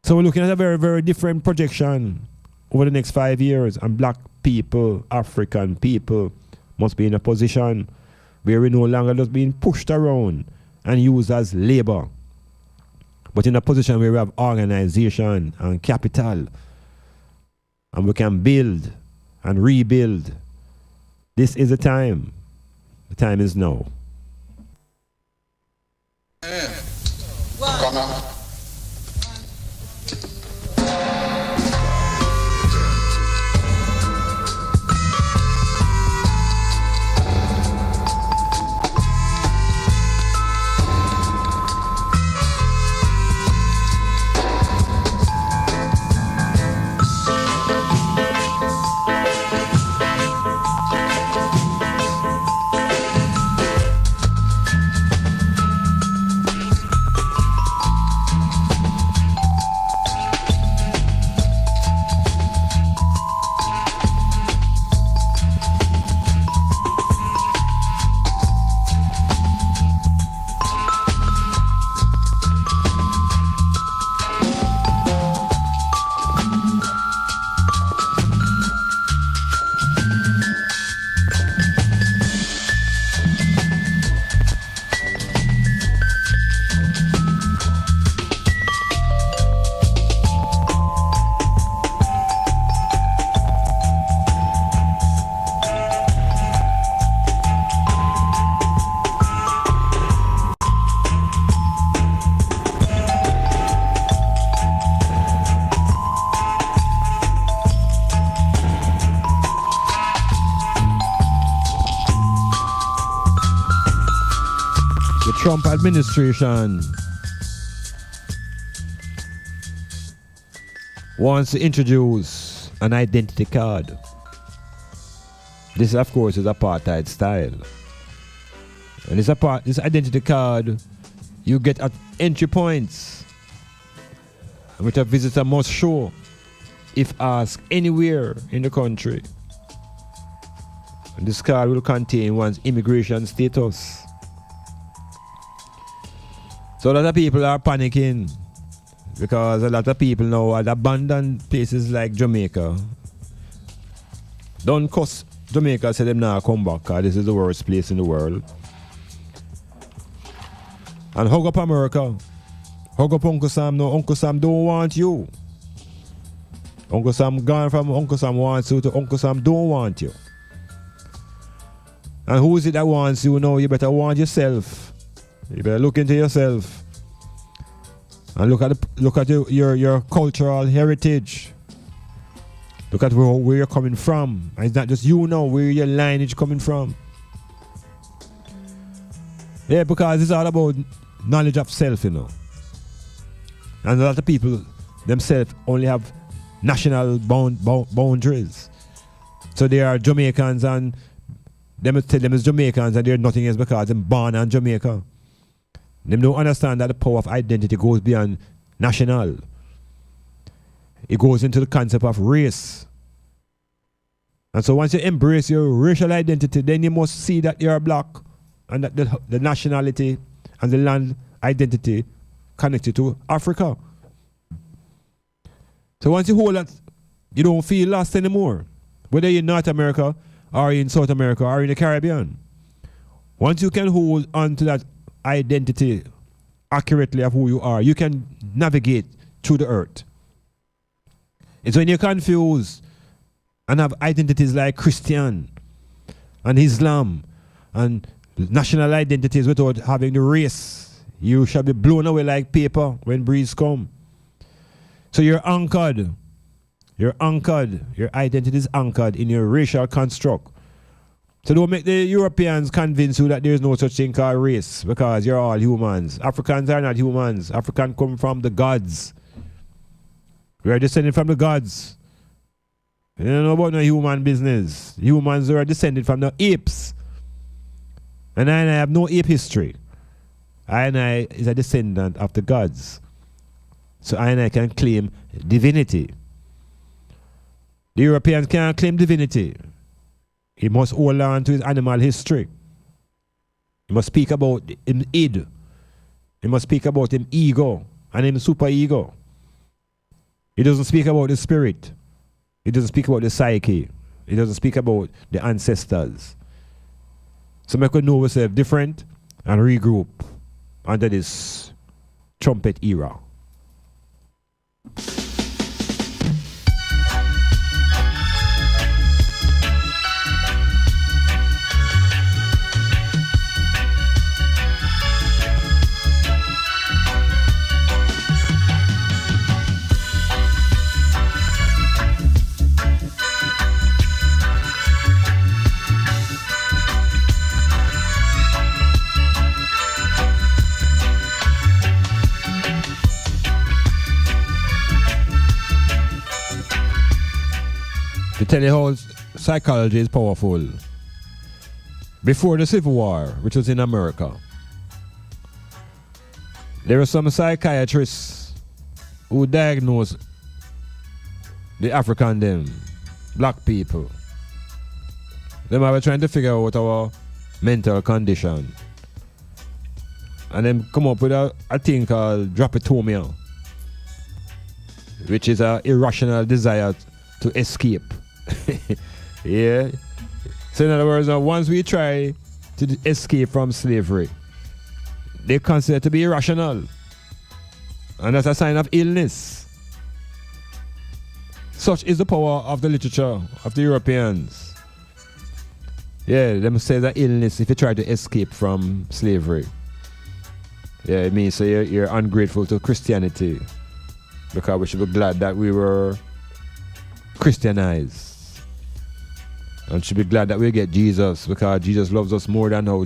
So we're looking at a very, very different projection over the next 5 years, and black people, African people, must be in a position where we're no longer just being pushed around and used as labor, but in a position where we have organization and capital, and we can build and rebuild. This is the time. The time is now. Come on. Trump administration wants to introduce an identity card. This, of course, is apartheid style. And this identity card you get at entry points, which a visitor must show if asked anywhere in the country. And this card will contain one's immigration status. So a lot of people are panicking because a lot of people now had abandoned places like Jamaica Don't cuss Jamaica, say them now come back, because this is the worst place in the world. And hug up America. Hug up Uncle Sam. No, Uncle Sam don't want you. Uncle Sam gone from Uncle Sam wants you to Uncle Sam don't want you. And who is it that wants you? No, you better want yourself. You better look into yourself. And look at your cultural heritage. Look at where you're coming from. And it's not just you know where your lineage coming from. Yeah, because it's all about knowledge of self, you know. And a lot of people themselves only have national boundaries. So they are Jamaicans and them tell them as Jamaicans and they're nothing else because they're born in Jamaica. Them don't understand that the power of identity goes beyond national. It goes into the concept of race. And so once you embrace your racial identity, then you must see that you're black and that the nationality and the land identity connected to Africa. So once you hold that, you don't feel lost anymore. Whether you're in North America or in South America or in the Caribbean. Once you can hold on to that identity accurately of who you are, you can navigate through the earth. It's when you're confused and have identities like Christian and Islam and national identities without having the race, you shall be blown away like paper when breeze come. So you're anchored. You're anchored. Your identity is anchored in your racial construct. So don't make the Europeans convince you that there's no such thing called race because you're all humans. Africans are not humans. Africans come from the gods. We are descended from the gods. You don't know about no human business. Humans are descended from the apes. And I have no ape history. I is a descendant of the gods. So I can claim divinity. The Europeans can't claim divinity. He must hold on to his animal history. He must speak about him id. He must speak about him ego and him super ego. He doesn't speak about the spirit. He doesn't speak about the psyche. He doesn't speak about the ancestors. So we could know ourselves different and regroup under this trumpet era. To tell you how psychology is powerful. Before the Civil War, which was in America, there were some psychiatrists who diagnosed the African black people. They were trying to figure out our mental condition. And then come up with a thing called drapetomia, which is an irrational desire to escape. Yeah. So in other words, once we try to escape from slavery, they consider it to be irrational. And that's a sign of illness. Such is the power of the literature of the Europeans. Yeah, them say that illness if you try to escape from slavery. Yeah, it means so you're ungrateful to Christianity. Because we should be glad that we were Christianized. And should be glad that we get Jesus because Jesus loves us more than how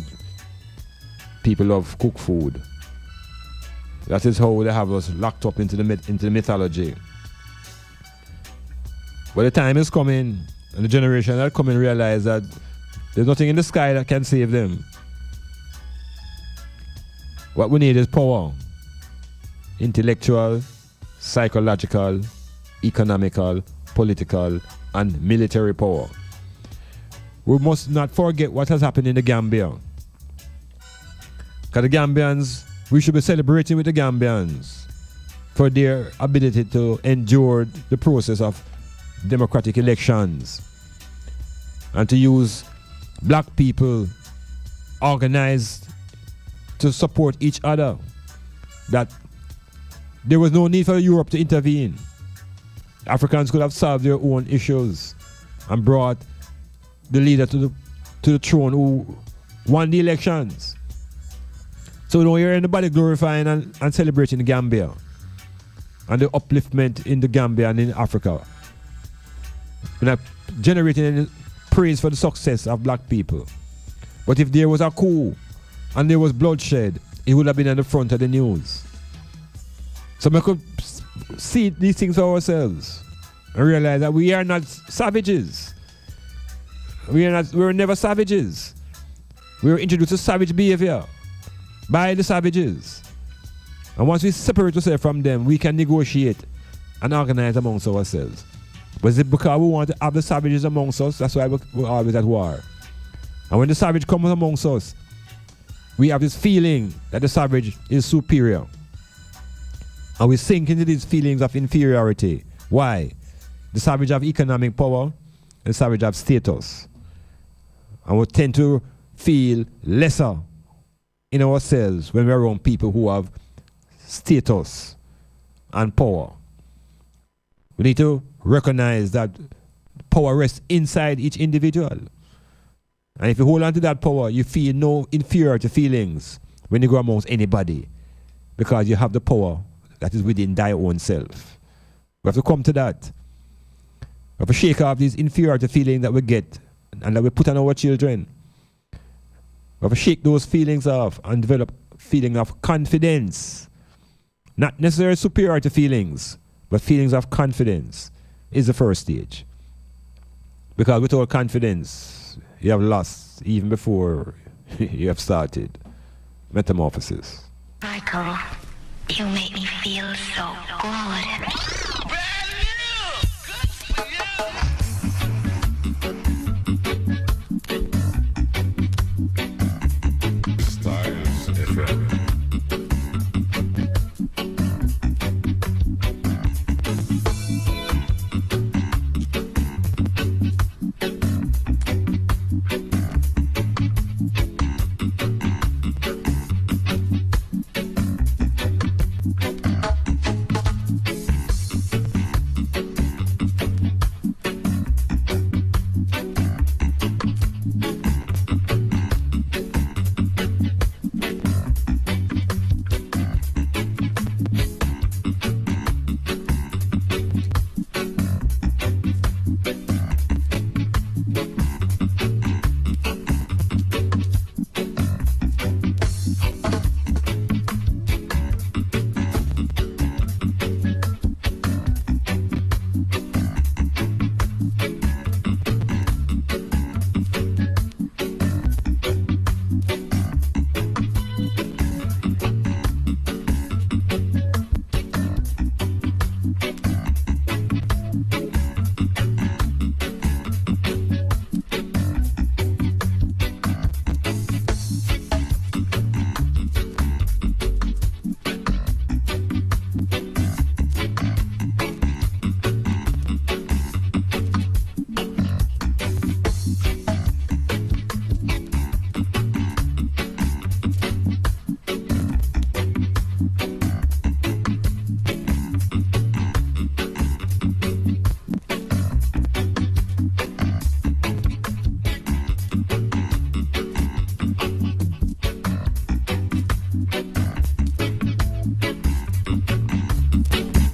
people love cook food. That is how they have us locked up into the mythology. But the time is coming, and the generation that come and realize that there's nothing in the sky that can save them. What we need is power. Intellectual, psychological, economical, political, and military power. We must not forget what has happened in the Gambia. Because the Gambians, we should be celebrating with the Gambians for their ability to endure the process of democratic elections. and to use black people organized to support each other, that there was no need for Europe to intervene. Africans could have solved their own issues and brought the leader to the throne who won the elections. So we don't hear anybody glorifying and celebrating the Gambia and the upliftment in the Gambia and in Africa. We're not generating any praise for the success of black people. But if there was a coup and there was bloodshed, it would have been at the front of the news. So we could see these things for ourselves and realize that we are not savages. We were never savages. We were introduced to savage behavior by the savages. And once we separate ourselves from them, we can negotiate and organize amongst ourselves. But is it because we want to have the savages amongst us? That's why we're always at war. And when the savage comes amongst us, we have this feeling that the savage is superior. And we sink into these feelings of inferiority. Why? The savage have economic power, and the savage have status. And we tend to feel lesser in ourselves when we're around people who have status and power. We need to recognize that power rests inside each individual. And if you hold on to that power, you feel no inferiority feelings when you go amongst anybody, because you have the power that is within thy own self. We have to come to that. We have to shake off these inferiority feelings that we get and that we put on our children. We have to shake those feelings off and develop a feeling of confidence. Not necessarily superiority feelings, but feelings of confidence is the first stage. Because without confidence, you have lost even before you have started. Metamorphosis. Michael, you make me feel so good.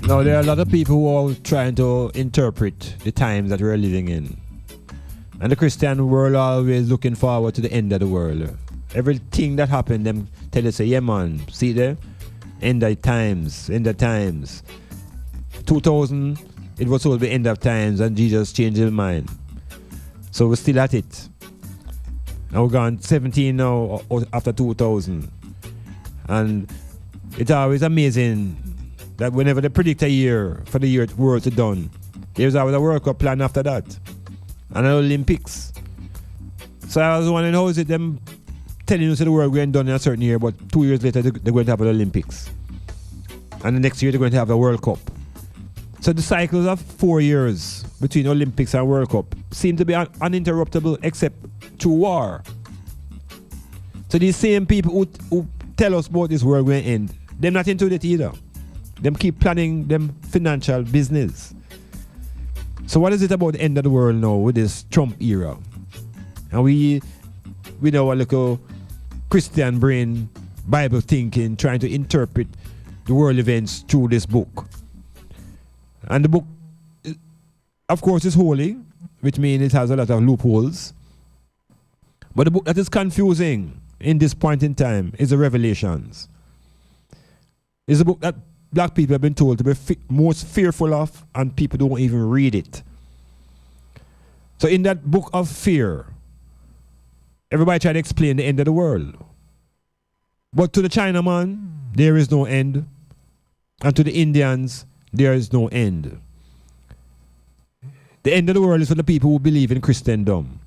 Now, there are a lot of people who are trying to interpret the times that we're living in. And the Christian world always looking forward to the end of the world. Everything that happened, them tell us, yeah man, see there? End of times, end of times. 2000, it was supposed to be end of times, and Jesus changed his mind. So we're still at it. And we're gone 17 now after 2000. And it's always amazing that whenever they predict a year for the year world to done, there's always a World Cup plan after that. And an Olympics. So I was wondering, how is it them telling us the world going done in a certain year, but 2 years later they're going to have an Olympics. And the next year they're going to have a World Cup. So the cycles of 4 years between Olympics and World Cup seem to be uninterruptible except through war. So these same people who tell us about this world will end, they're not into it either. Them keep planning them financial business. So what is it about the end of the world now with this Trump era? And we know a little Christian brain, Bible thinking, trying to interpret the world events through this book. And the book, of course, is holy, which means it has a lot of loopholes. But the book that is confusing in this point in time is the Revelations. It's a book that black people have been told to be most fearful of, and people don't even read it. So in that book of fear, everybody tried to explain the end of the world. But to the Chinaman, there is no end. And to the Indians, there is no end. The end of the world is for the people who believe in Christendom.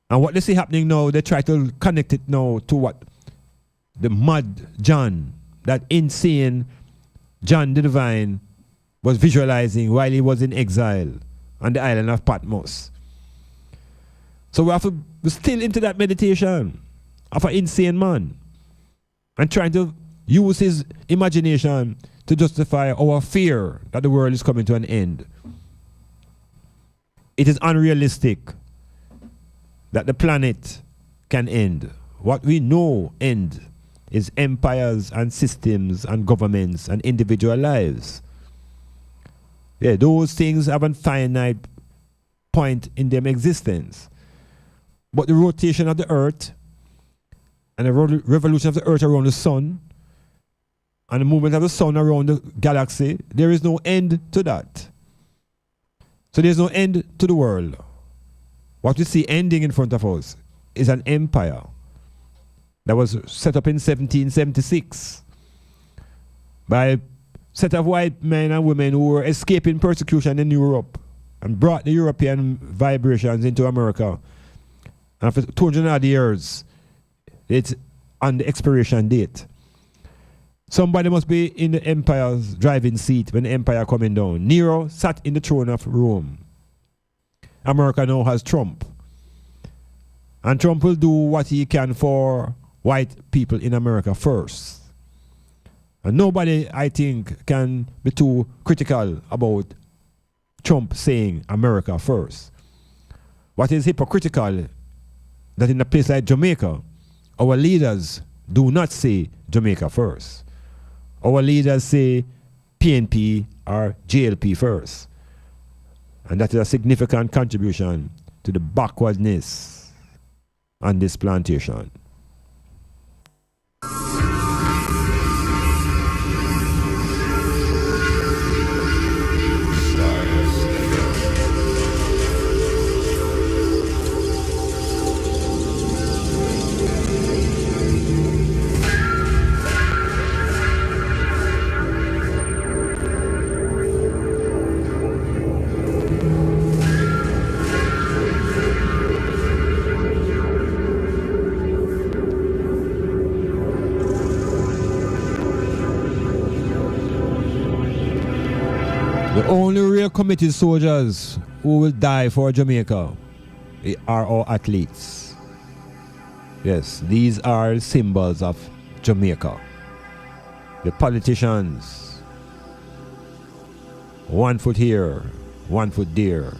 And what they see happening now, they try to connect it now to what the mad John, that insane John the Divine, was visualizing while he was in exile on the island of Patmos. So we're still into that meditation of an insane man and trying to use his imagination to justify our fear that the world is coming to an end. It is unrealistic that the planet can end. What we know end is empires and systems and governments and individual lives. Yeah, those things have a finite point in their existence. But the rotation of the earth and the revolution of the earth around the sun and the movement of the sun around the galaxy, there is no end to that. So there's no end to the world. What we see ending in front of us is an empire that was set up in 1776 by a set of white men and women who were escaping persecution in Europe and brought the European vibrations into America. And for 200 odd years, it's on the expiration date. Somebody must be in the empire's driving seat when the empire coming down. Nero sat in the throne of Rome. America now has Trump. And Trump will do what he can for white people in America first. And nobody, I think, can be too critical about Trump saying America first. What is hypocritical that in a place like Jamaica, our leaders do not say Jamaica first. Our leaders say PNP or JLP first. And that is a significant contribution to the backwardness on this plantation. The only real committed soldiers who will die for Jamaica are our athletes. Yes, these are symbols of Jamaica. The politicians, 1 foot here, 1 foot there.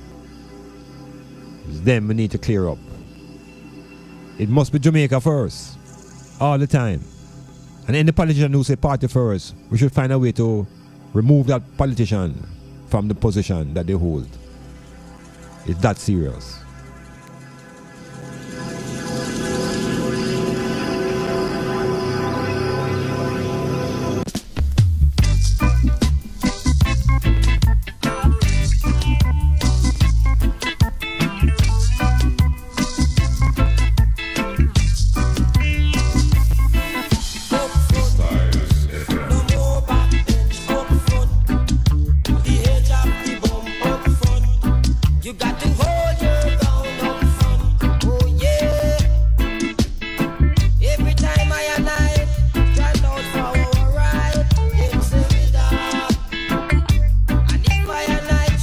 It's them we need to clear up. It must be Jamaica first, all the time. And any politician who say party first, we should find a way to remove that politician from the position that they hold. It's that serious. I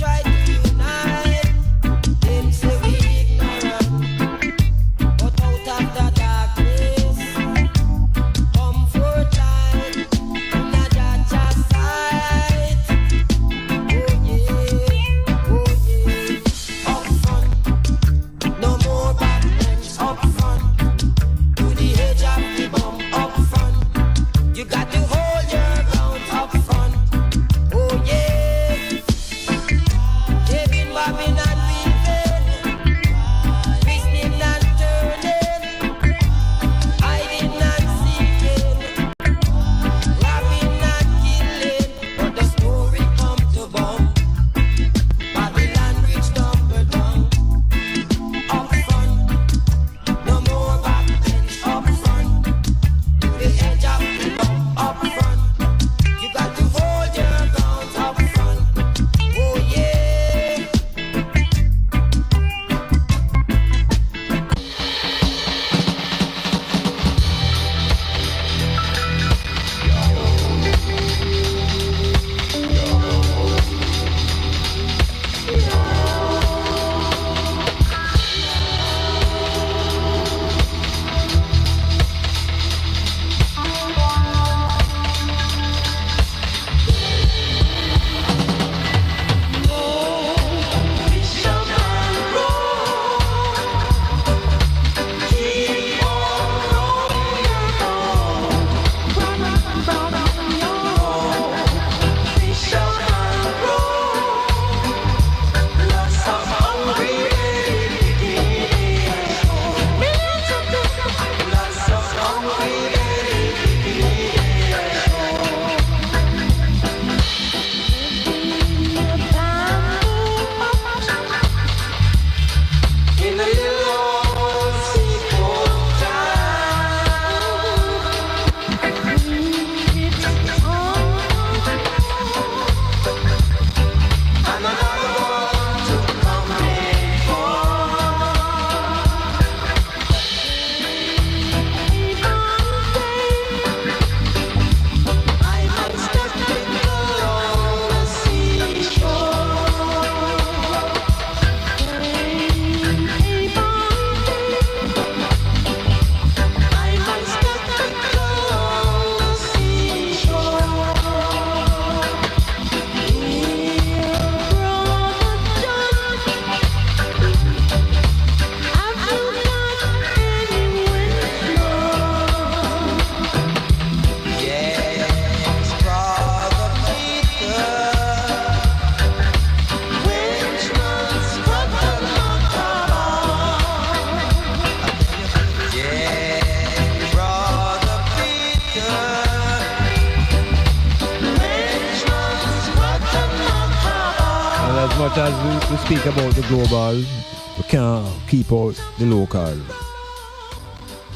as we speak about the global, we can't keep out the local.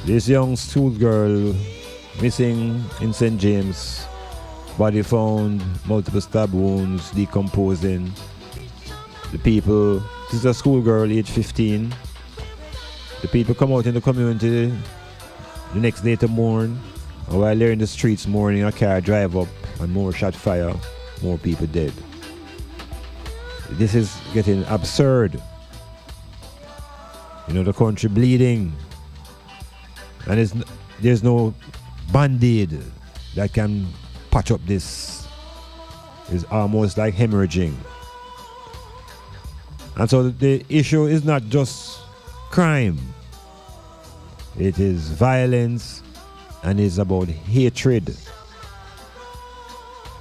This young schoolgirl missing in St. James, body found, multiple stab wounds, decomposing. The people, this is a schoolgirl, age 15. The people come out in the community the next day to mourn. And while they're in the streets mourning, a car drive up and more shot fire, more people dead. This is getting absurd. You know, the country bleeding. And there's no band-aid that can patch up this. It's almost like hemorrhaging. And so the issue is not just crime. It is violence and it's about hatred.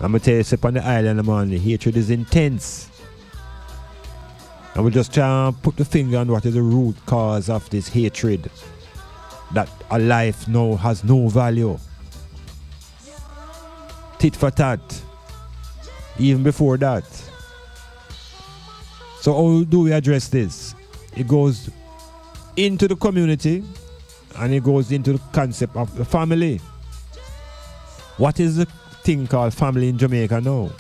I'm going to tell you, step on the island, man, the hatred is intense. And we just try and put the finger on what is the root cause of this hatred. That a life now has no value. Tit for tat. Even before that. So how do we address this? It goes into the community and it goes into the concept of the family. What is the thing called family in Jamaica now?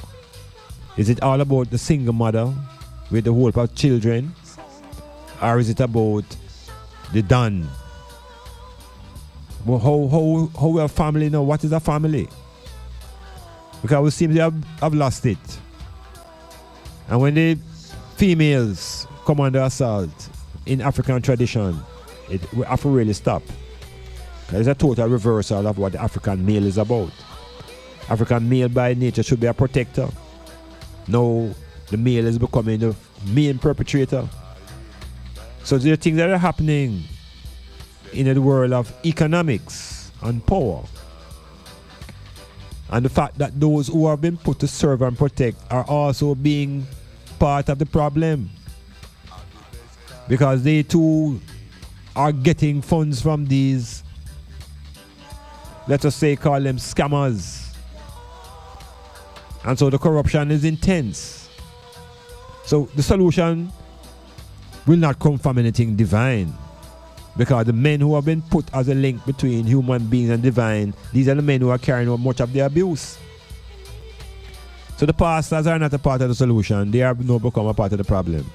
Is it all about the single mother with the whole of children? Or is it about the Don? Well, how we are family now? What is a family? Because we seem to have lost it. And when the females come under assault in African tradition, we have to really stop. Because it's a total reversal of what the African male is about. African male by nature should be a protector. Now the male is becoming the main perpetrator. So there are things that are happening in the world of economics and power. And the fact that those who have been put to serve and protect are also being part of the problem. Because they too are getting funds from these, let us say, call them scammers. And so the corruption is intense. So the solution will not come from anything divine. Because the men who have been put as a link between human beings and divine, these are the men who are carrying out much of the abuse. So the pastors are not a part of the solution. They have now become a part of the problem.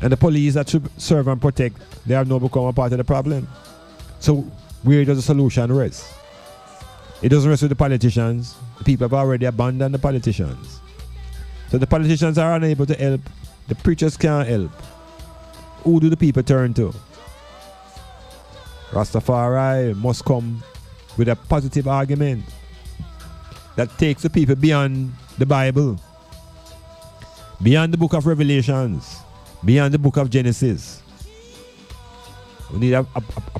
And the police that should serve and protect, they have now become a part of the problem. So where does the solution rest? It doesn't rest with the politicians. The people have already abandoned the politicians. So the politicians are unable to help. The preachers can't help. Who do the people turn to? Rastafari must come with a positive argument that takes the people beyond the Bible, beyond the book of Revelations, beyond the book of Genesis. We need a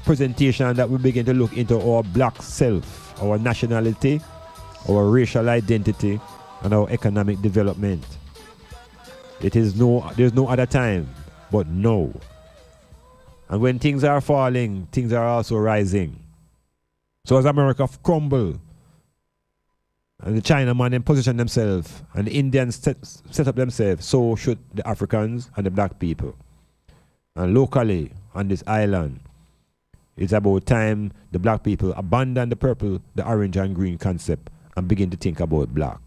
presentation that will begin to look into our black self, our nationality, our racial identity, and our economic development. There's no other time but now. And when things are falling, things are also rising. So as America crumble, and the Chinaman then position themselves, and the Indians set up themselves, so should the Africans and the black people. And locally, on this island, it's about time the black people abandon the purple, the orange and green concept and begin to think about black.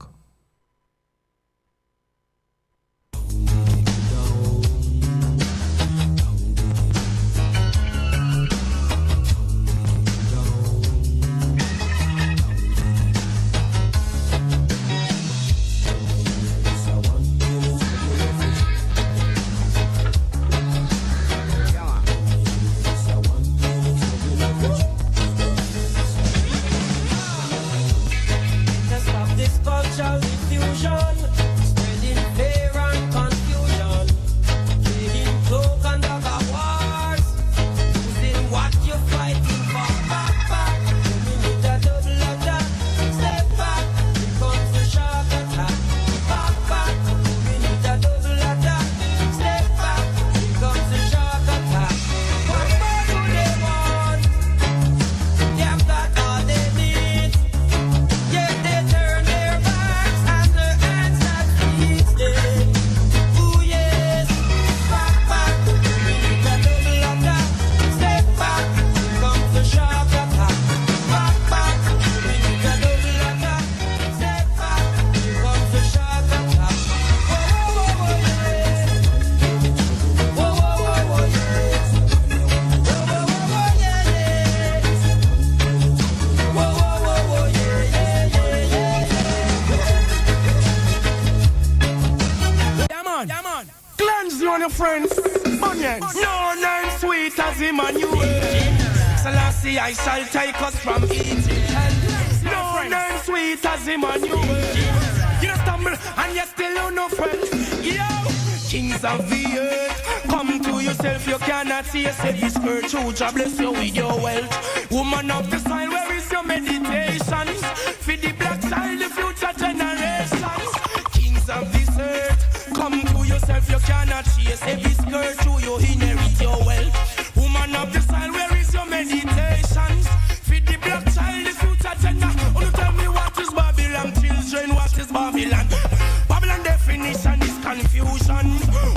Benz, you and your friends. Onions. No name sweet as Emmanuel. Selassie, I shall take us from Egypt. No name sweet as Emmanuel. You don't stumble and you still you no friend. Yo, kings of the earth, come to yourself. You cannot see yourself. This virtue, God bless you with your wealth. Woman of the soil, where is your meditations? For the black child, the future generations. Kings of this earth, come to yourself. You cannot chase every skirt through you inherit your wealth. Woman of the soil, where is your meditations? For the black child, the future generation. Oh, tell me what is Babylon, children, what is Babylon? Babylon definition is confusion.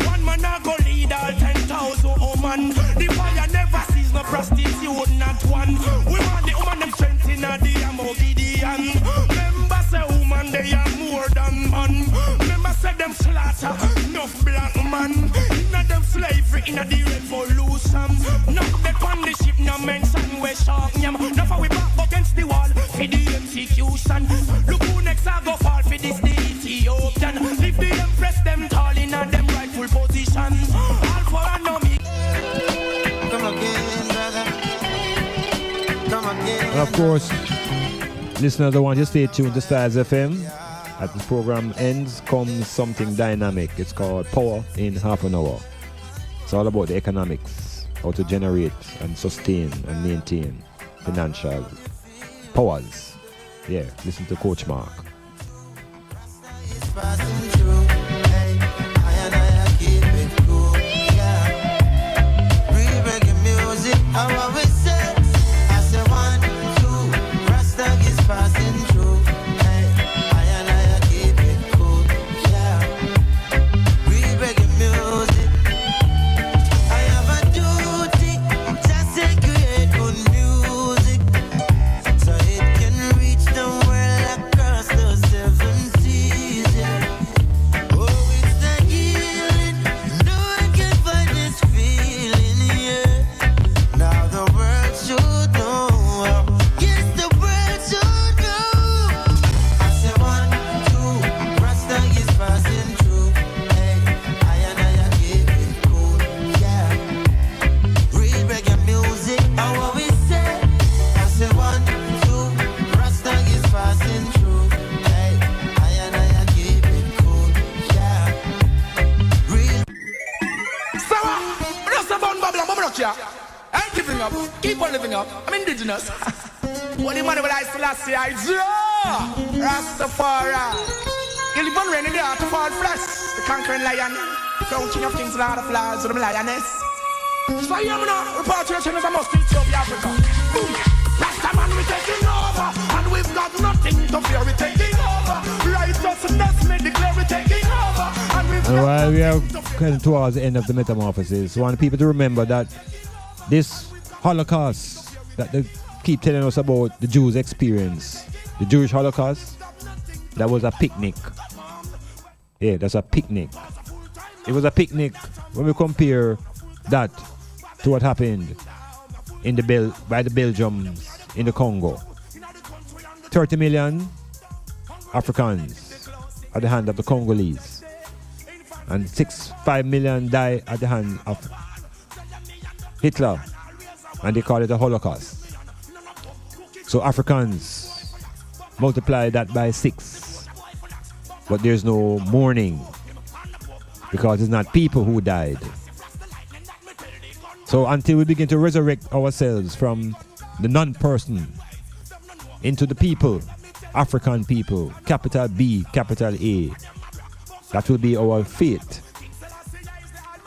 One man a go lead all 10,000 woman. The fire never sees no prostitute, not one. We want the woman them strength in the Amogidian. Remember say woman they are more than man. Remember say them slaughter enough black man. Inna them slavery inna the revolution. No they on the ship no mention we shark nyam. Now for we back against the wall for the execution. Look who next a go fall for this the Ethiopian. Leave the empress them tall inna them rightful position. All for a no me. Come again, brother. Come again. And of course, listeners, I want you to stay tuned to Styles FM. As this program ends, comes something dynamic. It's called Power in Half an Hour. It's all about the economics, how to generate and sustain and maintain financial powers. Yeah, listen to Coach Mark. Passing through, hey, I keep it cool, yeah. Real reggae music, how I always say. I say 1, 2, Rasta is passing through, hey, I keep it cool, yeah. Real reggae music, I have a duty, just to create good music, so it can reach the world across the 7 seas. Oh, it's the healing. No one can find this feeling, yeah. Now the world should know. Yes, the world should know. I say 1, 2, Rasta is passing through. Hey, I keep it cool, yeah. Real reggae music, how we say. I say 1, 2, Rasta is passing through. Hey, I keep it cool, yeah. Real. Sarah, just about Babylon, Babylon, I ain't giving up. Keep on living up. I'm indigenous. What the money will I still see? I draw. Rastafari. You live on rain in the heart of all flesh. The conquering lion. Crown king of kings, lord of lords, with the lioness. So I am now. Repatriation is a must in Ethiopia, Africa. Boom. Rastaman, we taking over. And we've got nothing to fear. We taking over. Righteousness, me declare we taking over. And we've And while we are kind of towards the end of the metamorphosis, I want people to remember that this Holocaust that they keep telling us about the Jews' experience, the Jewish Holocaust, that was a picnic. Yeah, that's a picnic. It was a picnic when we compare that to what happened in the by the Belgians in the Congo. 30 million Africans at the hand of the Congolese, and 5 million died at the hand of Hitler, and they call it a Holocaust. So Africans multiply that by 6, but there's no mourning because it's not people who died. So until we begin to resurrect ourselves from the non-person into the people, African people, capital B, capital A, that will be our fate.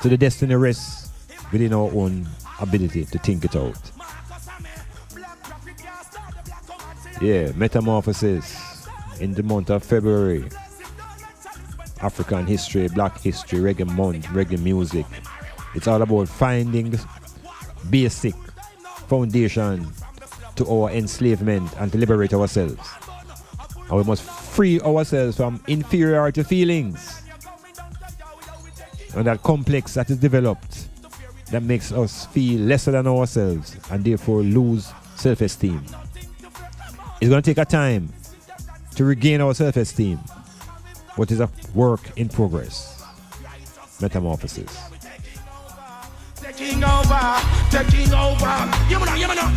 So the destiny rests within our own ability to think it out. Yeah, metamorphosis in the month of February. African history, black history, reggae month, reggae music. It's all about finding basic foundation to our enslavement and to liberate ourselves. And we must free ourselves from inferiority feelings and that complex that is developed that makes us feel lesser than ourselves and therefore lose self-esteem. It's going to take a time to regain our self-esteem, but it's a work in progress. Metamorphosis. Taking over. You know.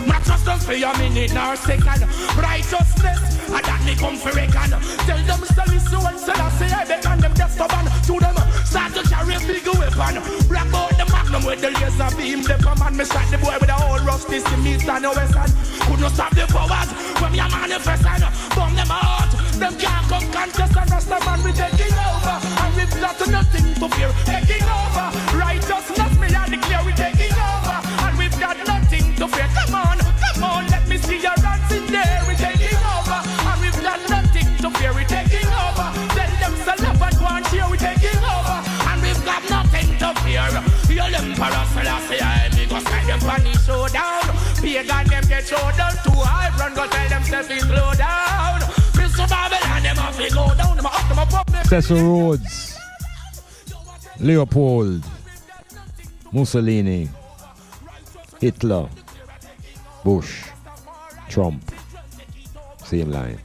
Not just don't pay a minute nor second. Righteousness, and that me come for reckon. Tell them sell his soul, sell I say I beckon them just stubborn. To them, start to carry a big weapon. Black out the magnum with the laser beam. The man, me shot the boy with the old rusty meat and no western. Couldn't stop the powers when me a manifesting. Bomb them out, them can't come contest. And rest the man we taking over. And we've got nothing to fear. Taking over, righteousness me I declare we taking over. And we've got nothing to fear. Come on, let me see your hands in there. We're taking over, and we've got nothing to fear. We're taking over. Tell them sell up and go and cheer. We're taking over, and we've got nothing to fear. Your emperor Selassie, me go slide them on the showdown. Pagan them get showdown. Too high, run go tell them self is slow down. Mr. Babylon them have to go down. Them up, them up. Cecil Rhodes, Leopold, Mussolini, Hitler, Bush, Trump, same line.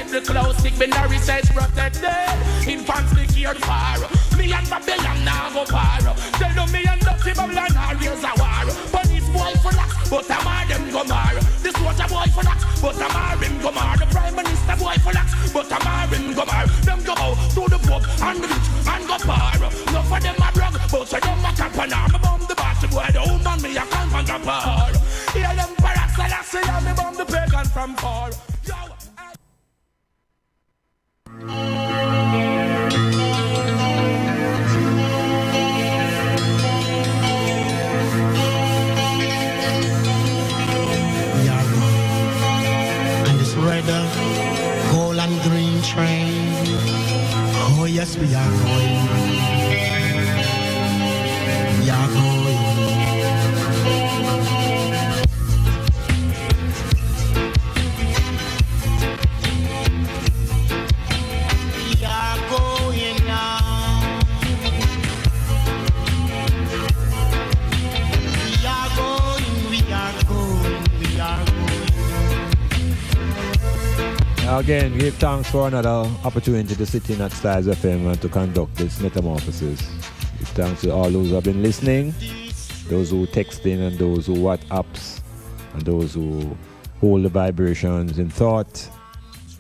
The close sick been the research protected. Infants be cared for. Me and Babylon now go far. Tell them me and Dutty Babylon now raise a war. Police boy for lax, but I'm all them go mar. This water boy for lax, but I'm all him go mar. The Prime Minister boy for lax, but I'm all him go mar. Them go out to the pub and the beach and go par. No for them a brag, but for them a cap and arm. Bomb the battle boy, the old man me a come from the par. Hear them parax, Selassie, and me bomb the pagan from far. Gold and green train. Oh yes, we are going. We are going. We are going now. We are going. We are going. We are going. Again, give thanks for another opportunity to sit in at Styles FM and to conduct this metamorphosis. Give thanks to all those who have been listening, those who texting and those who WhatsApps, and those who hold the vibrations in thought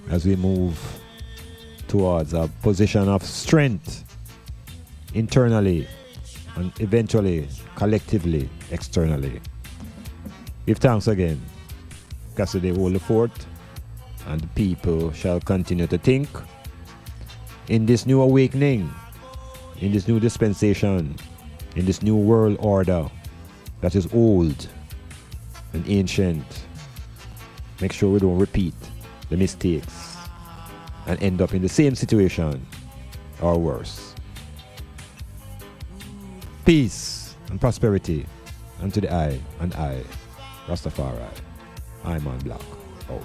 as we move towards a position of strength internally and eventually collectively externally. Give thanks again. Cassidy hold the fort, and the people shall continue to think in this new awakening, in this new dispensation, in this new world order that is old and ancient. Make sure we don't repeat the mistakes and end up in the same situation or worse. Peace and prosperity unto the I and I, Rastafari. Iman Blak, out.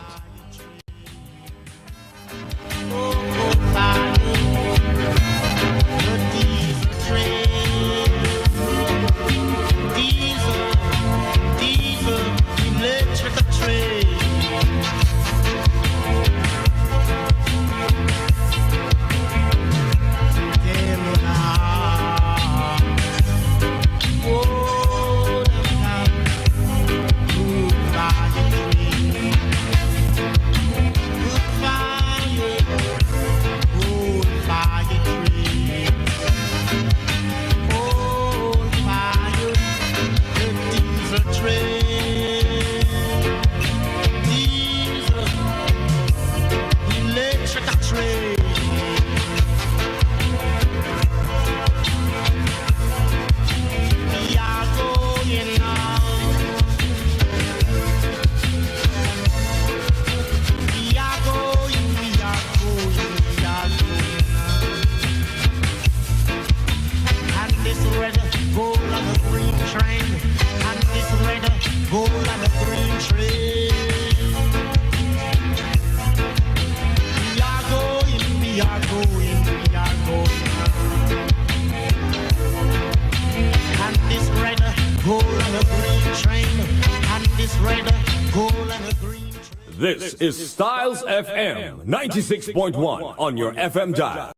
This is Styles FM 96.1 on your FM dial.